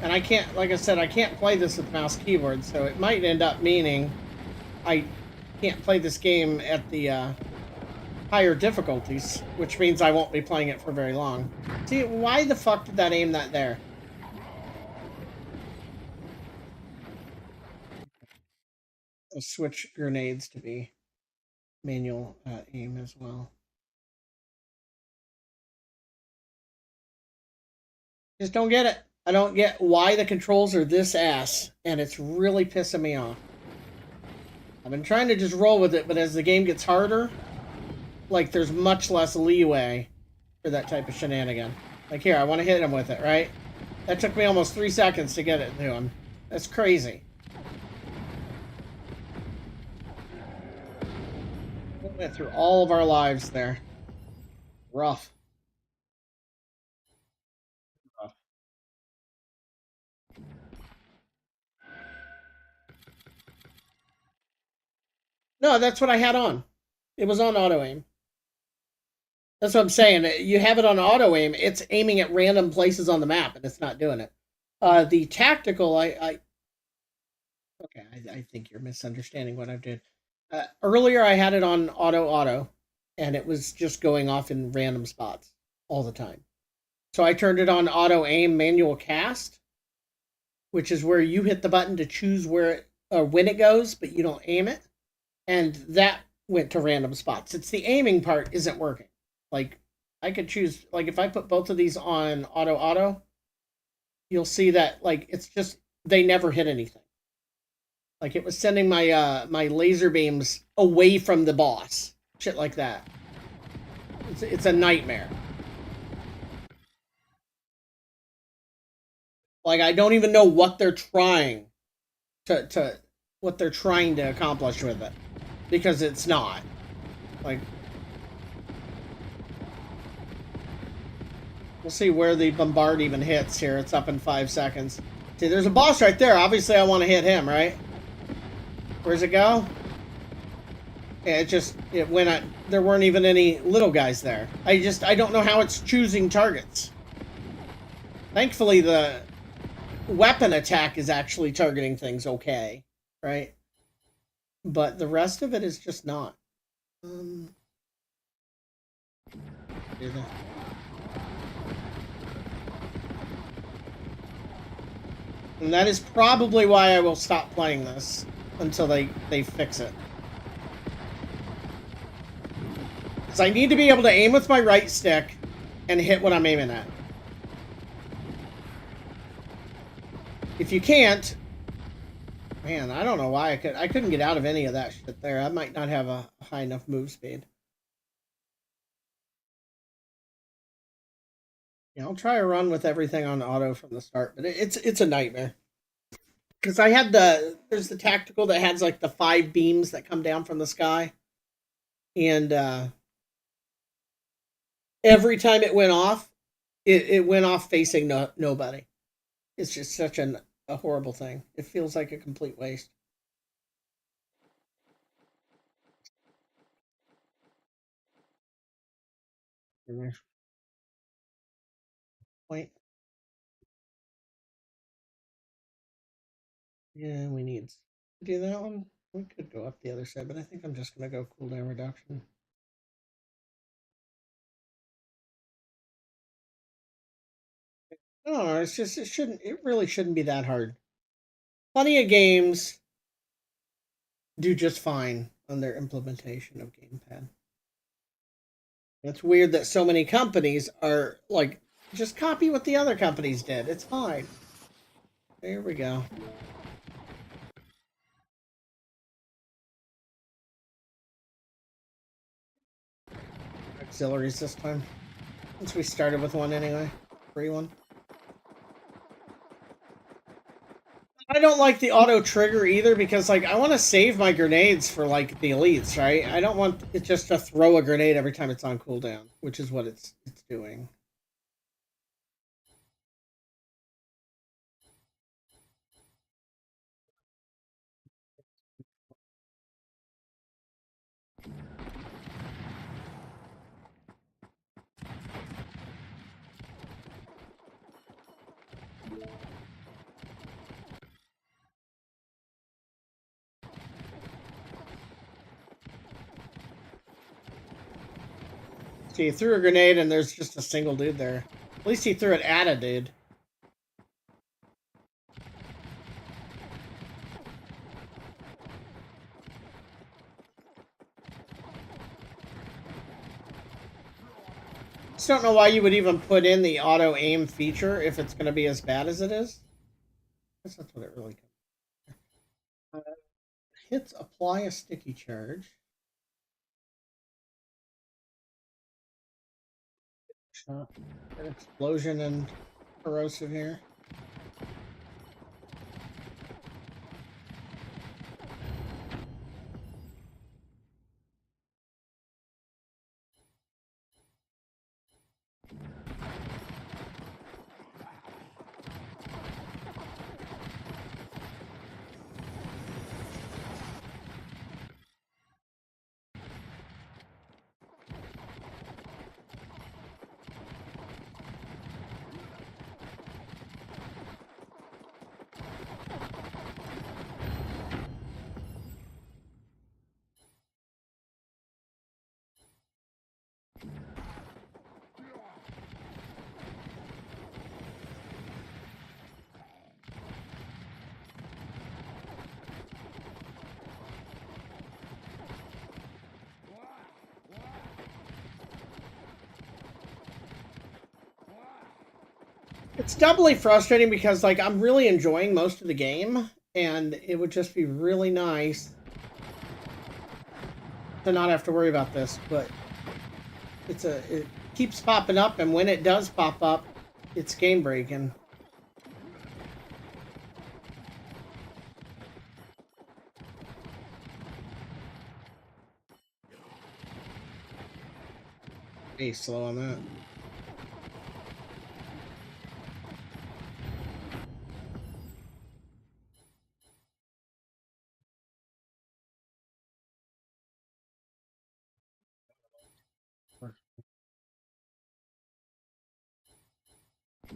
And I can't, like I said, I can't play this with mouse keyboard, so it might end up meaning I can't play this game at the higher difficulties, which means I won't be playing it for very long. See, why the fuck did that aim that there? I'll switch grenades to be manual aim as well. Just don't get it. I don't get why the controls are this ass, and it's really pissing me off. I've been trying to just roll with it, but as the game gets harder, like, there's much less leeway for that type of shenanigan. Like, here, I want to hit him with it, right? That took me almost 3 seconds to get it to him. That's crazy. We went through all of our lives there. Rough. Rough. No, that's what I had on. It was on auto aim. That's what I'm saying. You have it on auto aim. It's aiming at random places on the map, and it's not doing it. The tactical, okay, I think you're misunderstanding what I did. Earlier, I had it on auto, and it was just going off in random spots all the time. So I turned it on auto aim manual cast, which is where you hit the button to choose where when it goes, but you don't aim it. And that went to random spots. It's the aiming part isn't working. Like, I could choose, like, if I put both of these on auto, you'll see that, like, it's just, they never hit anything. Like, it was sending my my laser beams away from the boss. Shit like that. It's a nightmare. Like, I don't even know what they're trying to what they're trying to accomplish with it. because it's not. Like, we'll see where the bombard even hits here. It's up in 5 seconds. See, there's a boss right there. Obviously, I want to hit him, right? Where's it go? Yeah, it went at, there weren't even any little guys there. I don't know how it's choosing targets. Thankfully, the weapon attack is actually targeting things okay, right? But the rest of it is just not. And that is probably why I will stop playing this until they fix it. Because I need to be able to aim with my right stick and hit what I'm aiming at. If you can't, man, I don't know why I couldn't get out of any of that shit there. I might not have a high enough move speed. Yeah, I'll try a run with everything on auto from the start, but it's a nightmare. Because I had there's the tactical that has like the 5 beams that come down from the sky, and every time it went off, it went off facing nobody. It's just such a horrible thing. It feels like a complete waste. Point. Yeah, we need to do that one. We could go up the other side, but I think I'm just gonna go cooldown reduction. No, it's just it really shouldn't be that hard. Plenty of games do just fine on their implementation of gamepad. It's weird that so many companies are like, just copy what the other companies did. It's fine. There we go. Auxiliaries this time. Since we started with one anyway. Free one. I don't like the auto trigger either because, like, I want to save my grenades for, like, the elites, right? I don't want it just to throw a grenade every time it's on cooldown, which is what it's doing. So he threw a grenade and there's just a single dude there. At least he threw it at a dude. Just don't know why you would even put in the auto aim feature if it's going to be as bad as it is. I guess that's what it really comes. Hits apply a sticky charge. An explosion and corrosive here. It's doubly frustrating because, like, I'm really enjoying most of the game, and it would just be really nice to not have to worry about this, but it keeps popping up, and when it does pop up, it's game breaking. Way slow on that.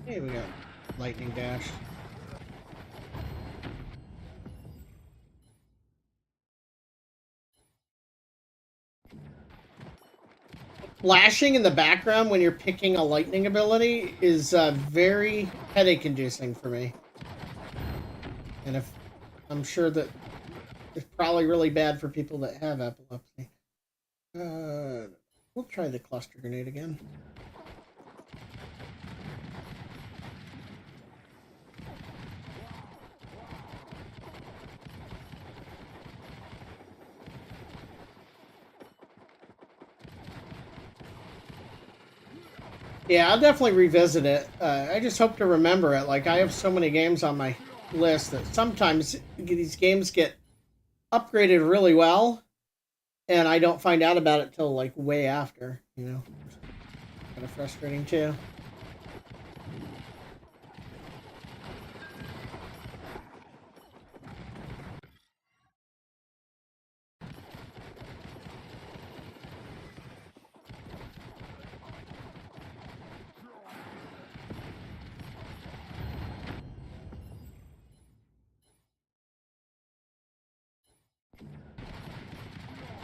Hey, we got lightning dash. Flashing in the background when you're picking a lightning ability is very headache-inducing for me. And if I'm sure that it's probably really bad for people that have epilepsy. We'll try the cluster grenade again. Yeah, I'll definitely revisit it. I just hope to remember it. Like, I have so many games on my list that sometimes these games get upgraded really well, and I don't find out about it till, like, way after, you know? Kind of frustrating, too.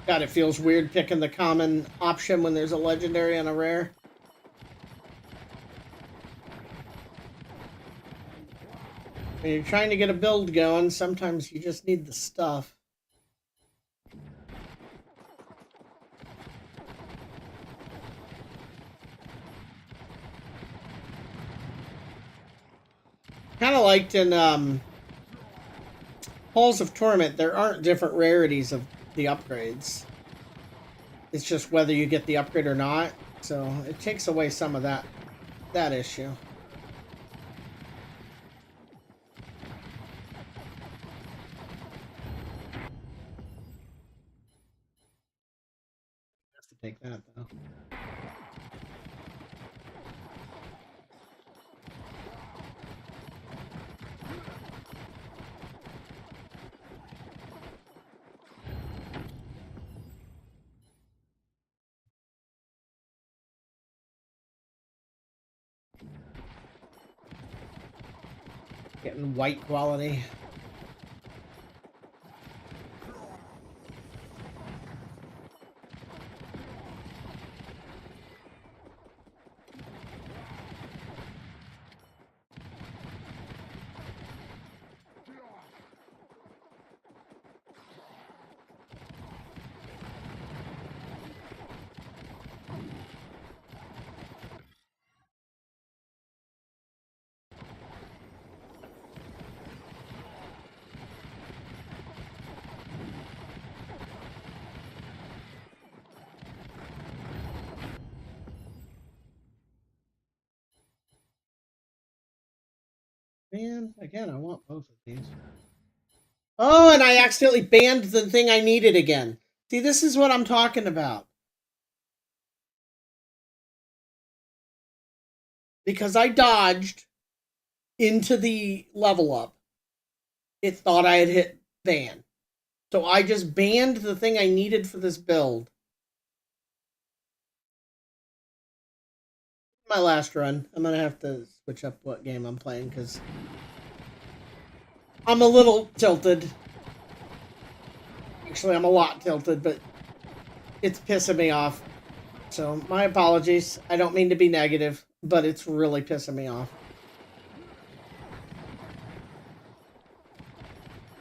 God, it feels weird picking the common option when there's a legendary and a rare. When you're trying to get a build going, sometimes you just need the stuff. Kind of liked in Halls of Torment, there aren't different rarities of the upgrades. It's just whether you get the upgrade or not. So it takes away some of that issue. Have to take that though. Getting white quality. Man, again, I want both of these. Oh, and I accidentally banned the thing I needed again. See, this is what I'm talking about. Because I dodged into the level up, it thought I had hit ban. So I just banned the thing I needed for this build. My last run. I'm going to have to switch up what game I'm playing because I'm a little tilted. Actually, I'm a lot tilted, but it's pissing me off. So my apologies. I don't mean to be negative, but it's really pissing me off.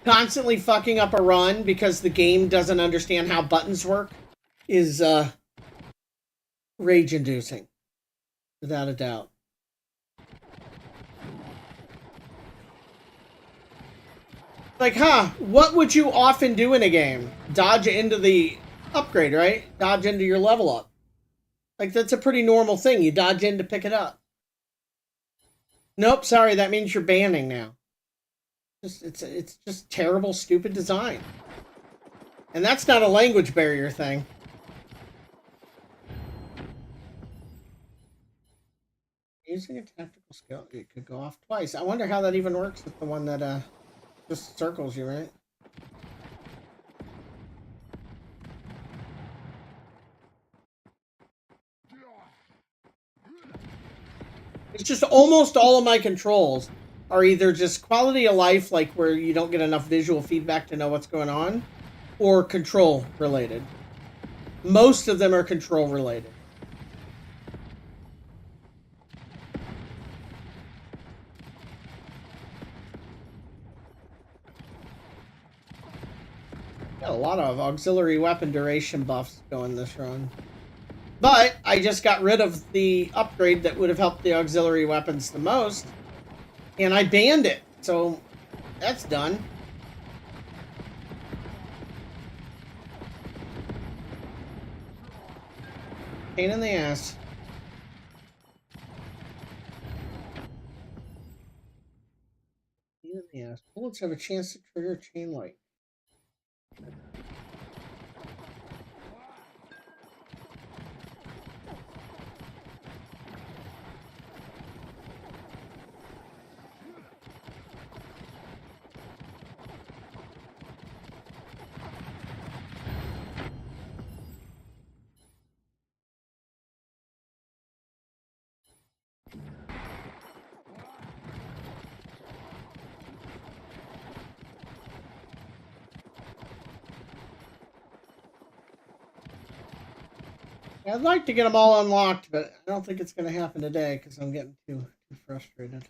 Constantly fucking up a run because the game doesn't understand how buttons work is rage-inducing. Without a doubt. Like, what would you often do in a game? Dodge into the upgrade, right? Dodge into your level up. Like, that's a pretty normal thing. You dodge in to pick it up. Nope, sorry, that means you're banning now. It's just terrible, stupid design. And that's not a language barrier thing. Using a tactical skill, it could go off twice. I wonder how that even works with the one that just circles you, right? It's just almost all of my controls are either just quality of life, like where you don't get enough visual feedback to know what's going on, or control related. Most of them are control related. Got a lot of auxiliary weapon duration buffs going this run. But I just got rid of the upgrade that would have helped the auxiliary weapons the most, and I banned it. So that's done. Pain in the ass. Pain in the ass. Bullets have a chance to trigger chain light. I'd like to get them all unlocked, but I don't think it's going to happen today because I'm getting too frustrated.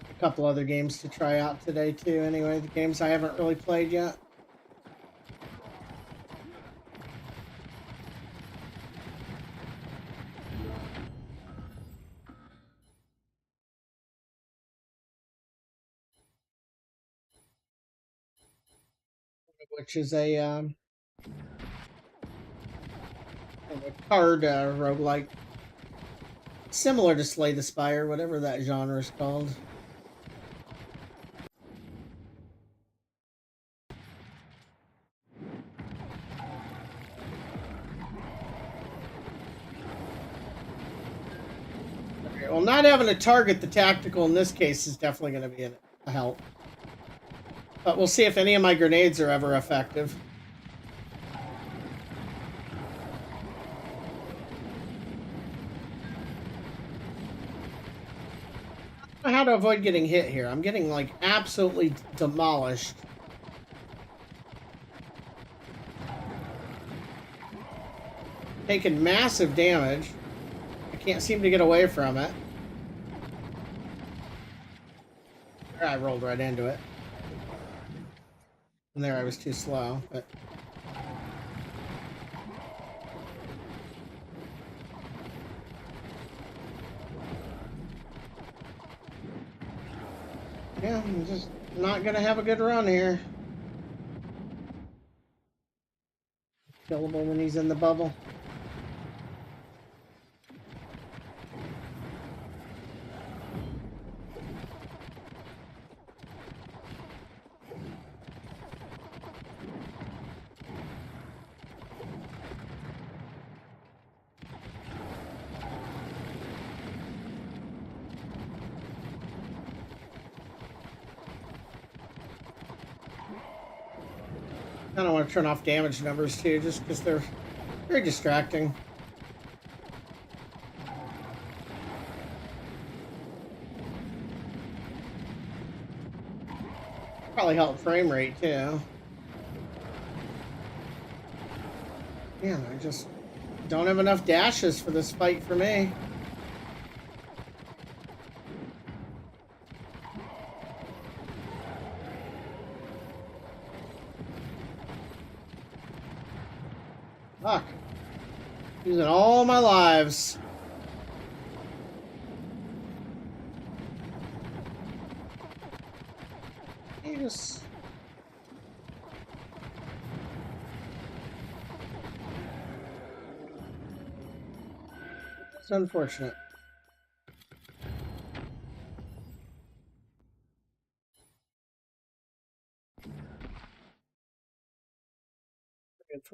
A couple other games to try out today too. Anyway, the games I haven't really played yet. Which is a card roguelike. Similar to Slay the Spire, whatever that genre is called. Okay, well, not having to target the tactical in this case is definitely going to be a help. But we'll see if any of my grenades are ever effective. I don't know how to avoid getting hit here. I'm getting, like, absolutely demolished. Taking massive damage. I can't seem to get away from it. I rolled right into it. And there I was too slow, but... yeah, I'm just not gonna have a good run here. Killable when he's in the bubble. I don't want to turn off damage numbers too, just because they're very distracting. Probably help frame rate too. Man, I just don't have enough dashes for this fight for me. Fuck. Using all my lives. You just... it's unfortunate.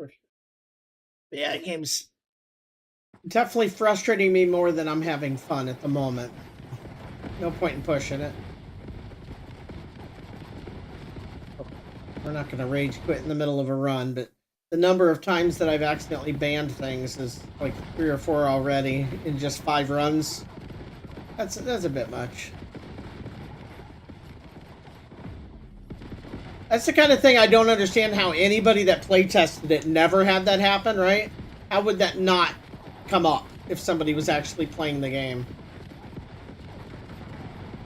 for sure. But yeah, the game's definitely frustrating me more than I'm having fun at the moment. No point in pushing it. We're not going to rage quit in the middle of a run, but the number of times that I've accidentally banned things is like 3 or 4 already in just 5 runs. That's a bit much. That's the kind of thing I don't understand how anybody that play tested it never had that happen, right? How would that not come up if somebody was actually playing the game?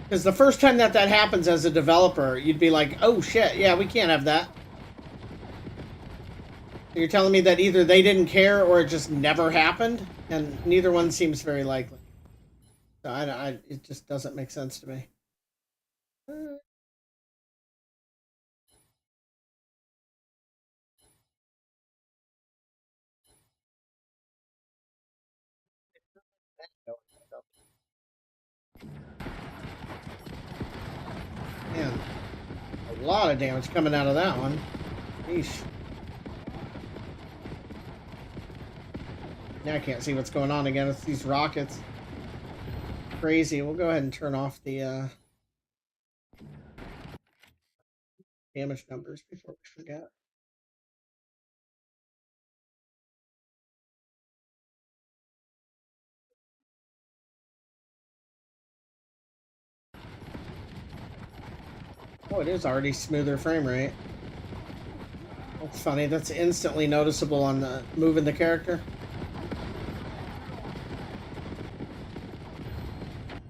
Because the first time that happens as a developer, you'd be like, oh shit, yeah, we can't have that. You're telling me that either they didn't care or it just never happened? And neither one seems very likely. So it just doesn't make sense to me. Man, a lot of damage coming out of that one. Yeesh. Now I can't see what's going on again. It's these rockets. Crazy. We'll go ahead and turn off the damage numbers before we forget. Oh, it is already smoother frame rate. That's funny. That's instantly noticeable on the moving the character.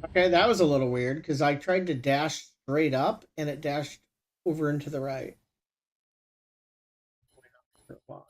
Okay, that was a little weird because I tried to dash straight up and it dashed over into the right. Why?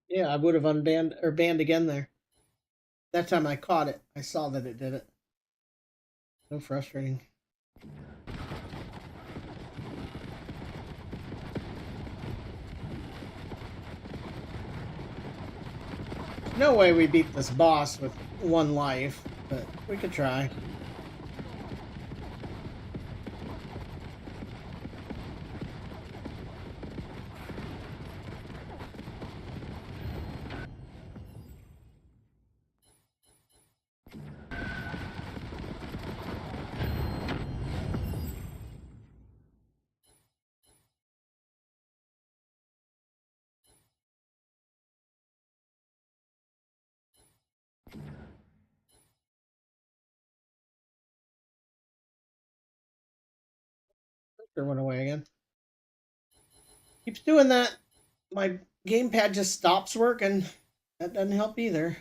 Yeah, I would have unbanned or banned again there. That time I caught it. I saw that it did it. So frustrating. No way we beat this boss with 1 life, but we could try. Sure went away again. Keeps doing that. My gamepad just stops working. That doesn't help either.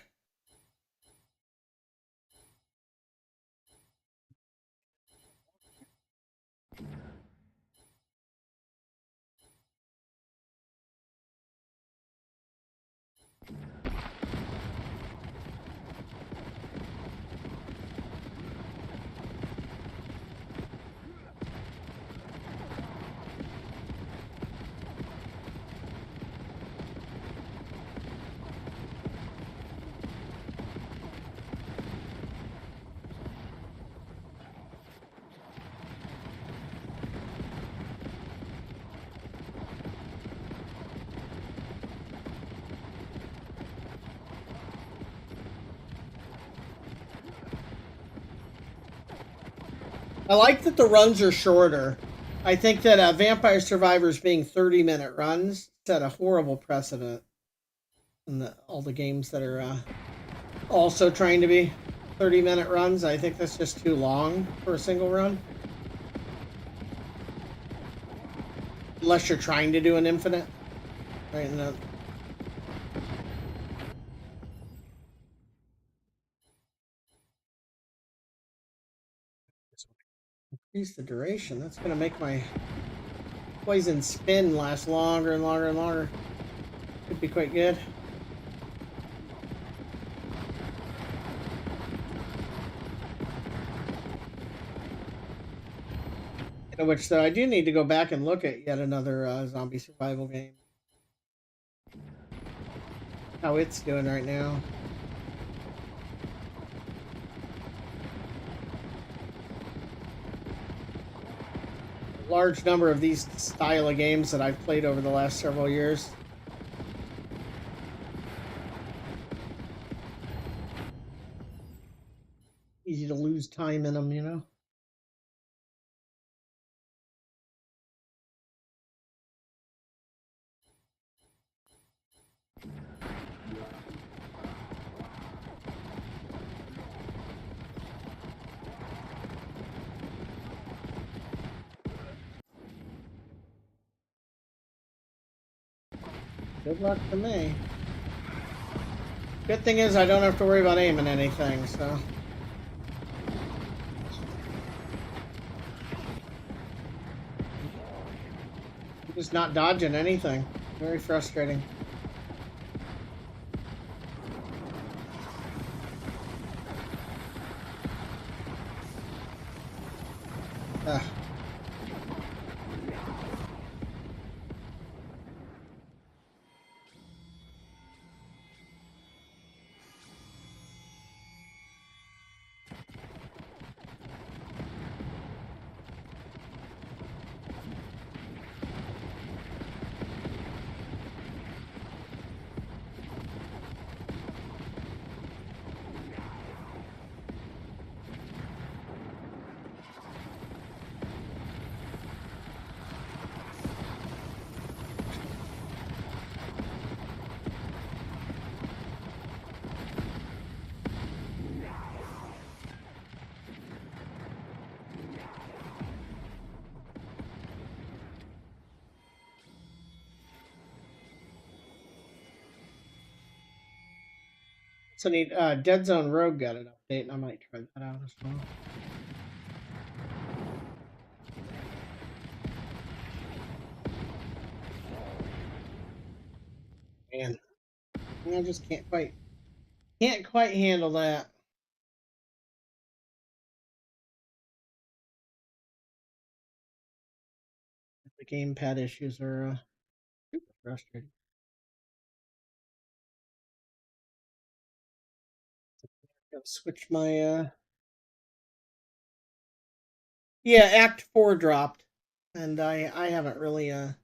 I like that the runs are shorter. I think that Vampire Survivors being 30-minute runs set a horrible precedent in all the games that are also trying to be 30-minute runs. I think that's just too long for a single run. Unless you're trying to do an infinite. Right, no. Increase the duration. That's going to make my poison spin last longer and longer and longer. Could be quite good. Which, though, I do need to go back and look at yet another zombie survival game. How it's doing right now. A large number of these style of games that I've played over the last several years. Easy to lose time in them, you know? Good luck to me. Good thing is I don't have to worry about aiming anything, so... I'm just not dodging anything. Very frustrating. Ugh. So need Dead Zone Rogue got an update, and I might try that out as well. Man, I just can't quite handle that. The gamepad issues are super frustrating. Gotta switch my yeah, Act 4 dropped, and I haven't really I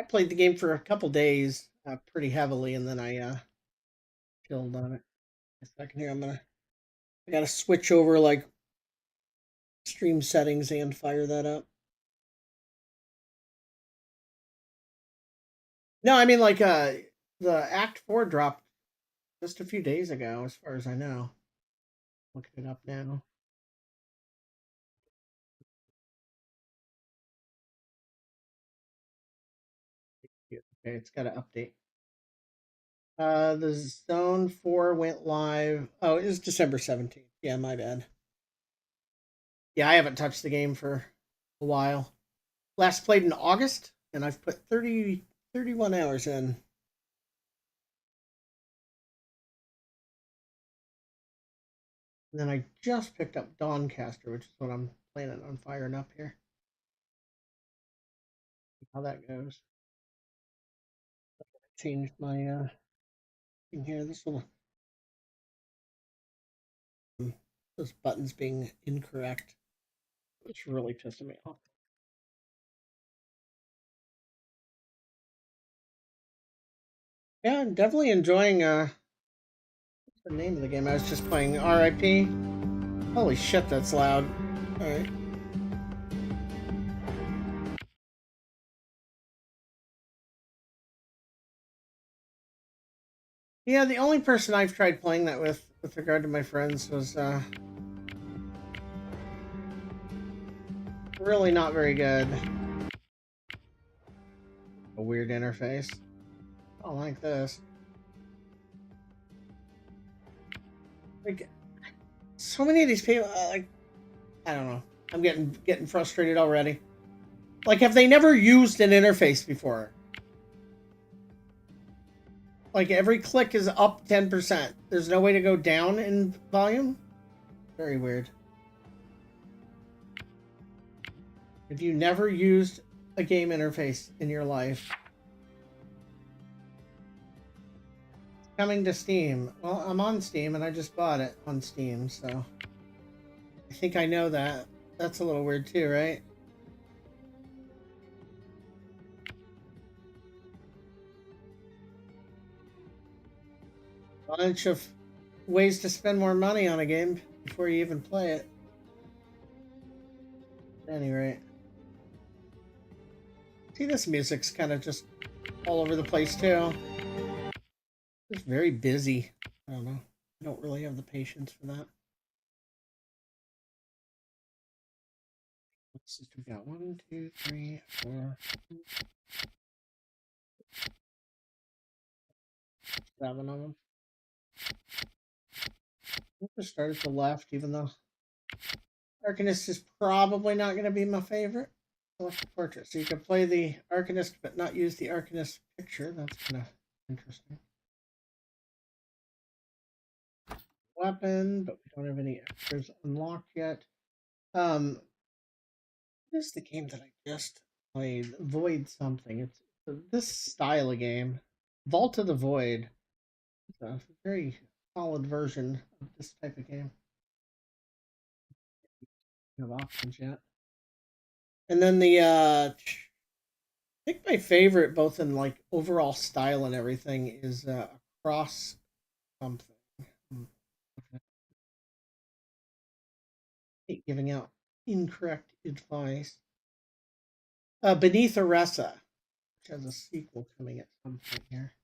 played the game for a couple days pretty heavily, and then I chilled on it. A second here, I gotta switch over like stream settings and fire that up. No, I mean like the Act 4 dropped just a few days ago, as far as I know. Looking it up now. Okay, it's got to update. The Zone 4 went live. Oh, it was December 17th. Yeah, my bad. Yeah, I haven't touched the game for a while. Last played in August, and I've put 31 hours in. And then I just picked up Dawncaster, which is what I'm planning on firing up here. See how that goes. I changed my thing here. This will those buttons being incorrect, which really pissed me off. Yeah, I'm definitely enjoying what's the name of the game? I was just playing RIP. Holy shit, that's loud. Alright. Yeah, the only person I've tried playing that with regard to my friends, was really not very good. A weird interface. I don't like this. Like, so many of these people, like, I don't know. I'm getting frustrated already. Like, have they never used an interface before? Like, every click is up 10%. There's no way to go down in volume? Very weird. If you never used a game interface in your life, it's coming to Steam. Well, I'm on Steam, and I just bought it on Steam, so I think I know that. That's a little weird too, right? Bunch of ways to spend more money on a game before you even play it. At any rate. See, this music's kind of just all over the place too. It's very busy. I don't know. I don't really have the patience for that. Let's just, we got 1, 2, 3, 4, 7 of them. We'll just start at the left, even though Arcanist is probably not going to be my favorite. Select the portrait. So you can play the Arcanist but not use the Arcanist picture. That's kind of interesting. Weapon, but we don't have any extras unlocked yet. What is the game that I just played? Void something. It's this style of game. Vault of the Void. It's a very solid version of this type of game. No options yet. And then I think my favorite, both in like overall style and everything, is Cross something. I hate giving out incorrect advice. Beneath Aressa, which has a sequel coming at some point here.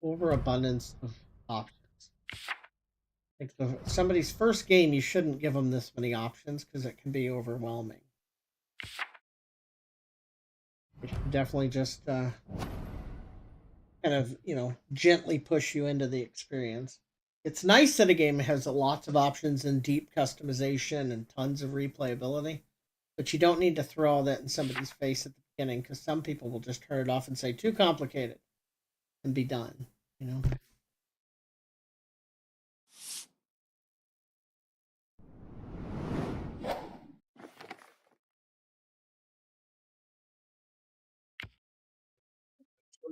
Overabundance of options. Like somebody's first game, you shouldn't give them this many options because it can be overwhelming. It should definitely just kind of, gently push you into the experience. It's nice that a game has lots of options and deep customization and tons of replayability, but you don't need to throw all that in somebody's face at the beginning because some people will just turn it off and say too complicated and be done. A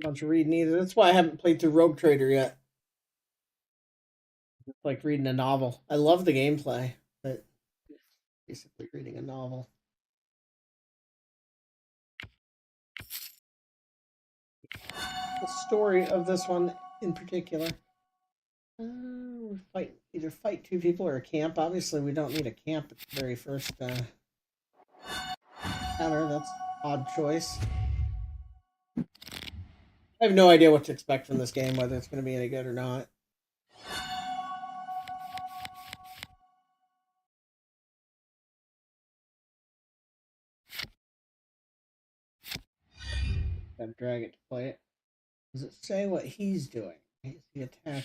bunch of reading either. That's why I haven't played through Rogue Trader yet. It's like reading a novel. I love the gameplay, but basically reading a novel. The story of this one in particular. We either fight two people or a camp. Obviously, we don't need a camp at the very first encounter. That's an odd choice. I have no idea what to expect from this game, whether it's going to be any good or not. Gotta drag it to play it. Does it say what he's doing? He's the attack.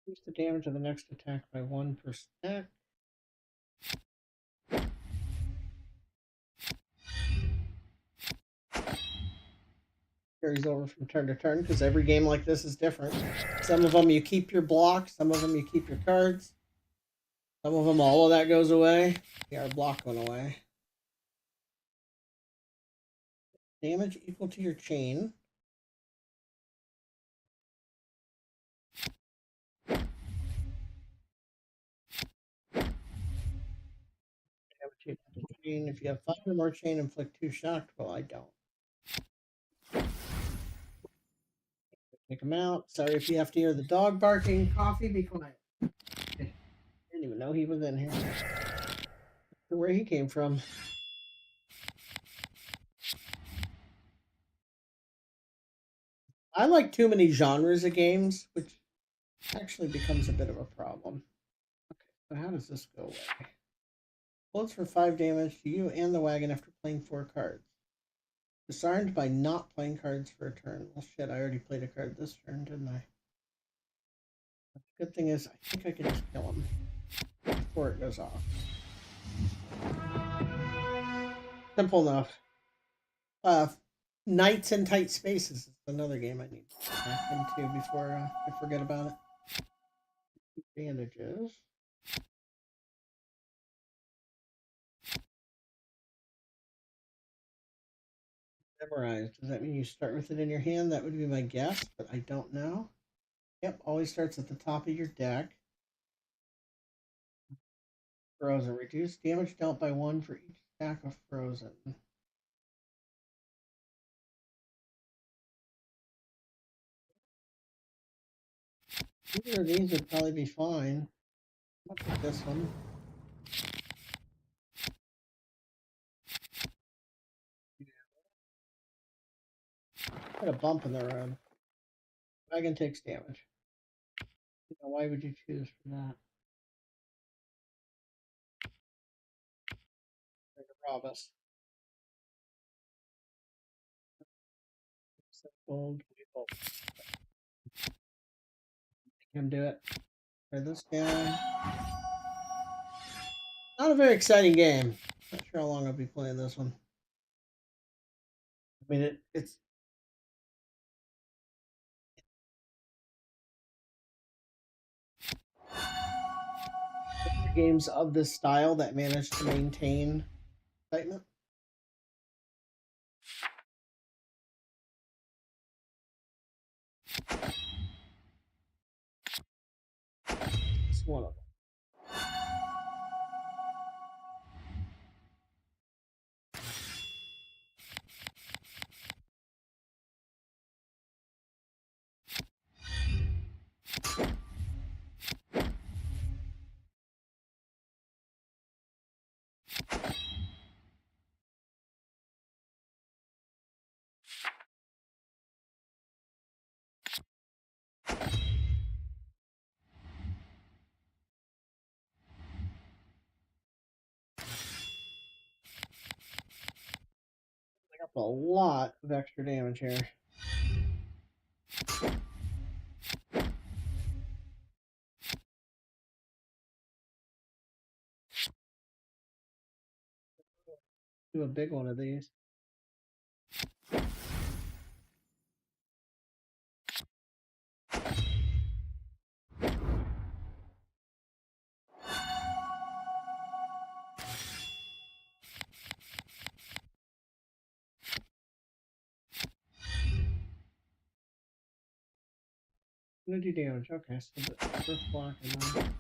Increase the damage of the next attack by 1%. Carries over from turn to turn because every game like this is different. Some of them you keep your block, some of them you keep your cards. Some of them, all of that goes away. Yeah, our block went away. Damage equal to your chain. chain. If you have 5 or more chain, inflict 2 shock. Well, I don't. Take him out. Sorry if you have to hear the dog barking. Coffee, be quiet. I didn't even know he was in here. Where he came from. I like too many genres of games, which actually becomes a bit of a problem. Okay, so how does this go away? Bullets for 5 damage to you and the wagon after playing 4 cards. Disarmed by not playing cards for a turn. Well, shit, I already played a card this turn, didn't I? The good thing is, I think I can just kill him before it goes off. Simple enough. Knights in Tight Spaces is another game I need to get back into before I forget about it. Bandages. Memorized. Does that mean you start with it in your hand? That would be my guess, but I don't know. Yep, always starts at the top of your deck. Frozen. Reduce damage dealt by 1 for each stack of Frozen. Either of these would probably be fine. I'll take this one. Put a bump in the road. Wagon takes damage. Why would you choose for that? Rob us. Gold. Make him do it. For this guy. Not a very exciting game. Not sure how long I'll be playing this one. I mean, it's games of this style that manage to maintain excitement. It's one of them. I got a lot of extra damage here. Do a big one of these. I'm gonna do damage. Okay, so the first block and then.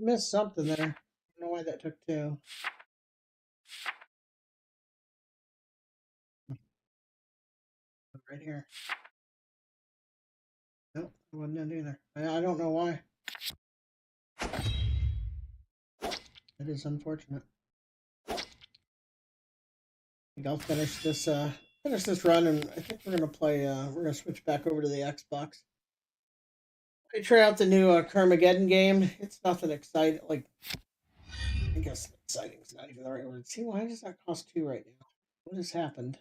missed something there. I don't know why that took two. Right here. Nope, it wasn't in either. I don't know why. It is unfortunate. I think I'll finish this run, and I think we're gonna play. We're gonna switch back over to the Xbox. I try out the new Carmageddon game. It's nothing exciting. Like, I guess exciting is not even the right word. See, why does that cost two right now? What has happened?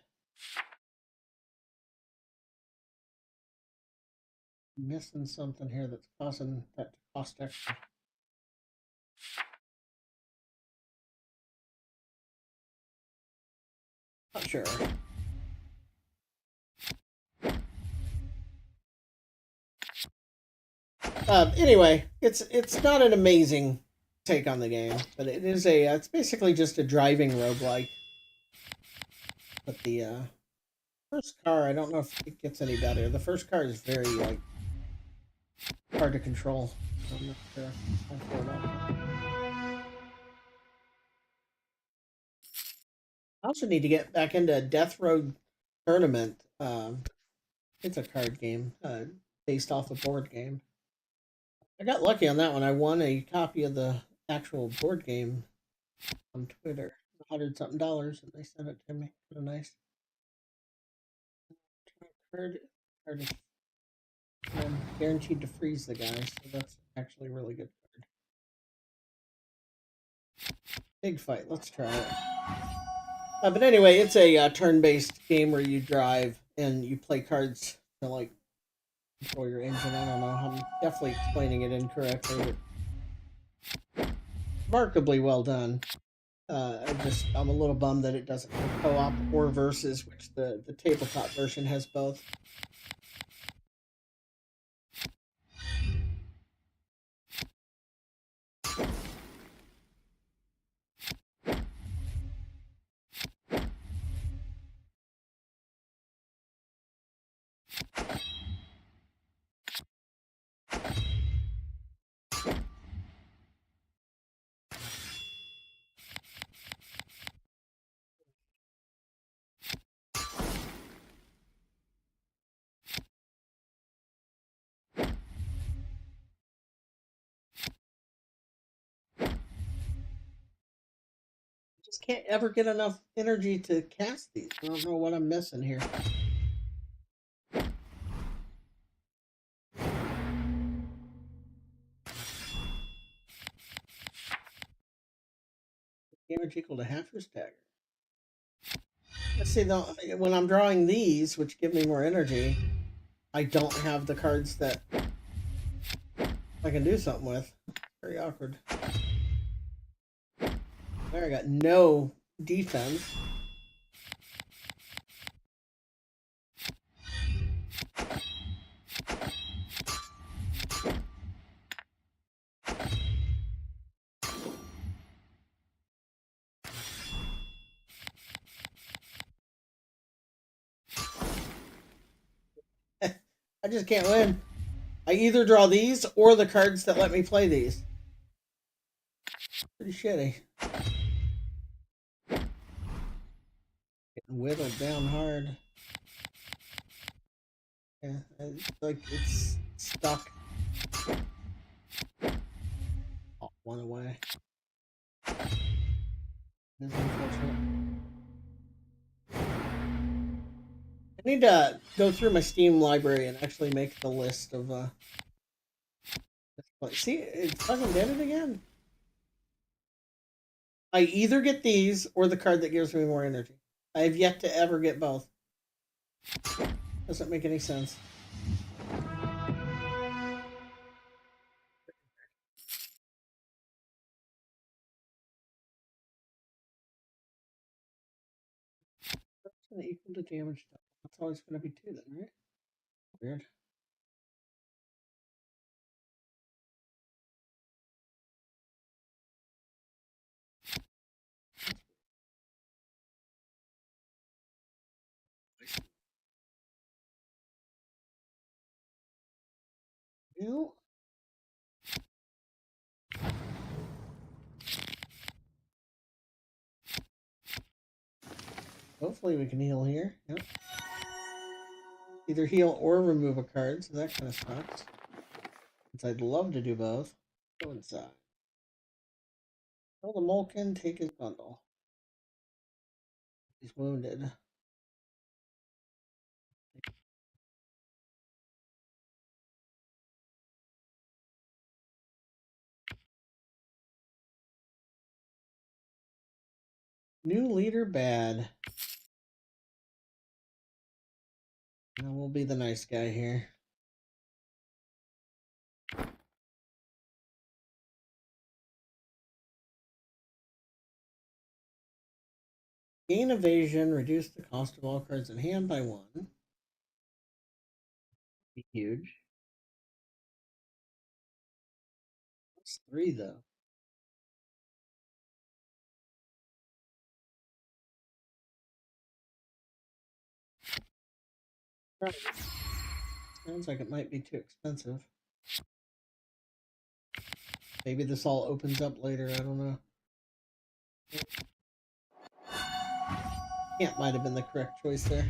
I'm missing something here that's causing that to cost extra. Not sure. Anyway, it's not an amazing take on the game, but it is a. It's basically just a driving roguelike. But the first car, I don't know if it gets any better. The first car is very like hard to control. I'm not sure. I also need to get back into Death Road Tournament. It's a card game based off a board game. I got lucky on that one. I won a copy of the actual board game on Twitter. $100 something, and they sent it to me. Kind of nice. Card is guaranteed to freeze the guy, so that's actually a really good card. Big fight. Let's try it. But anyway, it's a turn-based game where you drive and you play cards to like control your engine. I don't know. I'm definitely explaining it incorrectly, but remarkably well done. I'm a little bummed that it doesn't have co-op or versus, which the tabletop version has both. Just can't ever get enough energy to cast these. I don't know what I'm missing here. Damage equal to half your stagger. Let's see, though, when I'm drawing these, which give me more energy, I don't have the cards that I can do something with. Very awkward. There, I got no defense. I just can't win. I either draw these or the cards that let me play these. Pretty shitty. Getting whittled down hard. Yeah, it's like it's stuck. Oh, one away. This is unfortunate. I need to go through my Steam library and actually make the list of see, it's fucking did it again. I either get these or the card that gives me more energy. I have yet to ever get both. Doesn't make any sense. That's going to equal the damage. That's always going to be two then, right? Weird. You Hopefully we can heal here. Yep. Either heal or remove a card, so that kind of sucks. Since I'd love to do both. Go inside. Kill the Molken, take his bundle. He's wounded. New leader bad. And we'll be the nice guy here. Gain evasion, reduce the cost of all cards in hand by 1. Be huge. That's 3 though. Right. Sounds like it might be too expensive. Maybe this all opens up later, I don't know. Camp might have been the correct choice there.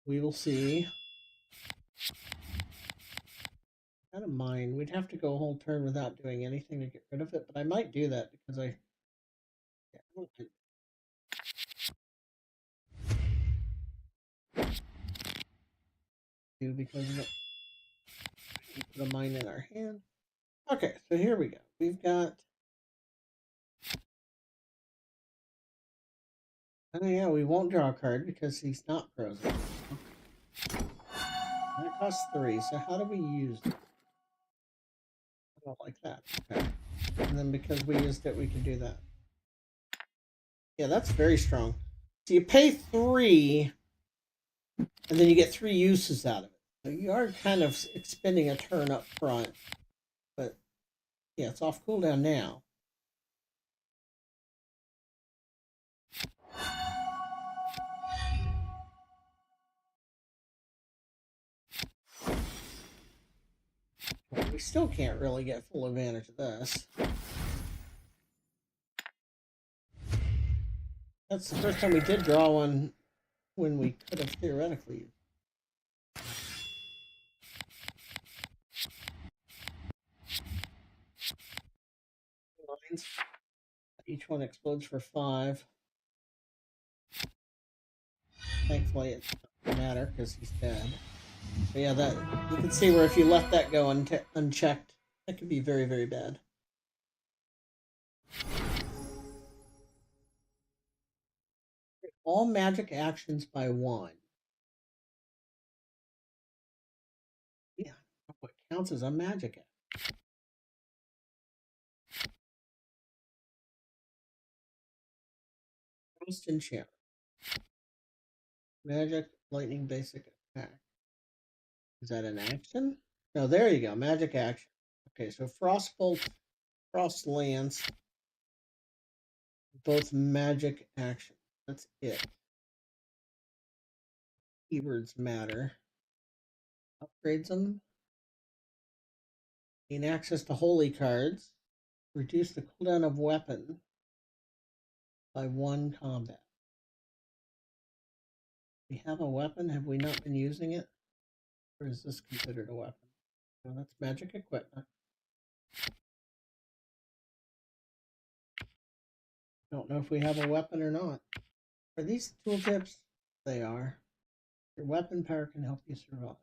We will see. Out of mind. We'd have to go a whole turn without doing anything to get rid of it, but I might do that because I do because of it. Put a mine in our hand. Okay, so here we go. We've got. Oh yeah, we won't draw a card because he's not frozen. That costs 3, so how do we use it? I don't like that. Okay. And then because we used it, we can do that. Yeah, that's very strong. So you pay 3, and then you get 3 uses out of it. So you are kind of expending a turn up front. But yeah, it's off cooldown now. Well, we still can't really get full advantage of this. That's the first time we did draw one when we could have theoretically. Lines. Each one explodes for 5. Thankfully, it doesn't matter because he's dead. But yeah, that you can see where if you left that go unchecked, that could be very, very bad. All magic actions by 1. Yeah, what counts as a magic action? Most enchant. Magic, lightning, basic attack. Is that an action? No, there you go. Magic action. Okay, so Frostbolt, Frost Lance, both magic action. That's it. Keywords matter. Upgrades them. Gain access to holy cards. Reduce the cooldown of weapon by 1 combat. We have a weapon. Have we not been using it? Or is this considered a weapon? No, that's magic equipment. Don't know if we have a weapon or not. Are these tooltips? They are. Your weapon power can help you survive.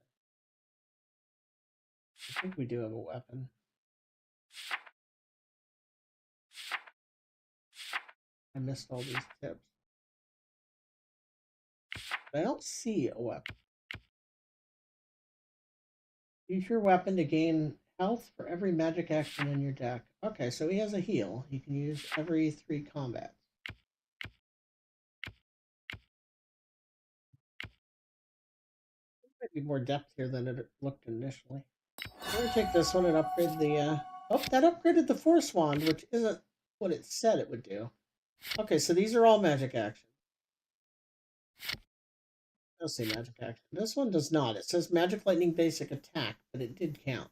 I think we do have a weapon. I missed all these tips. I don't see a weapon. Use your weapon to gain health for every magic action in your deck. Okay, so he has a heal. You can use every 3 combats. There might be more depth here than it looked initially. I'm going to take this one and upgrade the... Oh, that upgraded the Force Wand, which isn't what it said it would do. Okay, so these are all magic actions. Does say magic action. This one does not. It says magic lightning basic attack, but it did count.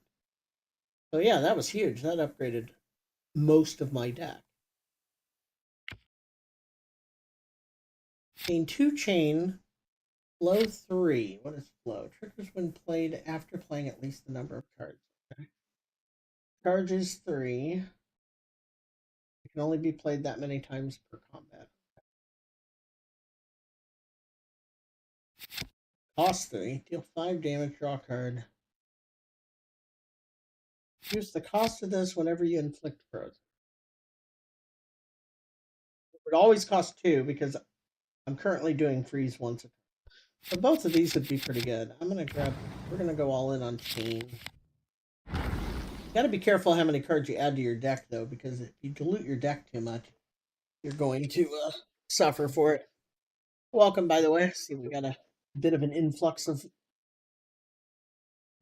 So yeah, that was huge. That upgraded most of my deck. Chain 2 chain. Flow 3. What is flow? Triggers when played after playing at least the number of cards. Okay. Charges 3. It can only be played that many times per combat. Cost 3. Deal 5 damage, draw a card. Use the cost of this whenever you inflict frozen. It would always cost 2 because I'm currently doing freeze once. So both of these would be pretty good. We're gonna go all in on chain. You gotta be careful how many cards you add to your deck though, because if you dilute your deck too much, you're going to suffer for it. Welcome, by the way. See, we got a bit of an influx of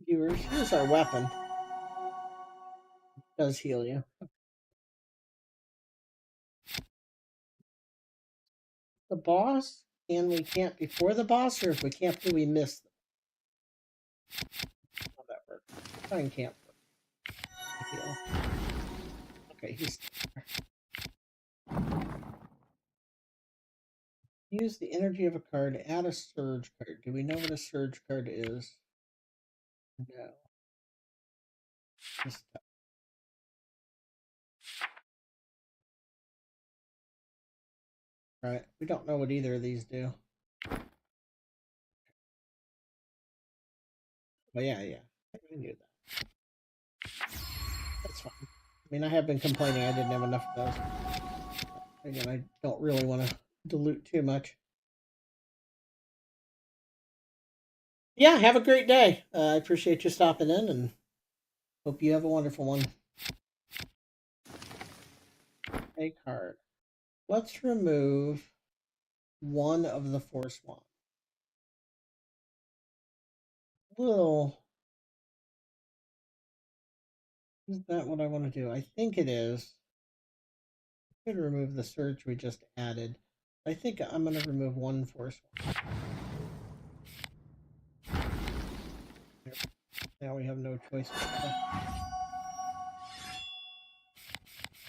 viewers. Here's our weapon. It does heal you. The boss, and we camp before the boss, or if we camp, do we miss them? How that work? Try and camp. Heal. Okay, he's there. Use the energy of a card, add a surge card. Do we know what a surge card is? No. Just right. We don't know what either of these do. But yeah. I knew that. That's fine. I mean, I have been complaining I didn't have enough of those. Again, I don't really want to dilute too much. Yeah, have a great day. I appreciate you stopping in and hope you have a wonderful one. A card. Let's remove one of the force wands. Little. Is that what I want to do? I think it is. I could remove the surge we just added. I think I'm going to remove one force wand. Now we have no choice.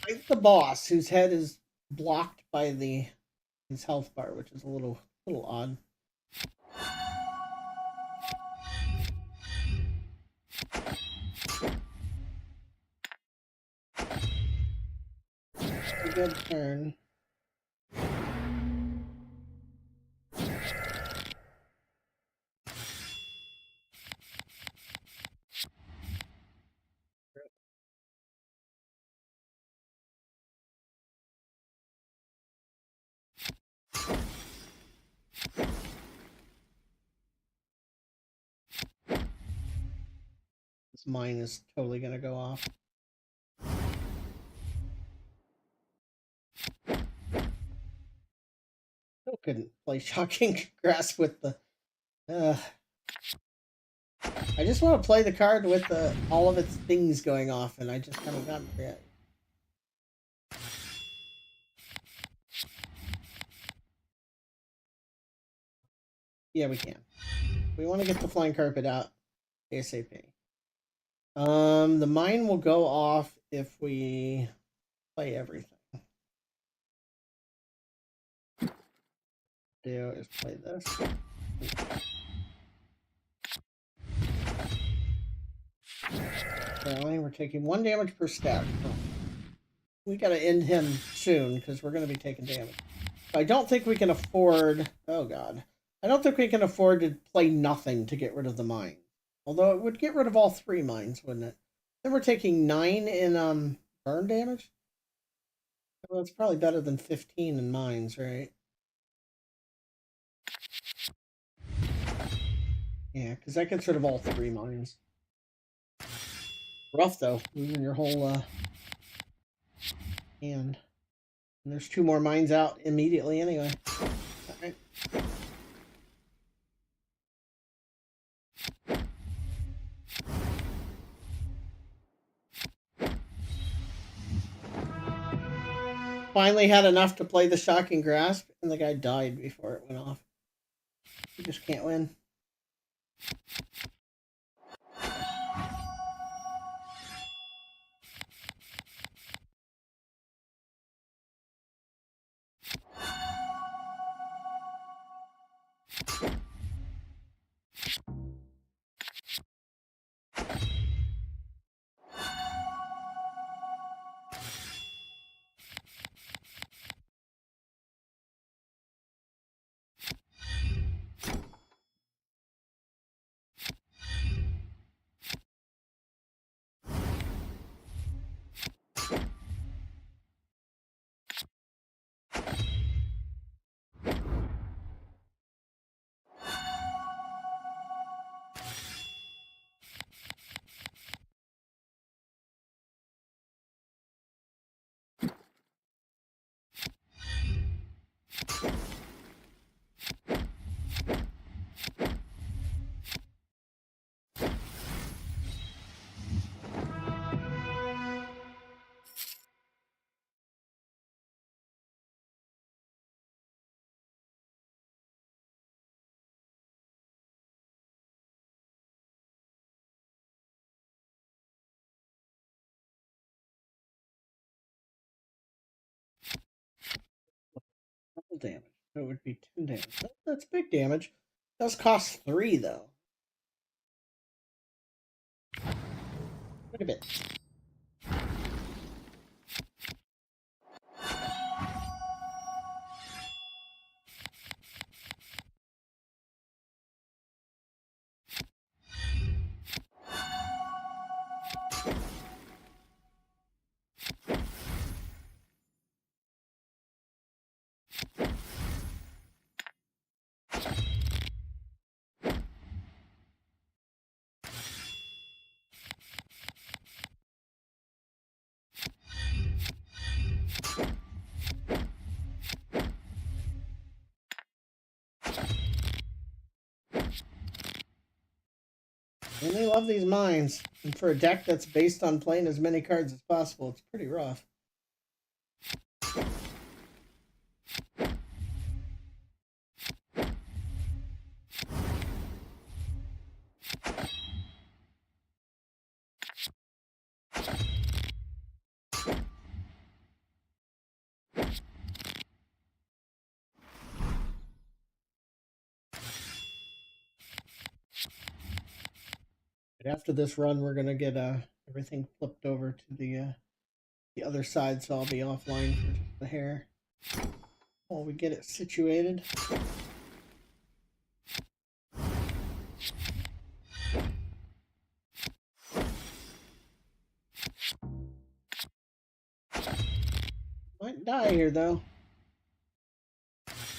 Fight the boss, whose head is blocked by his health bar, which is a little odd. A good turn. This mine is totally going to go off. Still couldn't play Shocking Grasp with the... I just want to play the card with all of its things going off, and I just haven't gotten there yet. Yeah, we can. We want to get the flying carpet out ASAP. The mine will go off if we play everything. Do is play this. Apparently, we're taking 1 damage per step. Oh. We gotta end him soon because we're gonna be taking damage. I don't think we can afford. Oh god, I don't think we can afford to play nothing to get rid of the mine. Although it would get rid of all 3 mines, wouldn't it? Then we're taking 9 in burn damage. Well, it's probably better than 15 in mines, right? Yeah, because that gets rid of all 3 mines. Rough though, losing your whole hand. And there's 2 more mines out immediately anyway. All right. Finally had enough to play the Shocking Grasp, and the guy died before it went off. You just can't win. Double damage. So it would be 2 damage. That's big damage. It does cost 3 though. Quite a bit. And they love these mines. And for a deck that's based on playing as many cards as possible, it's pretty rough. After this run, we're gonna get everything flipped over to the other side, so I'll be offline for just a hair while we get it situated. Might die here though.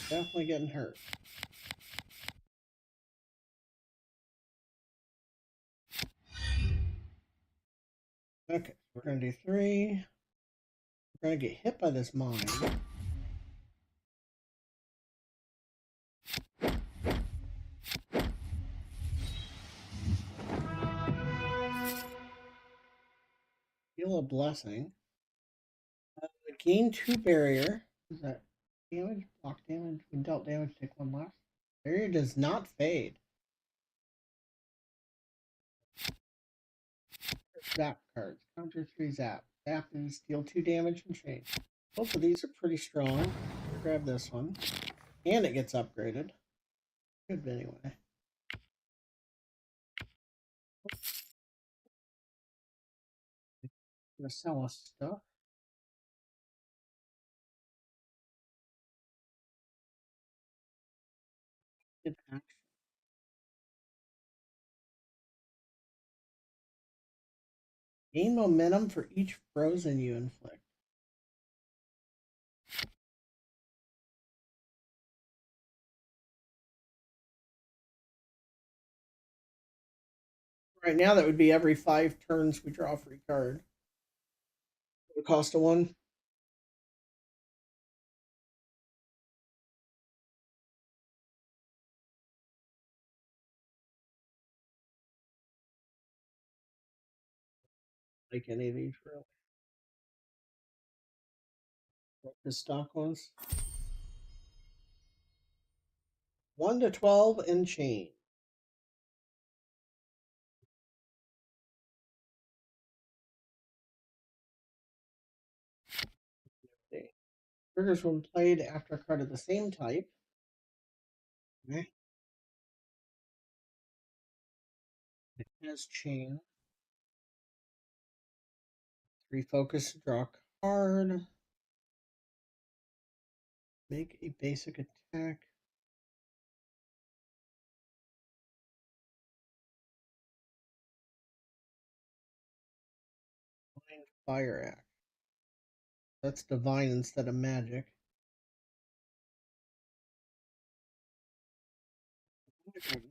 Definitely getting hurt. Okay, we're gonna do 3. We're gonna get hit by this mine. Feel a blessing. Gain 2 barrier. Is that damage? Block damage. When dealt damage, take 1 less. Barrier does not fade. Zap cards. Counter 3 zap. Zap and deal 2 damage and change. Both of these are pretty strong. Grab this one. And it gets upgraded. Good anyway. Gonna sell us stuff. Good action. Gain momentum for each frozen you inflict. Right now, that would be every 5 turns we draw a free card. It would cost a 1. Like any of these, really. The stock ones. 1 to 12 and change. Triggers when played after a card of the same type. Okay. has changed. Refocus, draw a card. Make a basic attack. Fire act. That's divine instead of magic.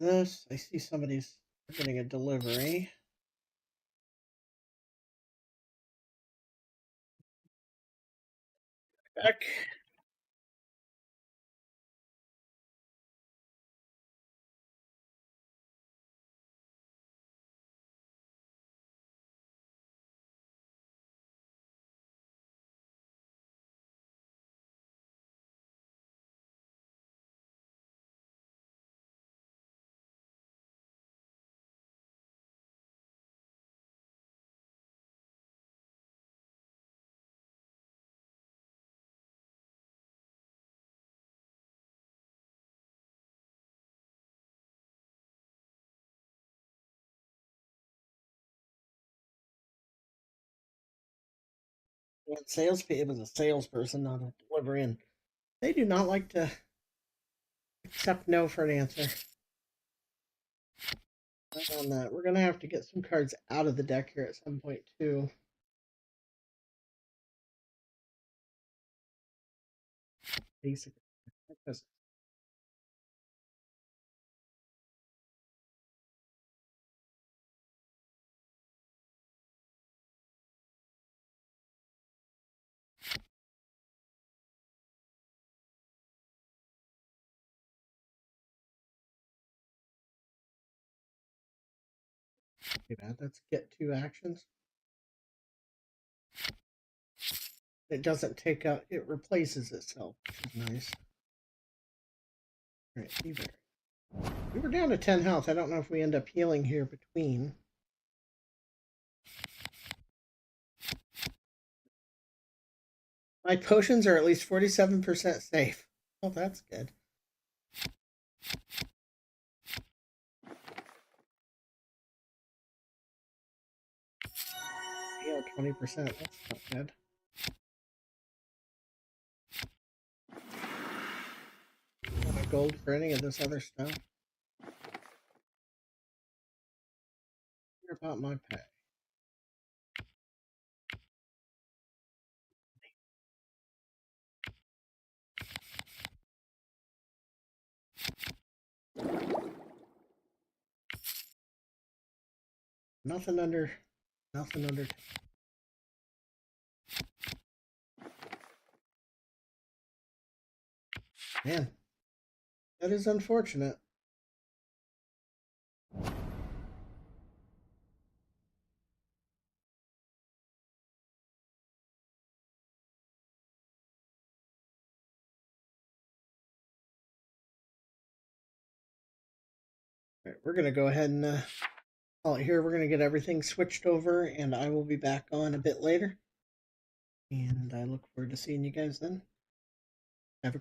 This, I see somebody's getting a delivery. Back. It was a salesperson, not a delivery, they do not like to accept no for an answer. Right on that. We're gonna have to get some cards out of the deck here at some point too. Basically. Let's get 2 actions. It doesn't take out, it replaces itself, which is nice. Alright, either. We were down to 10 health. I don't know if we end up healing here between. My potions are at least 47% safe. Oh, that's good. Heal 20%. That's not good. My gold for any of this other stuff. Hear about my pay. Nothing under. Man, that is unfortunate. All right, we're going to go ahead and call it here. We're going to get everything switched over, and I will be back on a bit later. And I look forward to seeing you guys then. Have a great